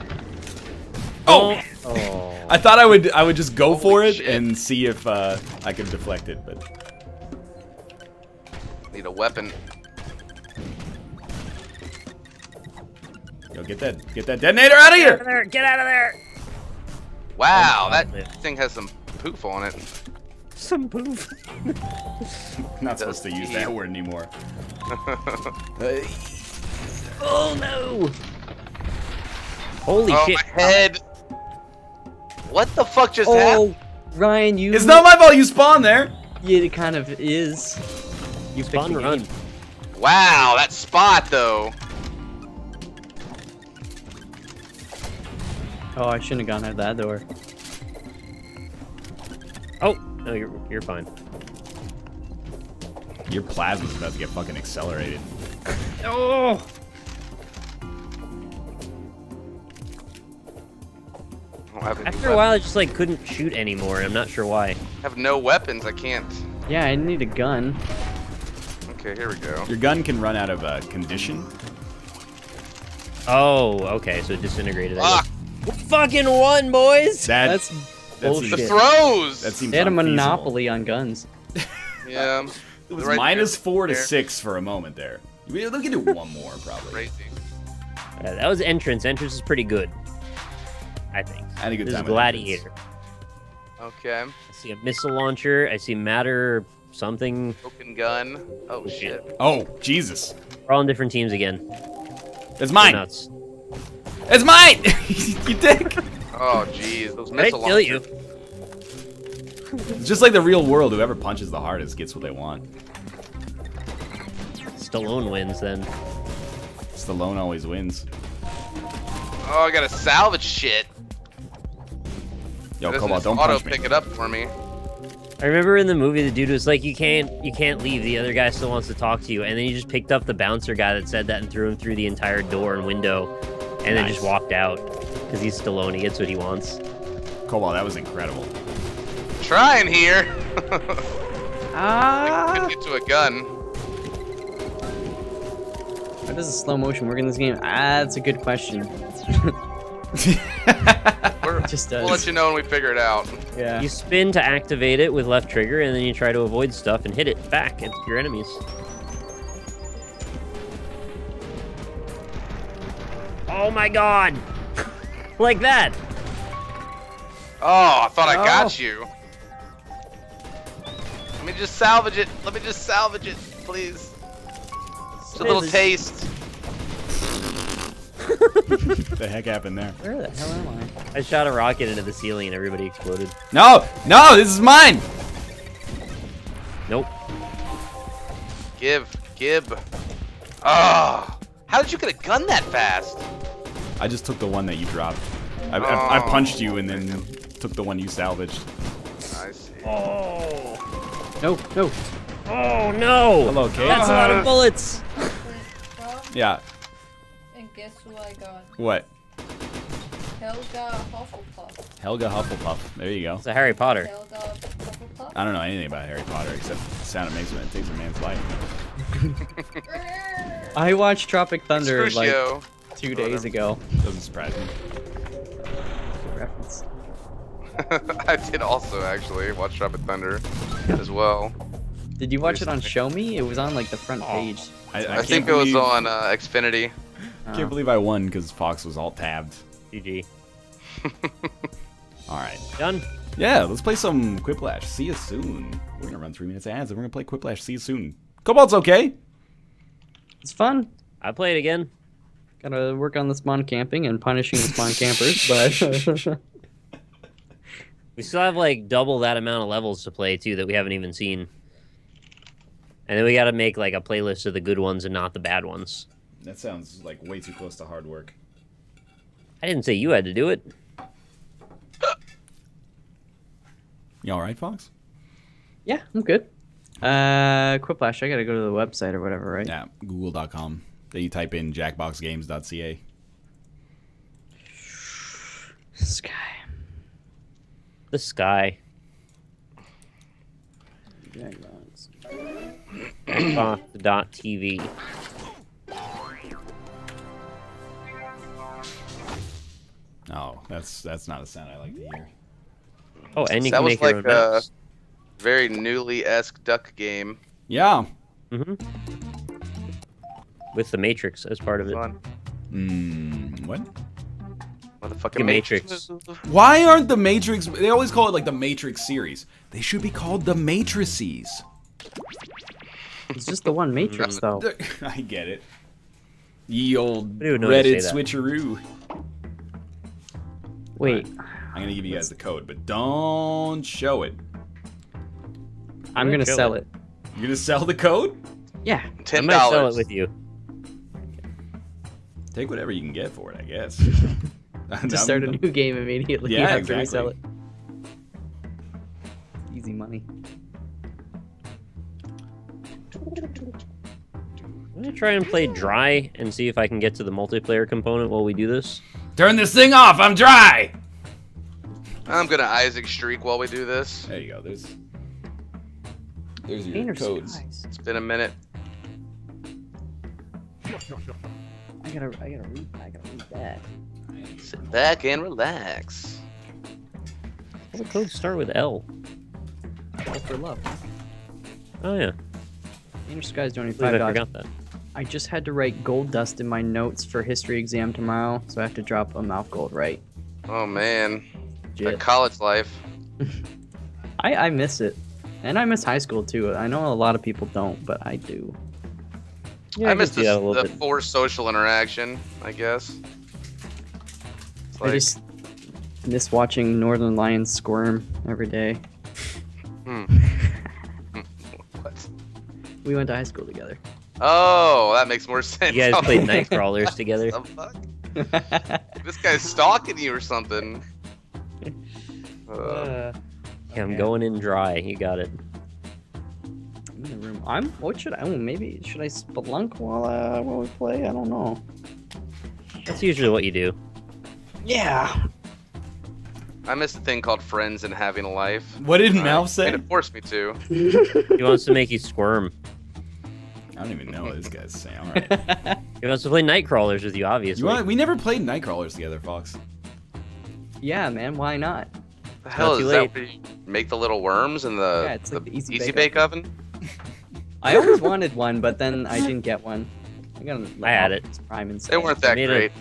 Oh! Oh. I thought I would just go for Holy it shit. and see if I could deflect it, but Need a weapon. yo, get that detonator out of Get out of here! there! Get out of there! Wow, Oh, that thing has some poof on it. Some poof. Not supposed to use that word anymore. Oh no! Holy Oh, shit! my head. What the fuck just happened? Oh, Ryan, you. It's not my fault you spawned there. Yeah, it kind of is. You Spawn picked the run. game. Wow, that spot though. Oh, I shouldn't have gone out that door. Oh no, you're fine. Your plasma's about to get fucking accelerated. Oh! I don't have any After a while, I just like couldn't shoot anymore. I'm not sure why. I have no weapons. I can't. Yeah, I need a gun. Okay, here we go. Your gun can run out of condition. Oh, okay, so it disintegrated. I Ah, guess. We fucking won, boys! That's the bullshit. throws. That seems They had a unfeasible. monopoly on guns. Yeah. It was Right minus there. 4 to There. 6 for a moment there. We can do one more probably. Crazy. That was entrance. Entrance is pretty good. I think. I had a good This is time. with Gladiator. Okay. I see a missile launcher. I see matter something. Broken gun. Oh shit. Entrance. Oh Jesus! We're all on different teams again. It's Go mine. nuts. It's mine. You dick. Oh jeez. Those Did I missile kill you? launchers. It's just like the real world. Whoever punches the hardest gets what they want. Stallone wins then. Stallone always wins. Oh, I gotta salvage shit. Yo, Doesn't Cobalt, just don't auto punch me. pick it up for me. I remember in the movie the dude was like, you can't leave. The other guy still wants to talk to you, and then he just picked up the bouncer guy that said that and threw him through the entire door and window, and then Nice. just walked out because he's Stallone. He gets what he wants. Cobalt, that was incredible. Trying here. Ah! Couldn't get to a gun. How does the slow motion work in this game? Ah, that's a good question. We're, Just we'll does. let you know when we figure it out. Yeah. You spin to activate it with left trigger, and then you try to avoid stuff and hit it back at your enemies. Oh my god! Like that! Oh, I thought I Oh. got you. Let me just salvage it. Let me just salvage it, please. Just a little taste. What the heck happened there? Where the hell am I? I shot a rocket into the ceiling and everybody exploded. No, no, this is mine. Nope. Give. Oh, how did you get a gun that fast? I just took the one that you dropped. I Oh. punched you and then took the one you salvaged. I see. Oh. No, no. Oh no! Hello, Kate. That's a lot of bullets! Yeah. And guess who I got? What? Helga Hufflepuff. Helga Hufflepuff. There you go. It's a Harry Potter. Helga Hufflepuff. I don't know anything about Harry Potter except the sound it makes when it takes a man's life. I watched Tropic Thunder like Crucio. 2 days ago. Doesn't surprise me. Reference. I did also actually watch Tropic Thunder as well. Did you watch it on Show Me? It was on like the front page. I think it was on Xfinity. Can't believe I won because Fox was all tabbed. GG. All right. Done? Yeah, let's play some Quiplash. See you soon. We're gonna run 3 minutes of ads and we're gonna play Quiplash. See you soon. Cobalt's okay. It's fun. I play it again. Gotta work on the spawn camping and punishing the spawn campers, but We still have like double that amount of levels to play too that we haven't even seen. And then we gotta make like a playlist of the good ones and not the bad ones. That sounds like way too close to hard work. I didn't say you had to do it. You all right, Fox? yeah, I'm good. Quiplash, I gotta go to the website or whatever, right? Yeah, google.com. Then you type in jackboxgames.ca. Sky. The sky. Jackbox. Jackbox.tv. Oh, that's not a sound I like to hear. Oh, and you That can was make your like own maps. very newly-esque duck game. Yeah. With the Matrix as part of it. Fun. What? Motherfucking Matrix. Why aren't the Matrix? They always call it like the Matrix series. They should be called the Matrices. It's just the one Matrix, though. I get it. Ye old I don't know how to Reddit say that. switcheroo. Wait, I'm gonna give you guys the code, but don't show it. I'm gonna show sell it. it. You're gonna sell the code? Yeah. I $10. might sell it with you. Take whatever you can get for it, I guess. Just start a new game immediately Yeah, after exactly. we sell it. Easy money. I'm gonna try and play dry and see if I can get to the multiplayer component while we do this. Turn this thing off. I'm dry. I'm gonna Isaac streak while we do this. There you go. There's your Painter's codes. Skies. It's been a minute. I gotta read that. Sit back and relax. All the codes start with L. All for love. Oh yeah, Painter's Skies I donated believe I $5. forgot that. I just had to write gold dust in my notes for history exam tomorrow, so I have to drop a mouth gold right. Oh man, that Legit. college life. I miss it. And I miss high school too. I know a lot of people don't, but I do. Yeah, I can miss see that a little the bit. forced social interaction, I guess. It's I like, just miss watching Northern Lions squirm every day. what? We went to high school together. Oh, that makes more sense. You guys I was played like, night crawlers together. what the fuck? This guy's stalking you or something. Yeah, I'm Okay. going in dry. You got it. I'm in the room. What should I? Oh, maybe should I spelunk while we play? I don't know. That's usually what you do. Yeah. I missed a thing called friends and having a life. What did Mel say? And it forced me to. He wants to make you squirm. I don't even know what this guy's saying. All right. He wants to play night crawlers with you, obviously. We never played Nightcrawlers together, Fox. Yeah, man. Why not? The hell too is that? late. Where you make the little worms in the, Yeah, it's like the Easy Bake bake oven? I always wanted one, but then I didn't get one. I had it. Prime and They weren't that made great.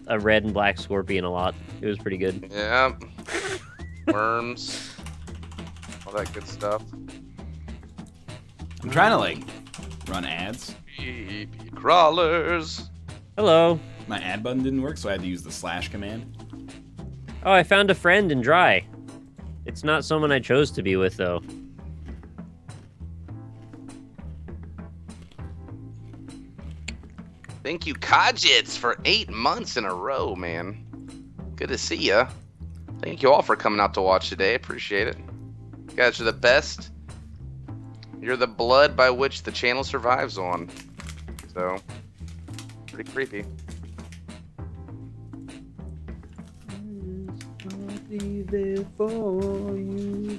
a red and black scorpion a lot. It was pretty good. Yeah. Worms. All that good stuff. I'm trying to like run ads. Creepy crawlers. Hello. My ad button didn't work, so I had to use the slash command. Oh, I found a friend in dry. It's not someone I chose to be with, though. Thank you, Kajits, for 8 months in a row, man. Good to see ya. Thank you all for coming out to watch today. Appreciate it. You guys are the best. You're the blood by which the channel survives on. So, pretty creepy. Be there for you.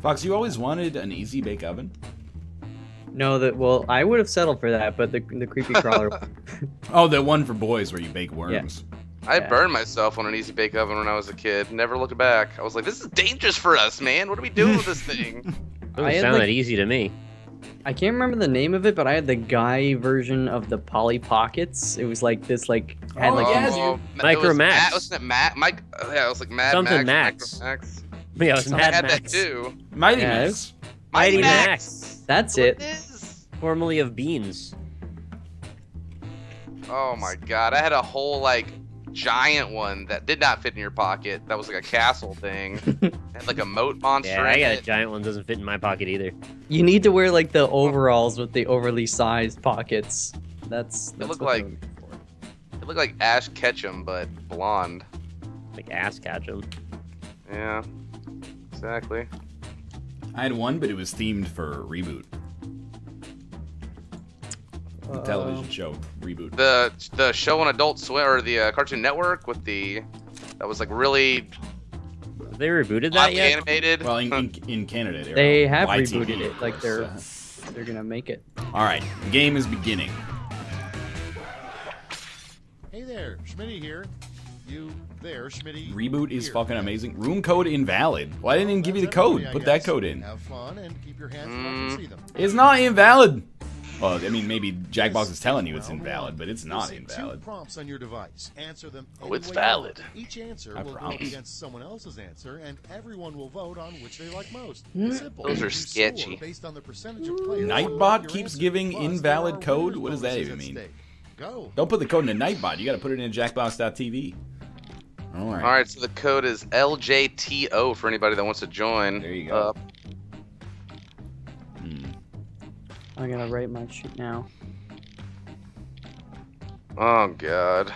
Fox, you always wanted an easy bake oven? No, well, I would have settled for that, but the creepy crawler. Oh, the one for boys where you bake worms. I Yeah. burned myself on an easy bake oven when I was a kid. Never looked back. I was like, this is dangerous for us, man. What are we doing with this thing? Doesn't I had, sound like- that easy to me. I can't remember the name of it, but I had the guy version of the Polly Pockets. It was like this, like had like yeah, these- dude. Micro it was Max. Matt, wasn't it Matt? Mike? Yeah, it was like Mad Something Max. Max. Micro Max. Yeah, it was I Mad had Max. that too. Mighty Yeah, Max. Mighty Max. Max. That's What it. is? Formerly of Beans. Oh my god, I had a whole like giant one that did not fit in your pocket. That was like a castle thing. It had like a moat monster Yeah, I in got a it. giant one. Doesn't fit in my pocket either. You need to wear like the overalls with the overly sized pockets. That's look what like- they're looking for. It looked like Ash Ketchum, but blonde. Like ass catch 'em. Yeah, exactly. I had one, but it was themed for Reboot. The television show Reboot. The show on Adult Swim or the Cartoon Network with the that was like really they rebooted that yet? Animated. Well, in Canada, They have YTV, rebooted it. of Like course. they're gonna make it. All right, the game is beginning. Hey there, Schmitty here. You there, Schmitty? Reboot is here. fucking amazing. Room code invalid. Why didn't it give you the code? Put that code in. Have fun and keep your hands where you can see them. It's not invalid. Well, I mean, maybe Jackbox is telling you it's invalid, but it's not You'll see invalid. 2 prompts on your device. Answer them. Oh, it's any way you want. valid. Each answer I will go up promise. against someone else's answer, and everyone will vote on which they like most. It's simple. Those are You score sketchy. Based on the percentage of players who Nightbot like your keeps answer. giving Plus, there invalid are code? winners What does that bonuses even at mean? stake. Go. Don't put the code in a Nightbot. You got to put it in Jackbox.tv. All right. All right, so the code is LJTO for anybody that wants to join. There you go. I gotta write my shit now. Oh God.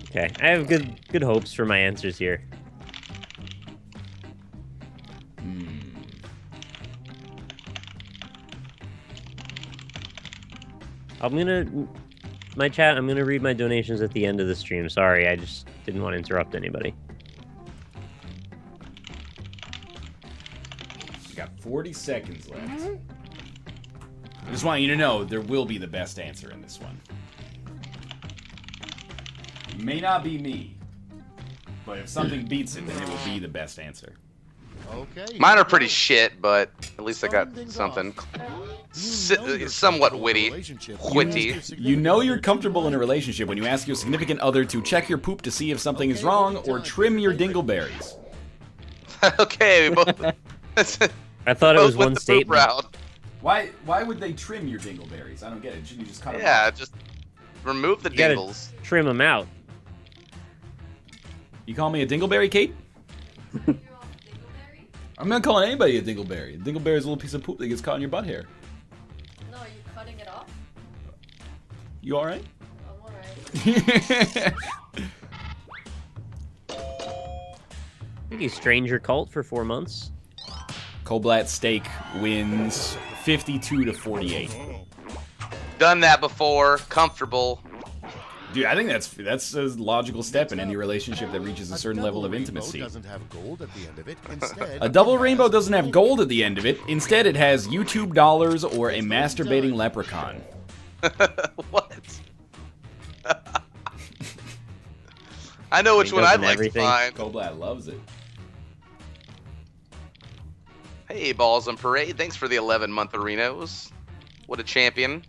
Okay, I have good hopes for my answers here. I'm gonna read my donations at the end of the stream. Sorry, I just didn't want to interrupt anybody. You got 40 seconds left. I just want you to know there will be the best answer in this one. It may not be me, but if something beats it, then it will be the best answer. Okay. Mine are pretty shit, but at least I got something somewhat witty. Witty. You know you're comfortable in a relationship when you ask your significant other to check your poop to see if something is wrong or trim your dingleberries. Okay, we both. I thought it both was went one the poop statement. route. Why would they trim your dingleberries? I don't get it. Shouldn't you just cut them Yeah, off? just remove the You gotta dingles. trim them out. You call me a dingleberry, Kate? I'm not calling anybody a dingleberry. A dingleberry is a little piece of poop that gets caught in your butt hair. No, are you cutting it off? You alright? I'm alright. I think you strained your cult for 4 months. Cobalt Steak wins 52 to 48. Done that before. Comfortable. Dude, I think that's a logical step in any relationship that reaches a certain level of intimacy. Doesn't have gold at the end of it. Instead, A double rainbow doesn't have gold at the end of it. Instead, it has YouTube dollars or a masturbating leprechaun. What? I know which He one does I'd like everything. to find. Cobalt loves it. Hey, Balls on Parade. Thanks for the 11-month arenas. What a champion.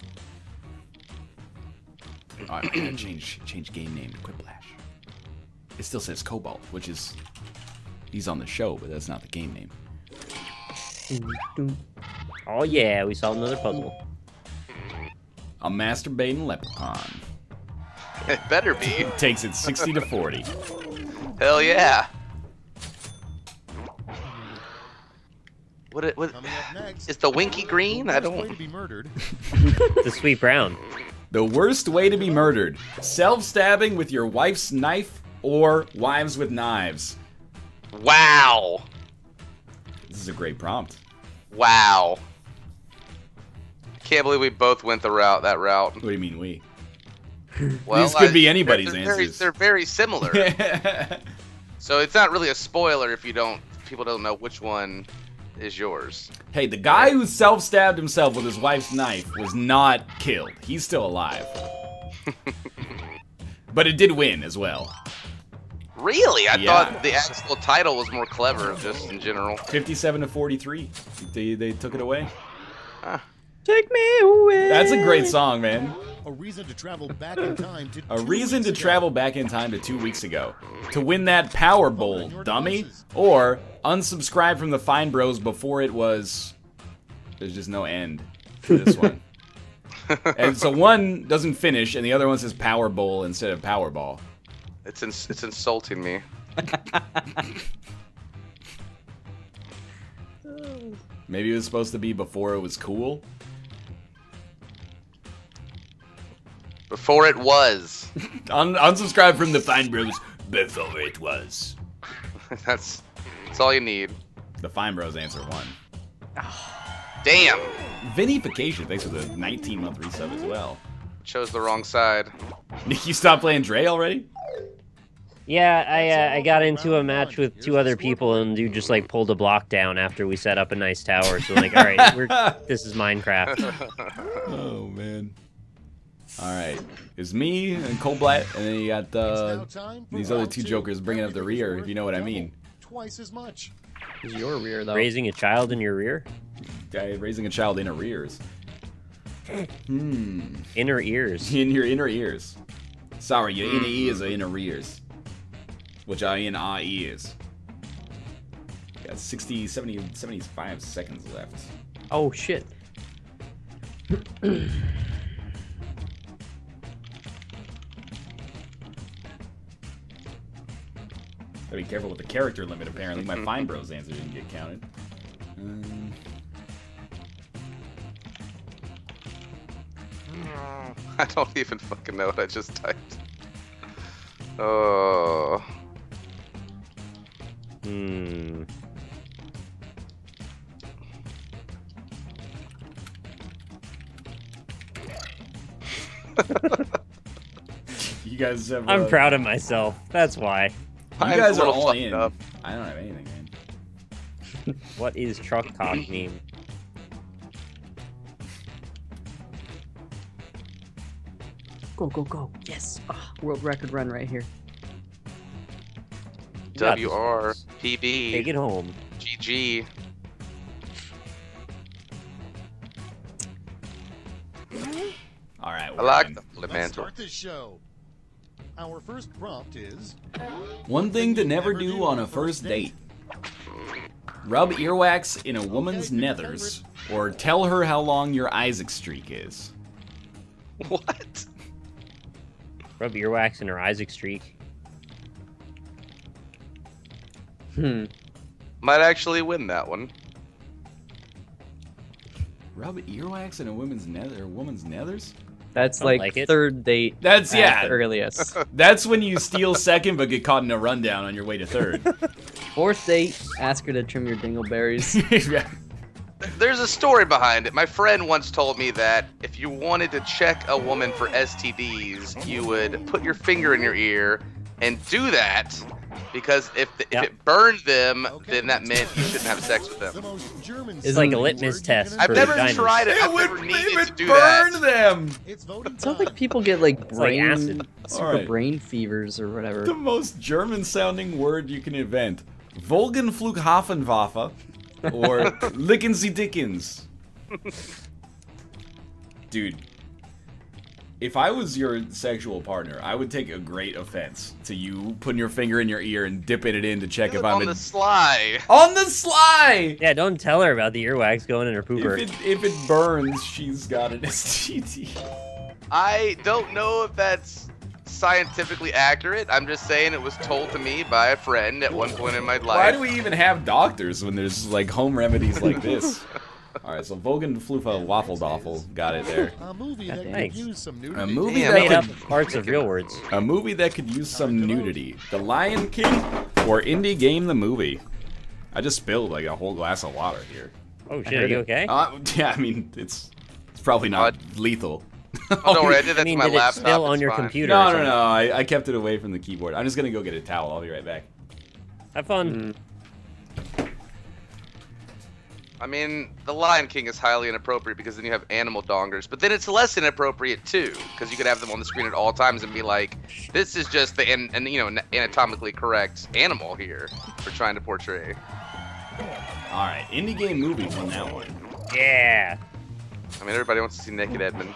Oh, I'm gonna change game name to Quiplash. It still says Cobalt, which is he's on the show, but that's not the game name. Oh yeah, we solved another puzzle. A masturbating leprechaun. It better be. It takes it 60 to 40. Hell yeah. What coming up next, is the Winky Green? I Worst way to don't. be murdered. The sweet brown. The worst way to be murdered: self-stabbing with your wife's knife or wives with knives. Wow. This is a great prompt. Wow. Can't believe we both went that route. What do you mean we? Well, These could be anybody's they're answers. They're very similar. So it's not really a spoiler if people don't know which one is yours. Hey, the guy who self-stabbed himself with his wife's knife was not killed. He's still alive. But it did win as well. Really? I Yeah. thought the actual title was more clever, just in general. 57 to 43. They took it away. Take me away. That's a great song, man. A reason to travel back in time to A 2 reason weeks to ago. travel back in time to 2 weeks ago. To win that Power Bowl, dummy. Or unsubscribe from the Fine Bros before it was... There's just no end to this one. And so one doesn't finish, and the other one says Power Bowl instead of Powerball. It's insulting me. Maybe it was supposed to be before it was cool. Before it was. Unsubscribe from the Fine Bros before it was. That's That's all you need. The Fine Bros answer 1. Damn. Vinification, thanks for the 19-month resub as well. Chose the wrong side. Nick, you stopped playing Dre already? Yeah, I got into a match with 2 other people, and dude just like pulled a block down after we set up a nice tower. So like, all right, this is Minecraft. Oh man. All right, it's me and Cobalt, and then you got these other 2 jokers bringing up the rear, if you know what I mean. Twice as much. Is your rear though? Raising a child in your rear? Guy raising a child in arrears. Inner ears. In your inner ears. Sorry, your inner ears are in arrears. Which are in our ears. Got 60, 70, 75 seconds left. Oh shit. Gotta be careful with the character limit, apparently. My Fine Bros answer didn't get counted. I don't even fucking know what I just typed. Oh. You guys have... I'm proud of myself. That's why. You guys are all in. Up. I don't have anything, man. What is truck cock meme? Go, go, go. Yes. World record run right here. You got this, WRPB. Take it home. GG. All right. I like them. Let's start this show. Our first prompt is... One thing to never do on a first date. Rub earwax in a woman's nethers, or tell her how long your Isaac streak is. What? Rub earwax in her Isaac streak. Might actually win that one. Rub earwax in a woman's nethers? That's Don't like it. third date. That's, at yeah. the earliest. That's when you steal second but get caught in a rundown on your way to third. Fourth date, ask her to trim your dingleberries. Yeah. There's a story behind it. My friend once told me that if you wanted to check a woman for STDs, you would put your finger in your ear and do that, because if it burned them, then that meant you shouldn't have sex with them. It's like a litmus test. I've for never vaginas. tried it. It I've would, never it needed would to do burn that. them! It's voting Sounds time. like people get like brain, like acid. super Alright. brain fevers or whatever. The most German-sounding word you can invent. Volgenflughafenwaffe, or Lickensy Dickens. Dude, if I was your sexual partner, I would take a great offense to you putting your finger in your ear and dipping it in to check Do if it I'm on the sly. on the sly. Yeah, don't tell her about the earwax going in her pooper. If it burns, she's got an STD. I don't know if that's scientifically accurate. I'm just saying it was told to me by a friend at one point in my life. Why do we even have doctors when there's like home remedies like this? Alright, so Vogenflufa Waffle Doffle got it there. A movie that could Thanks. use some nudity. A movie Damn, that Made could up parts of real words. A movie that could use some nudity. The Lion King or Indie Game the movie. I just spilled like a whole glass of water here. Oh shit, are you okay? Yeah, I mean, it's probably not lethal. Oh, don't worry, I did that I mean, to my did it laptop. spill on it's your fine. computer? or No, no, something? no, I kept it away from the keyboard. I'm just gonna go get a towel. I'll be right back. Have fun. I mean, The Lion King is highly inappropriate because then you have animal dongers, but then it's less inappropriate too, because you could have them on the screen at all times and be like, this is just the anatomically correct animal here we're trying to portray. Alright, Indie Game movie won that one. Yeah. I mean, everybody wants to see Naked Edmund.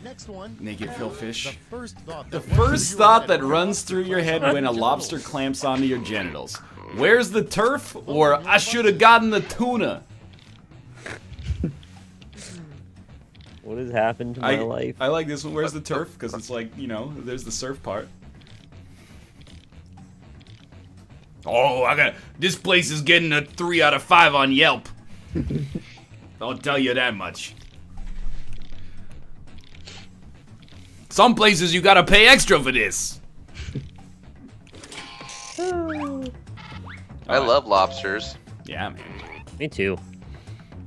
Next one. Naked Phil Fish. The The first thought that runs through your head when a lobster clamps onto your genitals. Where's the turf? Or I should have gotten the tuna. What has happened to my life? I like this one. Where's the turf? Because it's like, you know, there's the surf part. Oh, this place is getting a 3 out of 5 on Yelp. I'll tell you that much. Some places you gotta pay extra for this. I love lobsters. Yeah, man. Me too.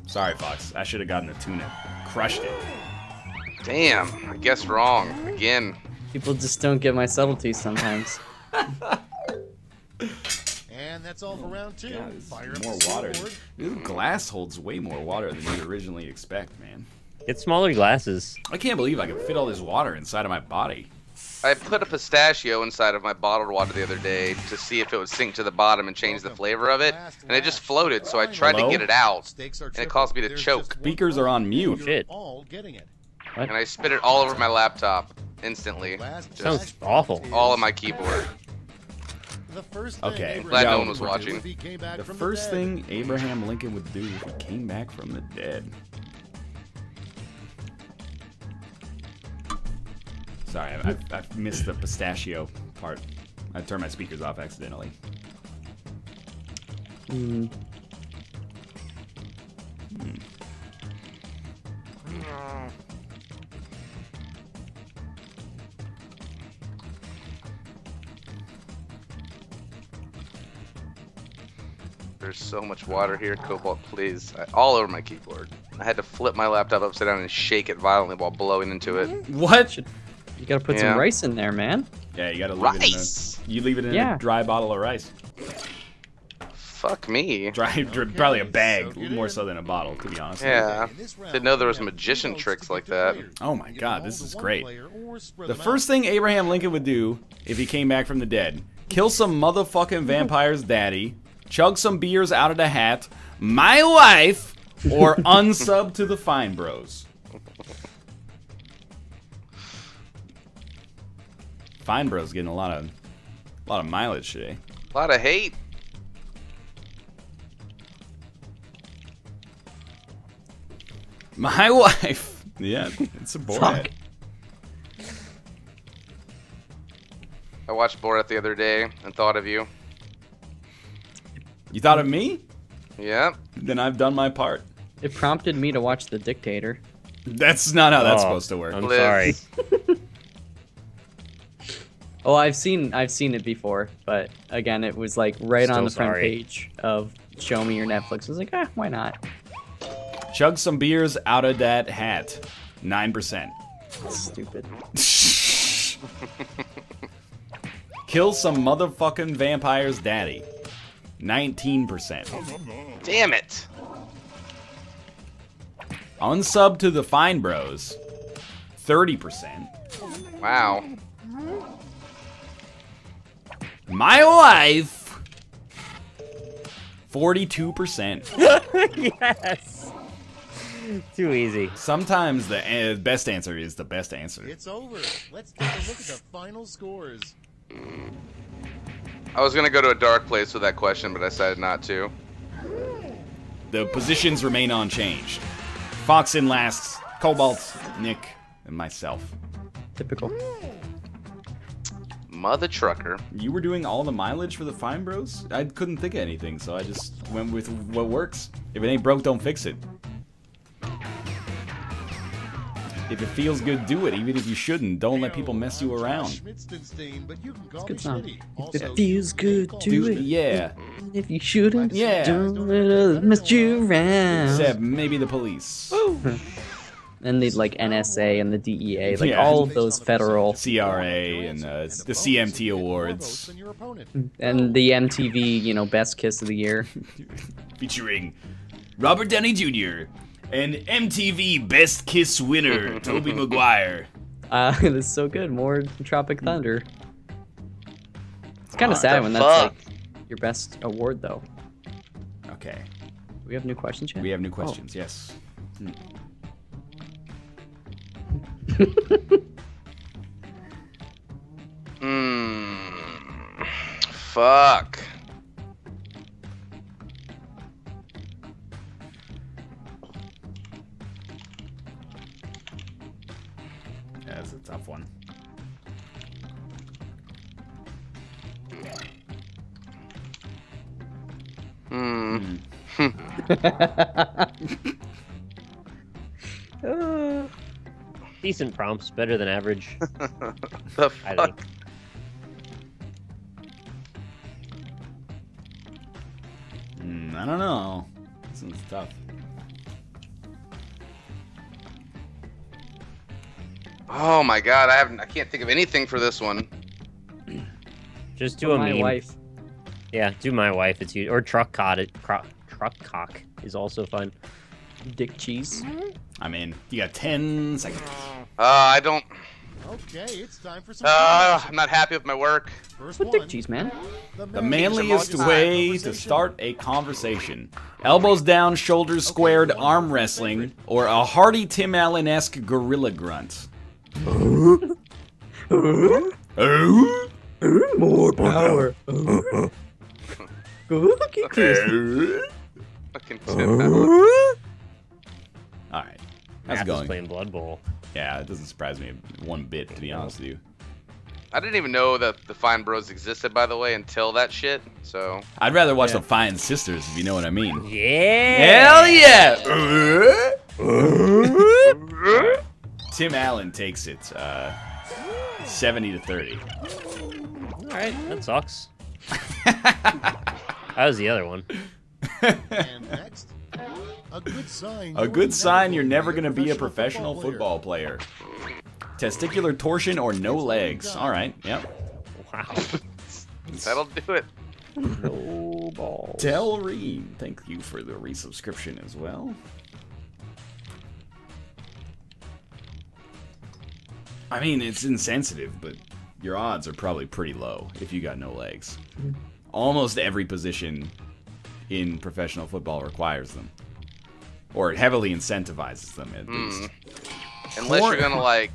Sorry, Fox. I should have gotten the tuna. Crushed it. Damn, I guess wrong again. People just don't get my subtleties sometimes. And that's all for round 2. Yeah, Fire up more the water. scoreboard. This glass holds way more water than you originally expect, man. Get smaller glasses. I can't believe I can fit all this water inside of my body. I put a pistachio inside of my bottled water the other day to see if it would sink to the bottom and change the flavor of it, and it just floated, so I tried to get it out, Stakes are and it triple. caused me to There's choke. just one Speakers are on mute. Shit. all getting it. And I spit it all over my laptop instantly. Last Sounds flash awful. All on my keyboard. The first thing Okay. Abraham Glad no Yo, one was would do watching. if he came back The from first dead. thing Abraham Lincoln would do if he came back from the dead. Sorry, I missed the pistachio part. I turned my speakers off accidentally. There's so much water here, Cobalt, please. All over my keyboard. I had to flip my laptop upside down and shake it violently while blowing into it. What? You gotta put Yeah. some rice in there, man. Yeah, you gotta leave Rice! it in a, you leave it in Yeah. a dry bottle of rice. Fuck me. Probably a bag, soak it more in. so than a bottle, to be honest. Yeah. In this round, Didn't know there was we have magician two tricks votes to like pick the that. players. Oh my You can God, hold this to is one great. player or spread The them first out. thing Abraham Lincoln would do if he came back from the dead: kill some motherfucking vampire's daddy, chug some beers out of the hat, my wife, or unsub to the Fine Bros. Fine Bros getting a lot of mileage today. A lot of hate. My wife. Yeah, it's a Borat. I watched Borat the other day and thought of you. You thought of me? Yep. Then I've done my part. It prompted me to watch The Dictator. That's not how that's Oh, supposed to work. I'm Liz. sorry. Oh, I've seen it before, but again, it was like right on Still the front sorry. page of Show Me Your Netflix. I was like, why not? Chug some beers out of that hat. 9%. Stupid. Kill some motherfucking vampire's daddy. 19%. Damn it. Unsub to the Fine Bros. 30%. Wow. My wife. 42%. Yes. Too easy. Sometimes the best answer is the best answer. It's over. Let's take a look at the final scores. I was gonna go to a dark place with that question, but I decided not to. The positions remain unchanged. Fox in last, Cobalt, Nick, and myself. Typical. Mother trucker. You were doing all the mileage for the Fine Bros? I couldn't think of anything, so I just went with what works. If it ain't broke, don't fix it. If it feels good, do it. Even if you shouldn't, don't let people mess you around. But you can call Good me song. Schmitty. If Also, it feels good, do Do it. yeah. If you shouldn't, Yeah. don't let others mess you around. Except maybe the police. And the like NSA and the DEA, like Yeah. all of those federal, CRA and the CMT awards. votes than your opponent. and the MTV, best kiss of the year. Featuring Robert Downey Jr. and MTV Best Kiss winner, Tobey Maguire. It is so good. More Tropic Thunder. It's kind of What sad the when that's fuck? like your best award, though. Okay, Do we have new questions yet? we have new questions, yes. Fuck. Yeah, that's a tough one. Decent prompts, better than average, The I fuck. think. I don't know. This one's tough. Oh my god, I can't think of anything for this one. Just do a My meme. wife. Yeah, do my wife. It's you. Or truck cock. Truck cock is also fun. Dick cheese. I mean, you got 10 seconds. I don't. Okay, it's time for some. I'm not happy with my work. First What one. dick cheese, man? The manliest Conversation. way to start a conversation. Elbows down, shoulders squared, arm wrestling, or a hearty Tim Allen-esque gorilla grunt. More power. Fucking Tim Allen. Alright. How's Math it is going? playing Blood Bowl. Yeah, it doesn't surprise me one bit, to be honest with you. I didn't even know that the Fine Bros existed, by the way, until that shit. So I'd rather watch the Fine Sisters, if you know what I mean. Yeah. Hell yeah! Tim Allen takes it 70-30. All right, that sucks. That was the other one. And next, a good sign. A good sign you're never going to be a professional football player. Testicular torsion or no legs. All right, yep. Wow. that'll do it. No balls. Del Reed, thank you for the resubscription as well. I mean, it's insensitive, but your odds are probably pretty low if you got no legs. Almost every position in professional football requires them. Or it heavily incentivizes them, at least. Unless you're gonna like.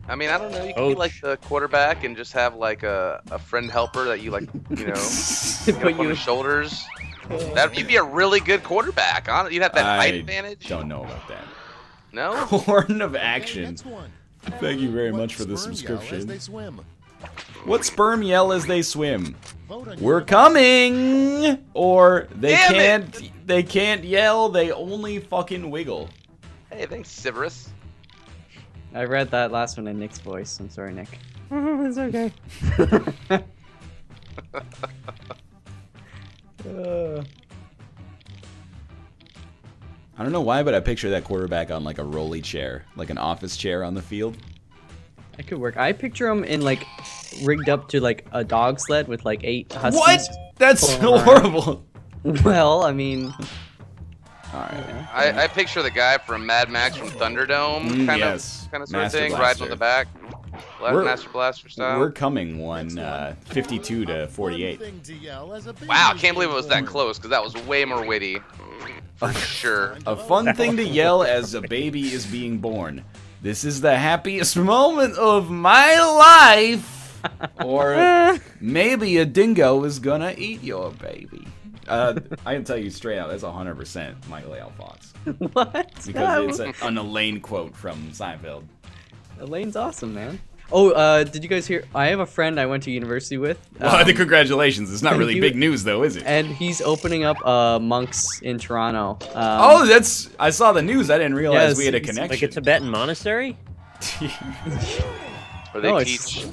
I mean, I don't know. You can be like the quarterback and just have like a friend helper that you like, you know, put on the shoulders. You'd be a really good quarterback. You'd have that height advantage. Don't know about that. No. Horn of Okay, Action. next one. Thank you very What much for the sperm yell subscription. as they swim? What sperm yell as they swim? Vote on We're your coming! Or they Damn can't yell, they only fucking wiggle. Hey, thanks, Severus. I read that last one in Nick's voice. I'm sorry, Nick. It's okay. I don't know why, but I picture that quarterback on like a rolly chair, like an office chair on the field. That could work. I picture him in like rigged up to like a dog sled with like 8 huskies. What? That's pulling so around. horrible. Well, I mean, Alright. I picture the guy from Mad Max from Thunderdome, kind of sort of Master thing, Blaster. riding on the back, Master Blaster style. We're coming one 52 to 48. thing to yell as a baby Wow, I can't believe it was is that born. close because that was way more witty. For sure. A fun thing to yell as a baby is being born. This is the happiest moment of my life. Or maybe a dingo is gonna eat your baby. I can tell you straight out, that's 100% Michael A. Fox. what? Because it's an Elaine quote from Seinfeld. Elaine's awesome, man. Oh, did you guys hear? I have a friend I went to university with. Well, congratulations. It's not really you- big news, though, is it? And he's opening up Monks in Toronto. Oh, I saw the news. I didn't realize Yes, we had a it's connection. Like a Tibetan monastery? Where they No, teach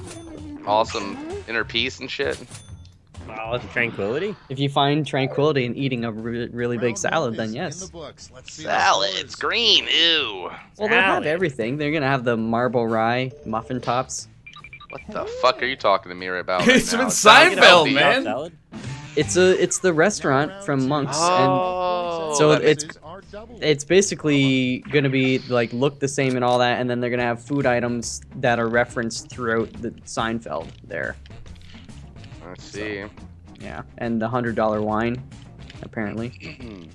awesome inner peace and shit. Wow, tranquility? If you find tranquility in eating a really big Round salad, one then is yes. In the books. Let's see the Salad, scores. it's green, ew. Well, they'll have Salad. everything. They're gonna have the marble rye muffin tops. What the fuck are you talking to me about right It's now? been It sounds Seinfeld, healthy. man. Salad? It's the restaurant from Monks, Oh, So that it's- Are doubled. and it's basically gonna be like look the same and all that, and then they're gonna have food items that are referenced throughout the Seinfeld there. I see. Yeah, and the $100 wine, apparently.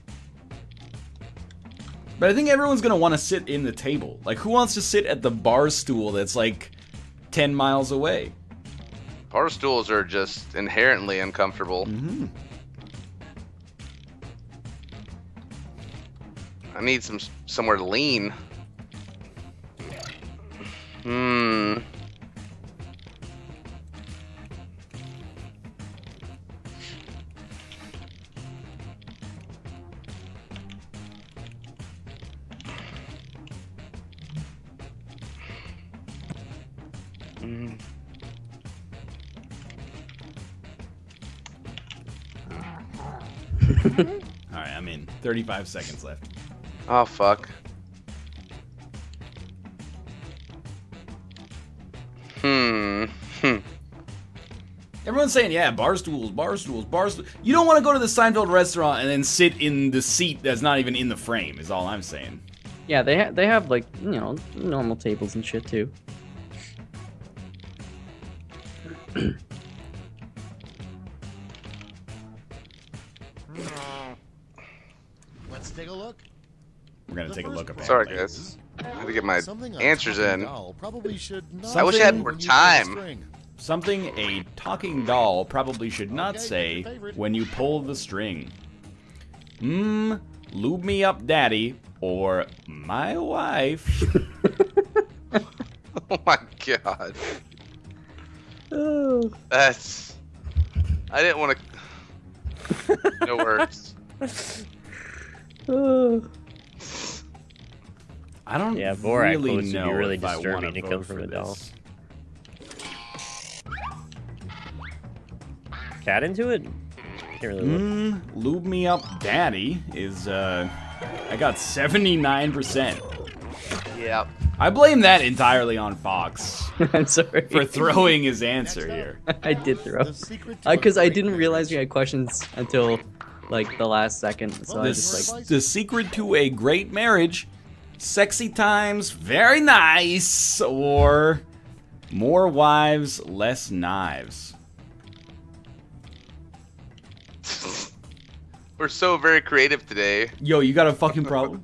But I think everyone's going to want to sit in the table. Like, who wants to sit at the bar stool that's like 10 miles away? Bar stools are just inherently uncomfortable. Mm-hmm. I need somewhere to lean. Alright, I'm in. 35 seconds left. Oh, fuck. Everyone's saying, yeah, bar stools, bar stools, bar stools. You don't want to go to the Seinfeld restaurant and then sit in the seat that's not even in the frame, is all I'm saying. Yeah, they have like, you know, normal tables and shit too. Let's take a look. We're going to take a look at Sorry, guys. I had to get my answers in. Probably should not I wish I had more time. Something a talking doll probably should not say when you pull the string. Lube me up, daddy, or my wife. Oh my god. That's... I didn't want to... No words. I don't Borat really quotes would know be really if I disturbing want to to come vote from for a doll. this. Cat into it? Can't really look. Lube me up, daddy is, I got 79%. Yeah. I blame that entirely on Fox I'm sorry. for throwing his answer here. I did throw. Because I didn't realize we had questions until, like, the last second. So I just, like... The secret to a great marriage, sexy times, very nice, or more wives, less knives. We're so very creative today. Yo, you got a fucking problem?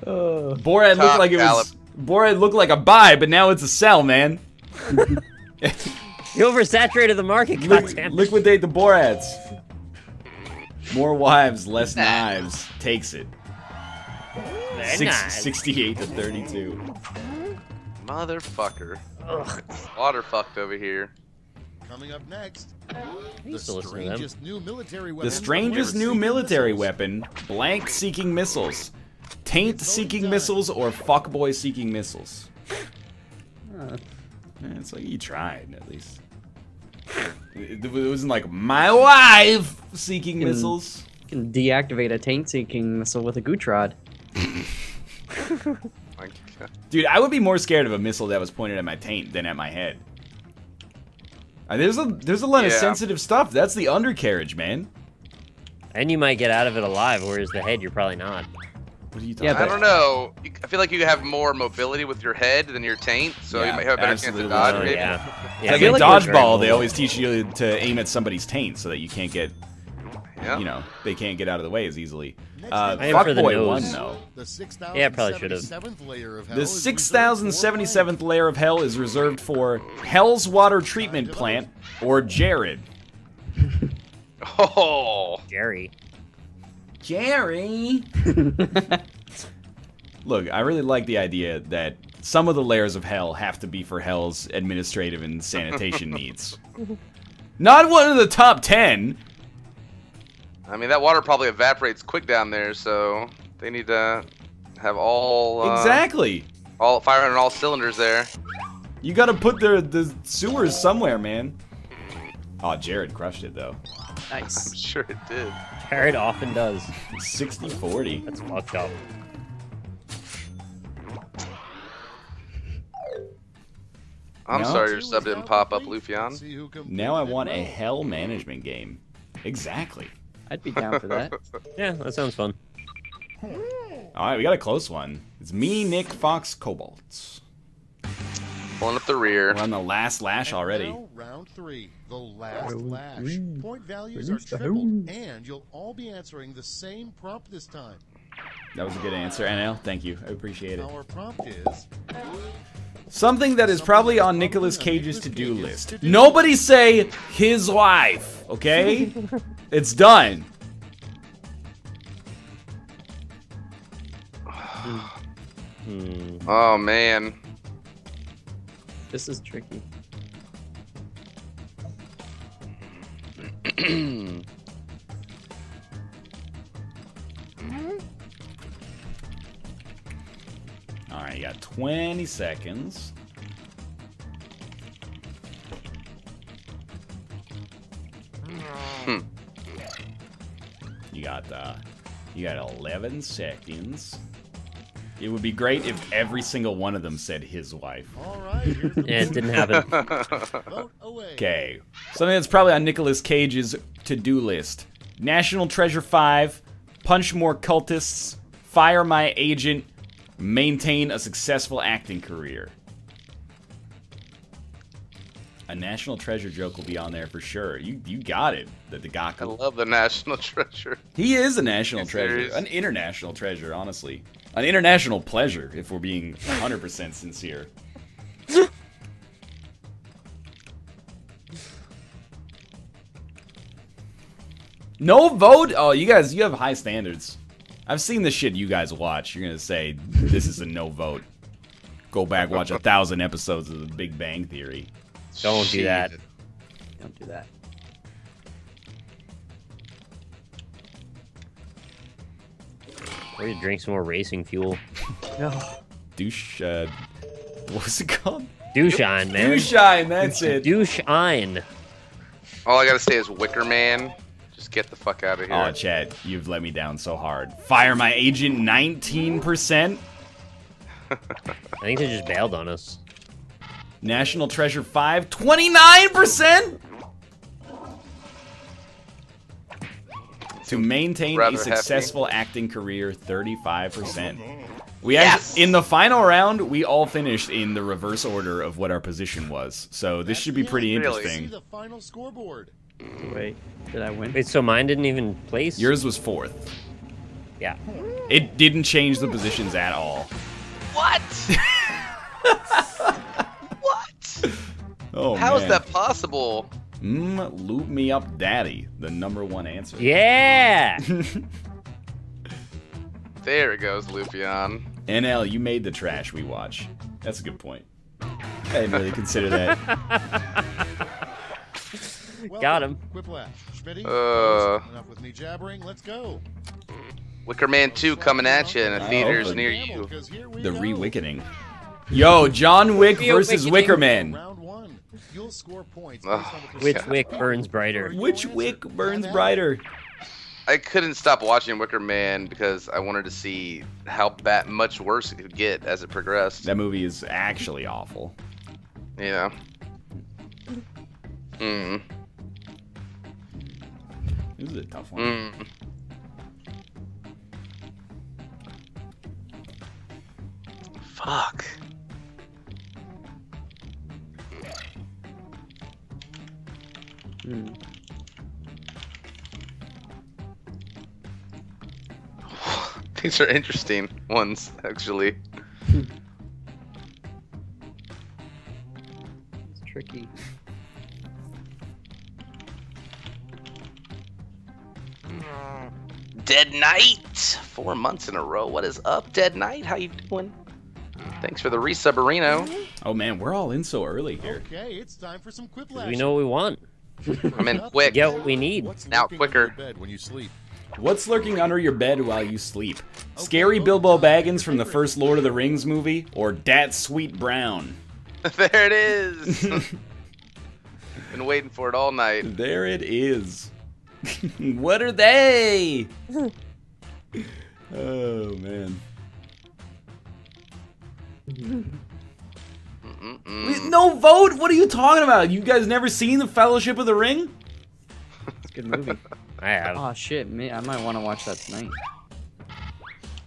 Borat looked like it was... Borat looked like a buy, but now it's a sell, man. You oversaturated the market, goddamn. Liquidate the Borats. More wives, less knives. Takes it. 68 to 32. Motherfucker. Water fucked over here. Coming up next, The strangest new military weapon. The strangest new military weapon, blank seeking missiles. Taint seeking missiles or fuckboy seeking missiles. It's like you tried, at least. It wasn't like, my wife seeking missiles. You can deactivate a taint-seeking missile with a Gootrod. Dude, I would be more scared of a missile that was pointed at my taint than at my head. There's a lot of sensitive stuff. That's the undercarriage, man. And you might get out of it alive, whereas the head, you're probably not. What are you talking about? I don't know. I feel like you have more mobility with your head than your taint, so you might have a better chance to dodge, maybe. Yeah, Like in dodgeball, they always teach you to aim at somebody's taint so that you can't get, you know, they can't get out of the way as easily. Fuckboy won, though. Yeah, probably should have. The 6,077th layer of hell is reserved for Hell's Water Treatment Plant or Jared. Oh, Jerry. Look, I really like the idea that some of the layers of hell have to be for Hell's administrative and sanitation needs. Not one of the top 10. I mean, that water probably evaporates quick down there, so they need to have all... exactly. All firing on all cylinders there. You gotta put the sewers somewhere, man. Oh, Jared crushed it, though. Nice. I'm sure it did. Jared often does. 60-40. That's fucked up. I'm sorry your sub didn't pop up, Lufian. Now I want a hell management game. Exactly. I'd be down for that. Yeah, that sounds fun. Alright, we got a close one. It's me, Nick, Fox, Cobalt. Pulling up the rear. We're on the last lash already. Now, round 3, the last lash. Point values are tripled, and you'll all be answering the same prompt this time. That was a good answer, NL. Thank you. I appreciate it. Our prompt is... Something that is probably on Nicolas Cage's to-do list. Nobody say his wife, okay? It's done. Oh, man. This is tricky. Alright, you got 20 seconds. got 11 seconds. It would be great if every single one of them said his wife. All right, here's the Yeah, it didn't happen. vote away. Okay. Something that's probably on Nicolas Cage's to-do list. National Treasure 5, punch more cultists, fire my agent, maintain a successful acting career. A National Treasure joke will be on there for sure. You got it, the I Gaku. love the National Treasure. He is a national You treasure. serious? An international treasure, honestly. An international pleasure, if we're being 100% sincere. No vote? Oh, you guys, you have high standards. I've seen the shit you guys watch. You're gonna say, this is a no vote. Go back, watch 1,000 episodes of The Big Bang Theory. Don't do that. Don't do that. Or you drink some more racing fuel. No. Douche, what's it called? Douche-shine, man. Douche-shine, that's it. Douche-shine. All I gotta say is Wicker Man. Just get the fuck out of here. Oh, Chad, you've let me down so hard. Fire my agent, 19%. I think they just bailed on us. National Treasure 5, 29%. To maintain a Rather successful acting career, 35%. We Yes! actually, in the final round, we all finished in the reverse order of what our position was. So this should be pretty Really? See interesting. the final scoreboard. Wait, did I win? Wait, so mine didn't even place? Yours was 4th. Yeah. It didn't change the positions at all. What? What? Oh, How is man. that possible? Loop me up, daddy. The #1 answer. Yeah! There it goes, Lupion. NL, you made the trash we watch. That's a good point. I didn't really consider that. Got him. Quiplash. Schmitty, enough with me jabbering. Let's go. Wicker Man 2 coming at you in a theaters hopefully. near you. Because here we The go. re-wickening. Yo, John Wick versus Wicker Man. Round 1. You'll score points Oh, based on the Which percentage wick of burns people brighter? who Which answered. wick burns Have at it. brighter? I couldn't stop watching Wicker Man because I wanted to see how much worse it could get as it progressed. That movie is actually awful. Yeah. Mm. This is a tough one. Mm. Fuck. Hmm. These are interesting ones, actually. It's tricky. Dead Knight! 4 months in a row. What is up, Dead Knight? How you doing? Thanks for the resub-areno. Oh man, we're all in so early here. Okay, it's time for some Quiplash. We know what we want. I'm in quick. Get what we need. What's Now lurking quicker. under your bed when you sleep? What's lurking under your bed while you sleep? Scary Bilbo Baggins from the first Lord of the Rings movie, or Dat Sweet Brown? There it is! Been waiting for it all night. There it is. What are they? Oh man. Wait, no vote? What are you talking about? You guys never seen The Fellowship of the Ring? It's a good movie. I have. Oh shit, I might want to watch that tonight.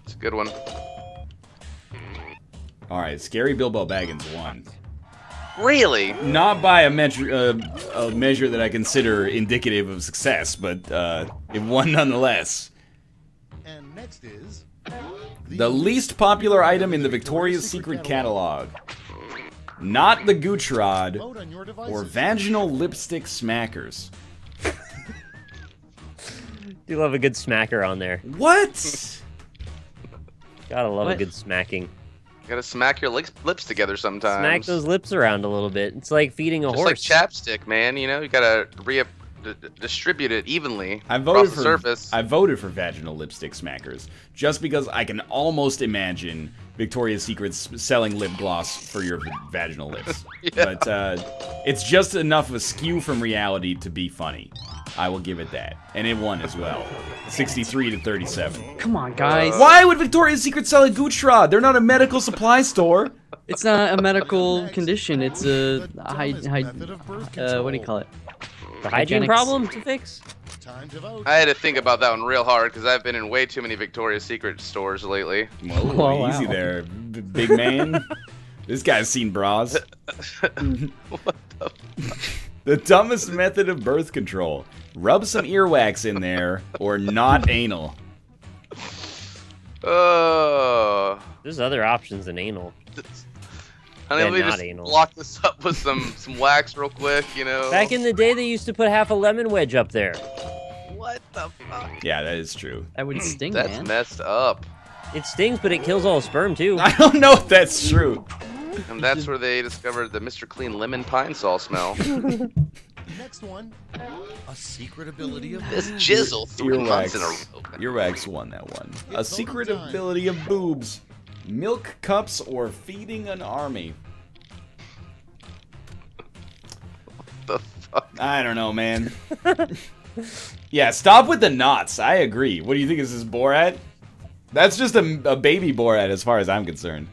It's a good one. Alright, Scary Bilbo Baggins won. Really? Not by a measure that I consider indicative of success, but it won nonetheless. And next is The least popular item in the Victoria's Secret catalog. Not the Gooch Rod vote on your or devices. vaginal lipstick smackers. Do love a good smacker on there. What? Gotta love a What? good smacking. You gotta smack your lips together sometimes. Smack those lips around a little bit. It's like feeding a Just like horse. chapstick, man. You know, you gotta distribute it evenly I across voted the for surface. I voted for vaginal lipstick smackers just because I can almost imagine Victoria's Secret's selling lip gloss for your vaginal lips. Yeah. But it's just enough of a skew from reality to be funny. I will give it that, and it won as well, 63 to 37. Come on, guys. Why would Victoria's Secret sell a Gooch Rod? They're not a medical supply store. It's not a medical condition. It's a Method of birth what do you call it? The hygiene Hygienics. problem to fix? Time to vote. I had to think about that one real hard because I've been in way too many Victoria's Secret stores lately. Whoa, Oh, easy wow. there, big man. This guy's seen bras. The dumbest method of birth control. Rub some earwax in there, or not anal. There's other options than anal. Honey, let me not just anal. lock this up with some wax real quick, you know. Back in the day, they used to put half a lemon wedge up there. What the fuck? Yeah, that is true. That would sting, That's man. messed up. It stings, but it kills all sperm too. I don't know if that's true. And that's where they discovered the Mr. Clean lemon pine sol smell. Next one. A secret ability of This jizzle 3 months in a row. Earwax won that one. A secret ability of boobs. Milk cups or feeding an army. The fuck? I don't know, man. Yeah, stop with the knots. I agree. What do you think? Is this Borat? That's just a baby Borat as far as I'm concerned.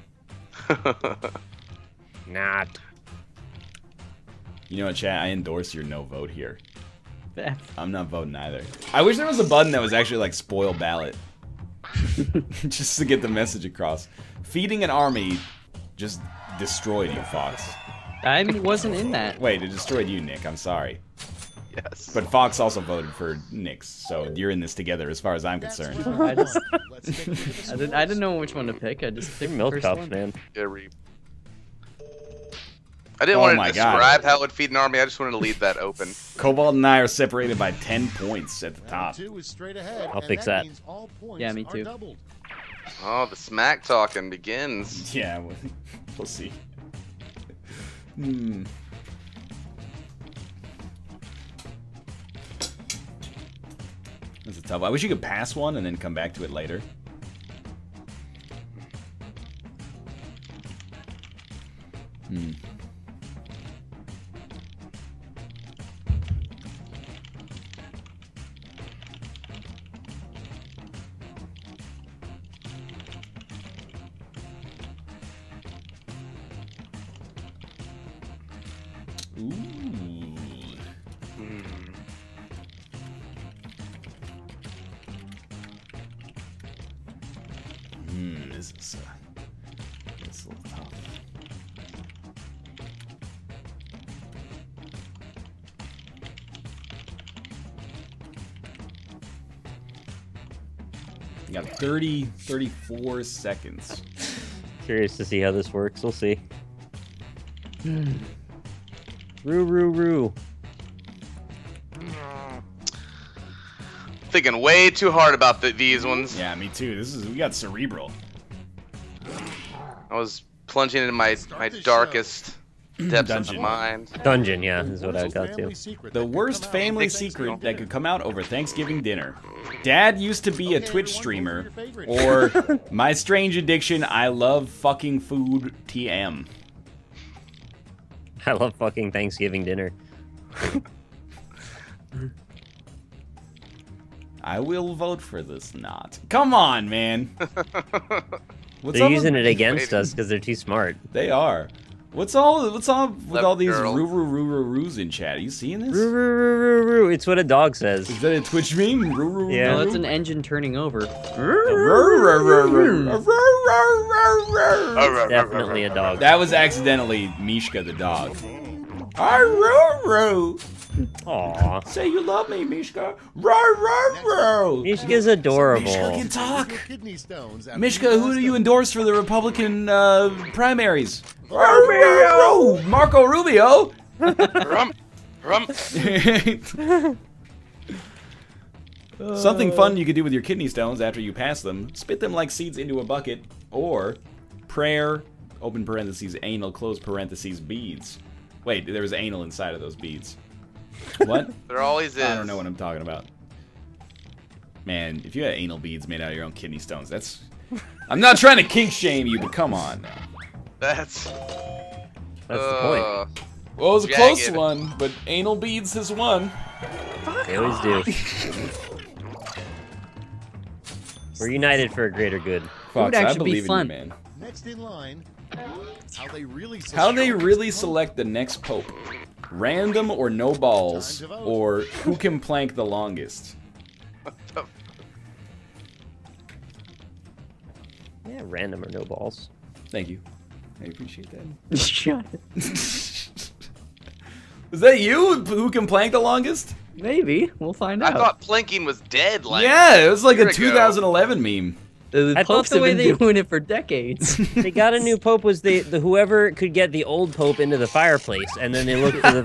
Not. You know what, chat? I endorse your no vote here. I'm not voting either. I wish there was a button that was actually like spoil ballot. Just to get the message across. Feeding an army just destroyed you, Fox. I wasn't in that. Wait, it destroyed you, Nick. I'm sorry. Yes. But Fox also voted for Nick's, so you're in this together as far as I'm concerned. I just, Let's stick with the I didn't know which one to pick. I just They're picked milk the first cups, one. man. I didn't Oh want my to God. describe how it would feed an army. I just wanted to leave that open. Cobalt and I are separated by 10 points at the round top. 2 is straight ahead. I'll and fix that. means all points Yeah, me are too. doubled. Oh, the smack talking begins. Yeah, we'll see. Hmm. That's a tough one. I wish you could pass one and then come back to it later. Hmm. Ooh. This is a little tough. You got 34 seconds. Curious to see how this works. We'll see. Roo. Thinking way too hard about these ones. Yeah, me too. We got cerebral. I was plunging into my darkest depths of Dungeon. mind. Dungeon, yeah, is what I Worst got family to. secret The that could worst come out family over secret Thanksgiving that could dinner. come out over Thanksgiving dinner. Dad used to be a Okay, Twitch everyone, streamer, vote for your favorite. or my strange addiction, I love fucking food TM. I love fucking Thanksgiving dinner. I will vote for this not. Come on, man. What's They're up using with- it against us because they're too smart. They are. What's all with Left all these girl. roos in chat? Are you seeing this? Roo. It's what a dog says. Is that a Twitch meme? Roo, Yeah. No, that's an engine turning over. Definitely a dog. That was accidentally Mishka the dog. Roo. Aw. Say you love me, Mishka. Roo. Mishka's adorable. Mishka can talk. Kidney stones after Mishka, who do you passed endorse for the Republican primaries? Rubio! Marco Rubio! Rum. Something fun you could do with your kidney stones after you pass them. Spit them like seeds into a bucket. Or prayer, open parentheses, anal, close parentheses, beads. Wait, there was anal inside of those beads. What? There always is. I don't know what I'm talking about. Man, if you had anal beads made out of your own kidney stones, that's... I'm not trying to kink shame you, but come on now. That's the point. Well, it was a Jagged. close one, but anal beads has won. They always do. We're united for a greater good. Fox, I actually be believe in fun. you, man. Next in line, How they really select the next pope. Random or no balls, or who can plank the longest. Yeah, random or no balls. Thank you. I appreciate that. Shut it. Is that you? Who can plank the longest? Maybe. We'll find I out. thought planking was dead. Like Yeah, it was like a year ago. 2011 meme. The I thought popes the have way been they- doing it for decades. They got a new pope was the whoever could get the old pope into the fireplace, and then they looked for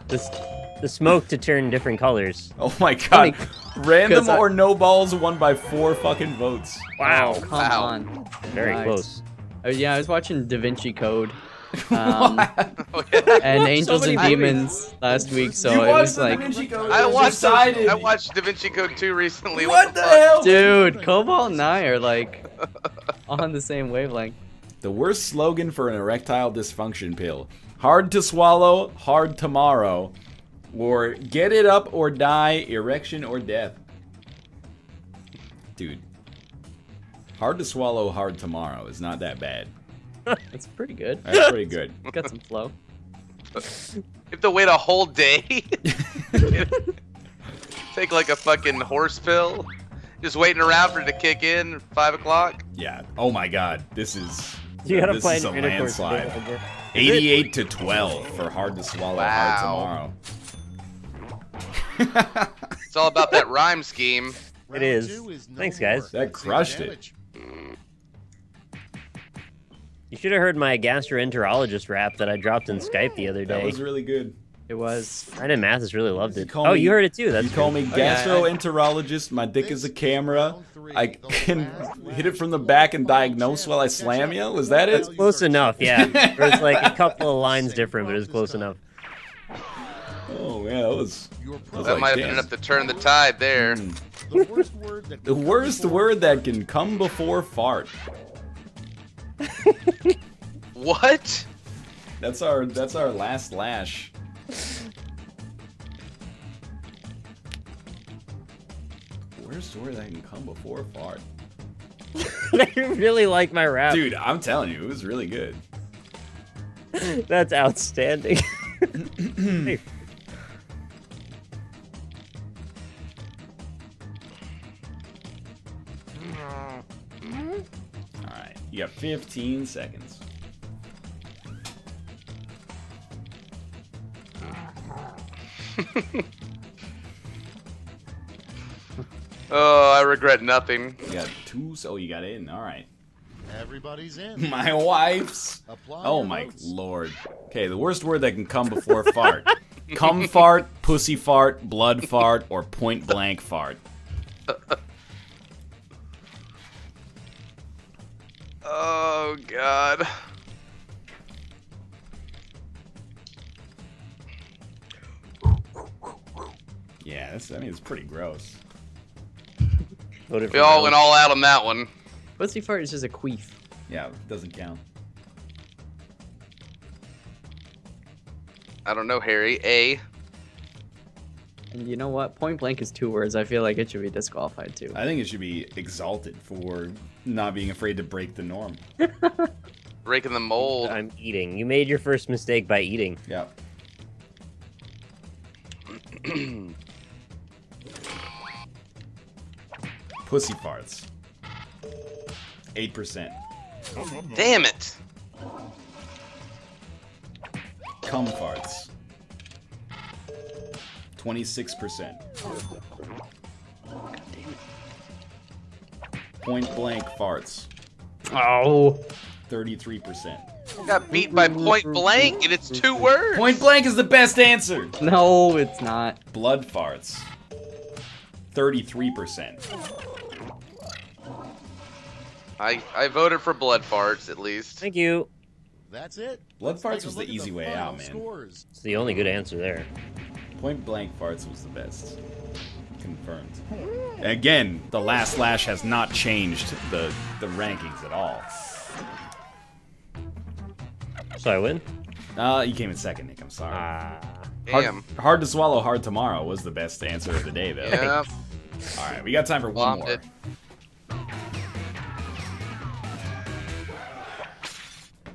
the smoke to turn different colors. Oh my god. Random 'cause I- or no balls won by 4 fucking votes. Wow, Oh, come Wow. on. very Nice. close. Oh, yeah, I was watching Da Vinci Code Oh, yeah. and Angels many and Demons last week, so You it watched was the like, Da Vinci Code? I It was watched decided. I watched Da Vinci Code 2 recently. What the fuck? hell? dude, Cobalt and I are like on the same wavelength. The worst slogan for an erectile dysfunction pill. Hard to swallow, hard tomorrow. Or get it up or die, erection or death. Dude. Hard to swallow, hard tomorrow is not that bad. That's pretty good. That's pretty good. Got some flow. You have to wait a whole day. Take like a fucking horse pill. Just waiting around for it to kick in 5 o'clock. Yeah. Oh my god. This is... You gotta this find is a intercourse. landslide. 88 to 12 for hard to swallow, hard tomorrow. It's all about that rhyme scheme. It is. Thanks, guys. That crushed it. You should have heard my gastroenterologist rap that I dropped in Skype the other That day. was really good. It was. I didn't Mathis really loved it. call Oh, me- you heard it too. That's You call me good. yeah, gastroenterologist, my dick is a camera. I can hit it from the back and diagnose while I slam you? Was that it? Close enough, yeah. There was like a couple of lines different, but it was close enough. Oh man, that was That like, might have damn. been enough to turn the tide there. The worst word that the worst word that can come before fart. What? That's our last lash. Worst word that can come before fart. I really like my rap. Dude, I'm telling you, it was really good. That's outstanding. Hey, Alright, you got 15 seconds. Oh, I regret nothing. You got 2, so you got in. Alright. everybody's in. My wife's. Apply Oh your my votes. lord. Okay, the worst word that can come before fart. Cum fart, pussy fart, blood fart, or point blank fart. Oh God. Yeah, that's, I mean, it's pretty gross. voted for We all no. went all out on that one. Pussy fart is just a queef. Yeah, it doesn't count. I don't know, Harry. A. And you know what? Point blank is 2 words. I feel like it should be disqualified too. I think it should be exalted for not being afraid to break the norm. Breaking the mold. I'm eating. You made your first mistake by eating. Yeah. Pussy farts. 8%. Damn it. Cum farts. 26%. Point blank farts. Oh. 33%. Got beat by point blank, and it's 2 words. Point blank is the best answer. No, it's not. Blood farts. 33%. I voted for blood farts at least. Thank you. That's it. Blood Let's farts take a was look the at easy way final out, man. Scores. It's the only good answer there. Point blank farts was the best. Confirmed. Again, the last lash has not changed the rankings at all. So I win? You came in second, Nick. I'm sorry. Damn. Hard to swallow, hard tomorrow was the best answer of the day, though. Yep. All right, we got time for one more.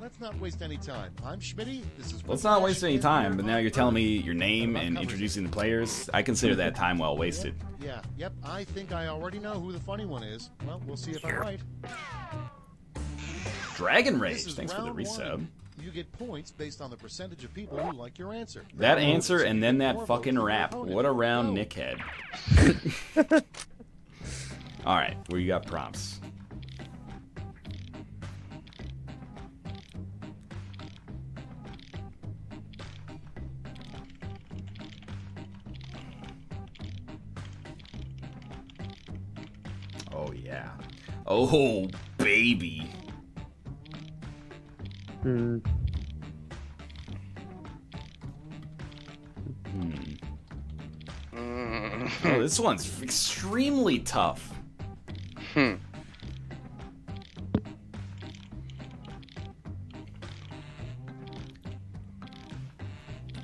Let's not waste any time. I'm Schmitty. This is. Let's not waste any time, but now you're telling me your name and introducing the players. I consider that time well wasted. Yeah, yep. I think I already know who the funny one is. Well, we'll see if I'm right. Dragon Rage, thanks for the resub. You get points based on the percentage of people who like your answer. That answer and then that fucking rap. What a round Nick head. Alright, where you got prompts? Oh yeah. Oh baby. Oh, this one's extremely tough. Hmm.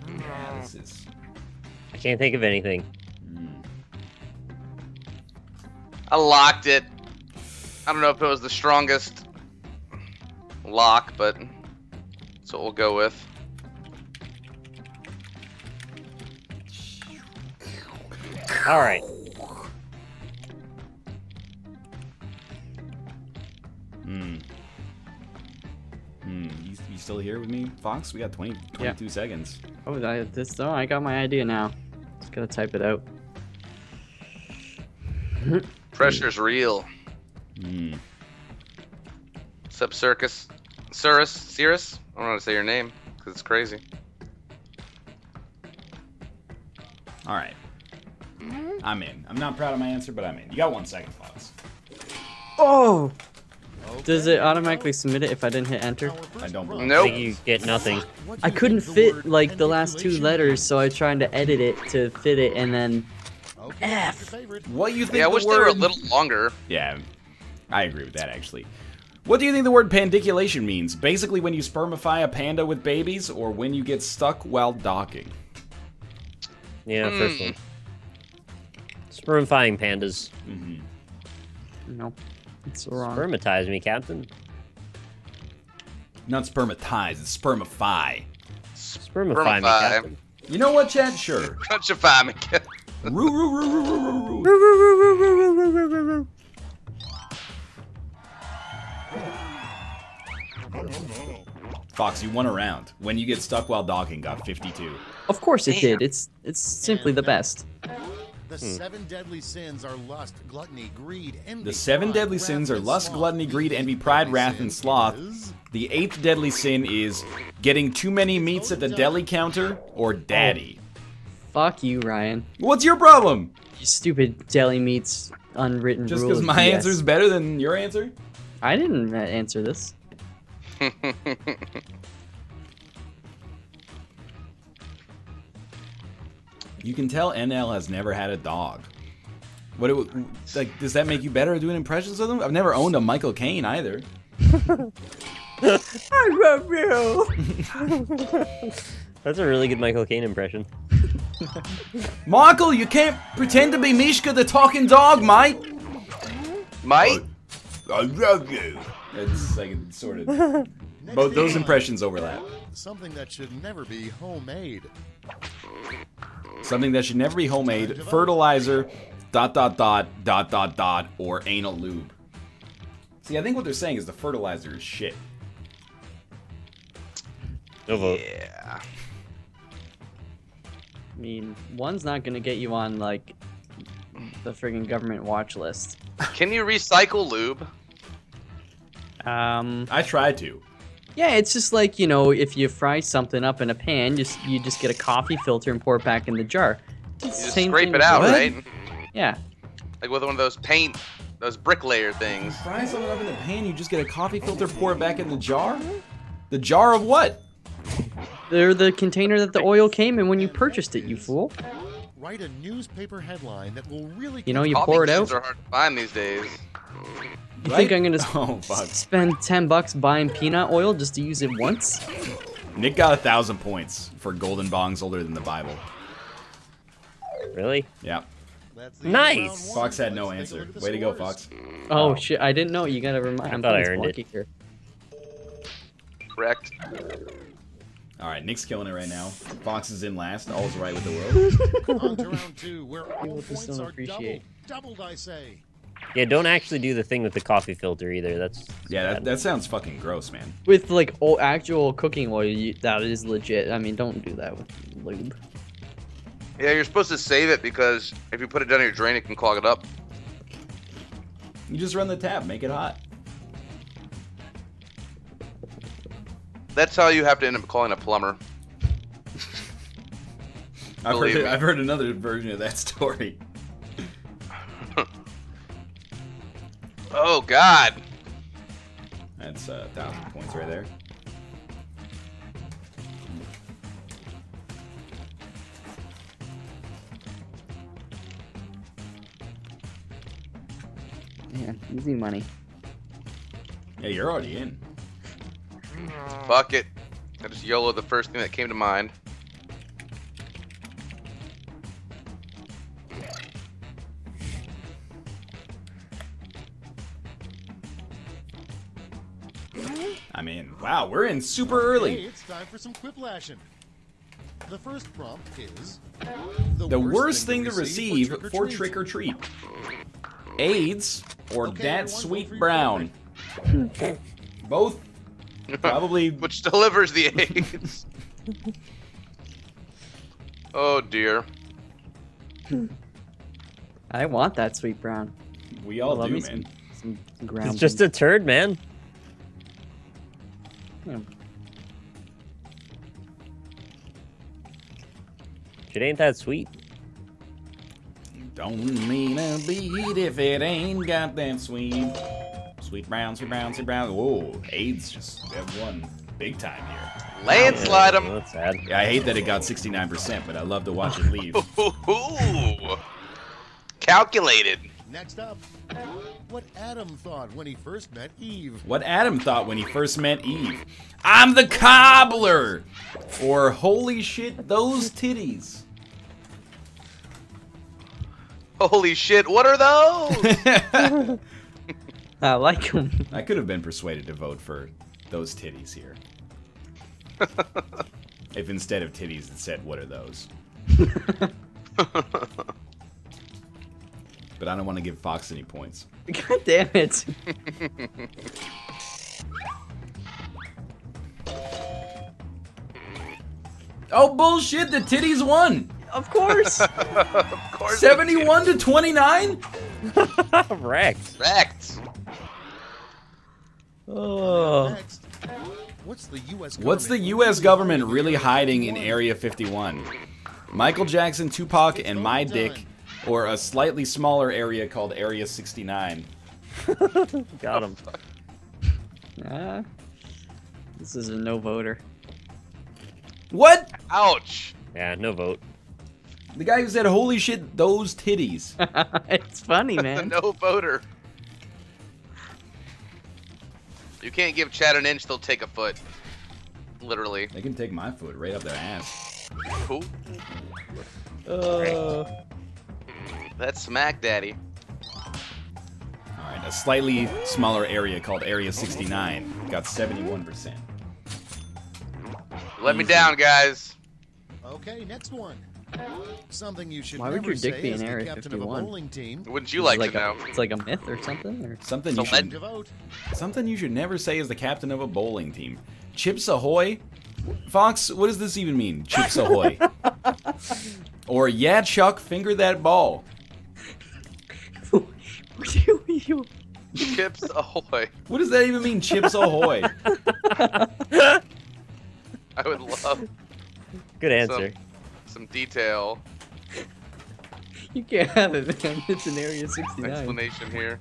Yeah, this is... I can't think of anything. I locked it. I don't know if it was the strongest lock, but that's what we'll go with. All right. You still here with me, Fox? We got 22 seconds. Oh, I got my idea now. Just gotta type it out. Pressure's real. What's up, Circus? Cirrus? I don't know how to say your name, because it's crazy. Alright. I'm in. I'm not proud of my answer, but I'm in. You got 1 second, Fox. Oh! Does it automatically submit it if I didn't hit enter? I don't believe I Nope. think you get nothing. I couldn't fit like the last 2 letters, so I was trying to edit it to fit it, and then F. What you think Yeah, I the wish word... they were a little longer. Yeah, I agree with that, actually. What do you think the word pandiculation means? Basically when you spermify a panda with babies, or when you get stuck while docking? Yeah, first one. Spermifying pandas. No, it's wrong. Spermatize me, Captain. Not spermatize, it's spermify. Spermify me, Captain. You know what, Chad? Sure. Crunchify me. Roo, roo, roo, roo, roo, roo, roo. Fox, you won a round. When you get stuck while docking, got 52. Of course it did. It's simply the best. The 7 deadly sins are lust, gluttony, greed, envy. The 7 deadly sins are lust, gluttony, greed, envy, pride, wrath, and sloth. The 8th deadly sin is getting too many meats at the deli counter or daddy. Fuck you, Ryan. What's your problem? You stupid deli meats unwritten Just rules. because my answer's better than your answer? I didn't answer this. You can tell NL has never had a dog. What? Like, does that make you better at doing impressions of them? I've never owned a Michael Caine either. I love you. That's a really good Michael Caine impression. Michael, you can't pretend to be Mishka the talking dog, mate. Mate? I love you. It's like sort of. Both those impressions overlap. Something that should never be homemade. Something that should never be homemade. Fertilizer. ... Or anal lube. See, I think what they're saying is the fertilizer is shit. No vote. Yeah. I mean, one's not gonna get you on like the friggin' government watch list. Can you recycle lube? I tried to. Yeah, it's just like, you know, if you fry something up in a pan, you just get a coffee filter and pour it back in the jar. You just scrape it out, right? Yeah. Like with one of those those bricklayer things. Fry something up in the pan, you just get a coffee filter, pour it back in the jar? The jar of what? They're the container that the oil came in when you purchased it, you fool. Write a newspaper headline that will really. You know, you Coffee pour it beans out. are hard to find these days. You think I'm gonna fuck. spend $10 buying peanut oil just to use it once? Nick got 1,000 points for golden bongs older than the Bible. Really? Yeah. That's the Nice. end of round one. Fox had no Let's take a answer. look at the Way to go, scores. Fox. Oh shit! I didn't know. You gotta remind. I'm thought I playing earned Sparky it. here. Correct. All right, Nick's killing it right now. Fox is in last. All's right with the world. On to round 2, where all People just points don't are appreciate. doubled, I say. Yeah, don't actually do the thing with the coffee filter either. That's Yeah, bad. that sounds fucking gross, man. With like actual cooking oil, that is legit. I mean, don't do that with lube. Yeah, you're supposed to save it because if you put it down your drain, it can clog it up. You just run the tap, make it hot. That's how you have to end up calling a plumber. Believe me. I've heard another version of that story. Oh God. That's 1,000 points right there. Yeah, easy money. Yeah, you're already in. Fuck it. I just YOLO the first thing that came to mind. I mean, wow, we're in super early. Hey, it's time for some quiplashing. The first prompt is The worst thing to receive for trick trick or treat. AIDS or Okay, Dat everyone, Sweet vote for your Brown. Both probably. Which delivers the AIDS. Oh dear. I want that sweet brown. We all Love do, me man. some ground. It's just a turd, man. Yeah. It ain't that sweet. Don't mean a beat if it ain't got that sweet. Sweet brown, sweet brown, sweet brown. Whoa, AIDS just have won big time here. Landslide Yeah, him. that's sad. Yeah, I hate that it got 69%, but I love to watch it leave. Ooh. Calculated. Next up, what Adam thought when he first met Eve. What Adam thought when he first met Eve. I'm the cobbler! Or holy shit, those titties. Holy shit, what are those? I like them. I could have been persuaded to vote for those titties here. If instead of titties it said, what are those? But I don't want to give Fox any points. God damn it. Oh, bullshit, the titties won! Of course. Of course. 71 to 29? Wrecked. Correct. Oh. Next, what's the U.S. What's the government U.S. government really hiding in Area 51? Michael Jackson, Tupac, and my dick, or a slightly smaller area called Area 69? Got him. This is a no voter. What? Ouch. Yeah, no vote. The guy who said, holy shit, those titties. It's funny, The man. no voter. You can't give Chad an inch, they'll take a foot. Literally. They can take my foot right up their ass. Ooh, that's Smack Daddy. Alright, a slightly smaller area called Area 69 got 71%. Let me down, guys. Okay, next one. Something you should Why would never your dick say be as in the Area captain of a 51? bowling team. Wouldn't you like It's to know? It's like a myth or something? Or... Something So you let- should To vote. something you should never say as the captain of a bowling team. Chips ahoy? Fox, what does this even mean? Chips ahoy. Or yeah, Chuck, finger that ball. Chips ahoy. What does that even mean, chips ahoy? I would love Good answer. some detail You can't have it, man. It's in Area 69. explanation here.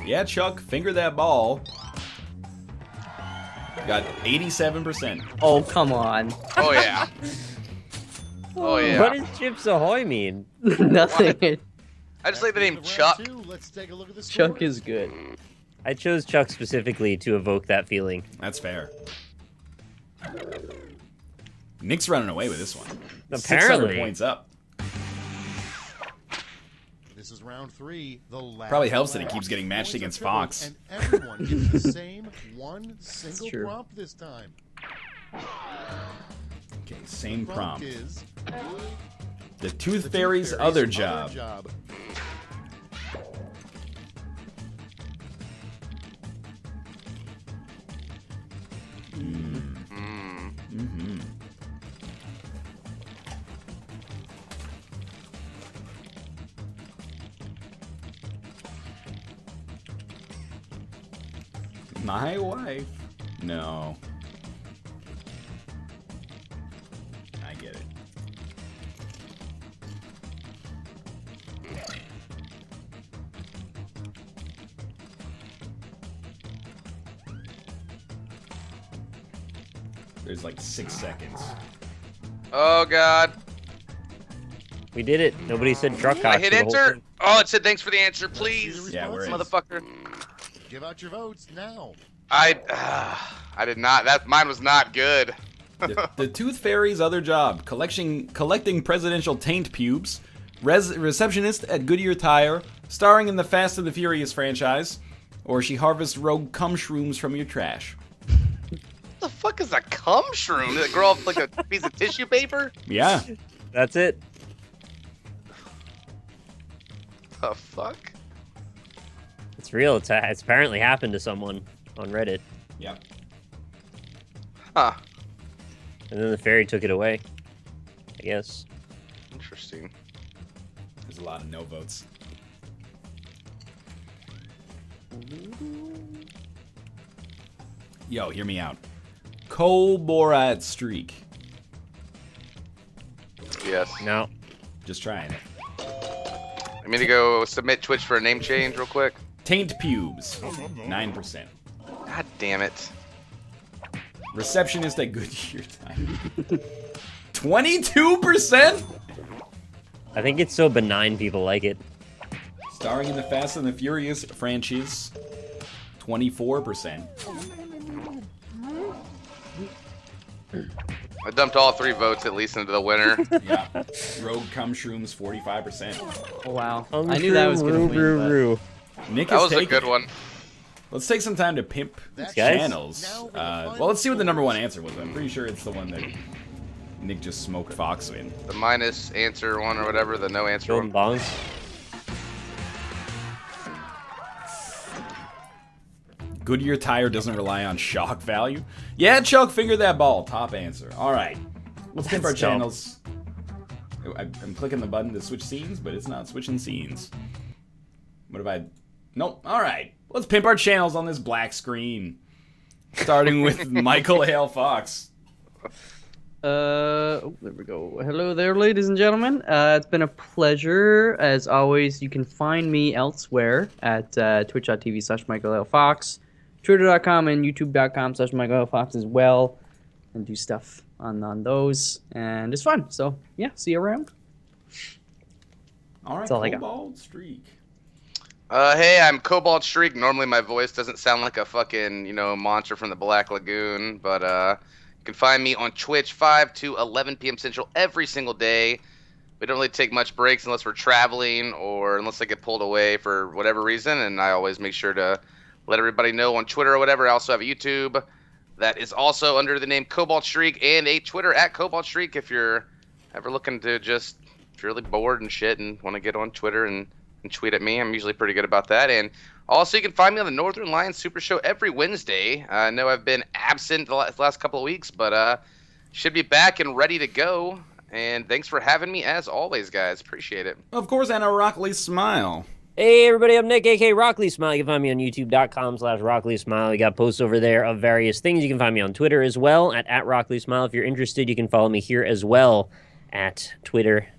Yeah, Chuck, finger that ball. Got 87%. Oh, come on. Oh yeah. Oh yeah. What does Chips Ahoy mean? Nothing. I just like the name Round Chuck. 2. Let's take a look at the Chuck scores. is good. I chose Chuck specifically to evoke that feeling. That's fair. Nick's running away with this one. Apparently. 600 points up. This is round 3. The last Probably helps that he lap. keeps getting matched Points are against tripled, Fox. And everyone gets the same one single true. prompt this time. Okay, same Prompt prompt. is The the Tooth Fairy's other job. Mm-hmm. My wife? No. I get it. There's like 6 seconds. Oh god. We did it. Nobody said truck I cock hit for the whole enter. thing. Oh, it said thanks for the answer, please. Yeah, where is? Motherfucker. Give out your votes now. I did not. Mine was not good. The Tooth Fairy's other job: collecting presidential taint pubes, receptionist at Goodyear Tire, starring in the Fast and the Furious franchise, or she harvests rogue cum shrooms from your trash. What the fuck is a cum shroom? Did it grow up like a piece of tissue paper? Yeah. That's it. The fuck? It's real. It's apparently happened to someone on Reddit. Yep. Huh. And then the fairy took it away. I guess. Interesting. There's a lot of no votes. Yo, hear me out. Cobalt streak. Yes. No. Just trying it. I mean to go submit Twitch for a name change real quick. Taint pubes. 9%. God damn it. Receptionist at Goodyear Time. 22%? I think it's so benign people like it. Starring in the Fast and the Furious franchise. 24%. I dumped all 3 votes at least into the winner. Yeah. Rogue cum shrooms 45%. Oh, wow. I knew that was going to win. Nick That is was a taking good it. one. Let's take some time to pimp Guys? channels. Now for the Well, final let's see what the number one scores. answer was. I'm pretty sure it's the one that Nick just smoked Fox in. The minus answer one or whatever, the no answer Golden one. bongs. Goodyear Tire doesn't rely on shock value. Yeah, Chuck, finger that ball. Top answer. All right. Let's pimp our Let's go. channels. I'm clicking the button to switch scenes, but it's not switching scenes. What if I... Nope. All right. Let's pimp our channels on this black screen. Starting with Michael Hale Fox. There we go. Hello there, ladies and gentlemen. It's been a pleasure. As always, you can find me elsewhere at twitch.tv/MichaelLFox, twitter.com and youtube.com/MichaelLFox as well, and do stuff on those, and it's fun. So, yeah, see you around. All right, That's all I got. Cobalt Streak. Hey, I'm Cobalt Shriek. Normally my voice doesn't sound like a fucking, monster from the Black Lagoon, but you can find me on Twitch 5 to 11 p.m. Central every single day. We don't really take much breaks unless we're traveling or unless I get pulled away for whatever reason, and I always make sure to let everybody know on Twitter or whatever. I also have a YouTube that is also under the name Cobalt Shriek and a Twitter at Cobalt Shriek if you're ever looking to if you're really bored and shit and want to get on Twitter and tweet at me. I'm usually pretty good about that. And also, you can find me on the Northern Lions Super Show every Wednesday. I know I've been absent the last couple of weeks, but should be back and ready to go. And thanks for having me, as always, guys. Appreciate it. Of course, and a Rockley smile. Hey everybody, I'm Nick, aka Rockley Smile. You can find me on youtube.com/Rockley Smile. We got posts over there of various things. You can find me on Twitter as well at Rockley Smile. If you're interested, you can follow me here as well at Twitter.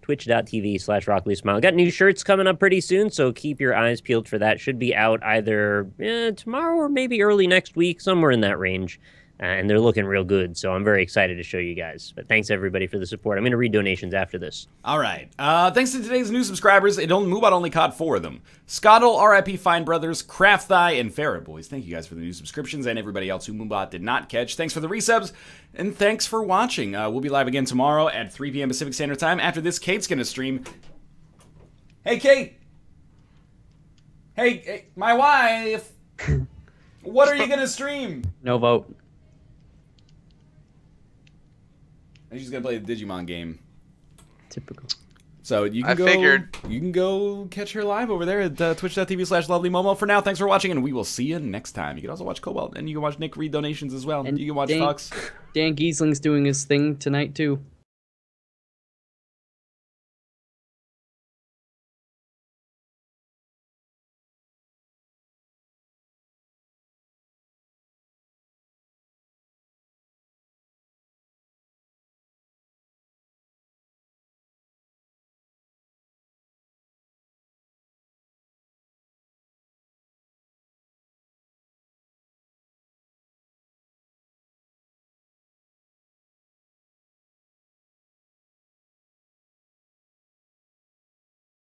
twitch.tv/RocklySmile. Got new shirts coming up pretty soon, so keep your eyes peeled for that. Should be out either tomorrow or maybe early next week, somewhere in that range. And they're looking real good, so I'm very excited to show you guys. But thanks, everybody, for the support. I'm going to read donations after this. All right. Thanks to today's new subscribers, Moobot only caught 4 of them. Scottle, RIP Fine Brothers, Craft Thigh, and Farrah Boys. Thank you guys for the new subscriptions, and everybody else who Moobot did not catch. Thanks for the resubs, and thanks for watching. We'll be live again tomorrow at 3 p.m. Pacific Standard Time. After this, Kate's going to stream. Hey, Kate! Hey, my wife! What are you going to stream? No vote. She's gonna play the Digimon game. Typical. So you can you can go catch her live over there at twitch.tv/lovelymomo. For now, thanks for watching, and we will see you next time. You can also watch Cobalt, and you can watch Nick read donations as well. And you can watch Fox. Dan Giesling's doing his thing tonight too.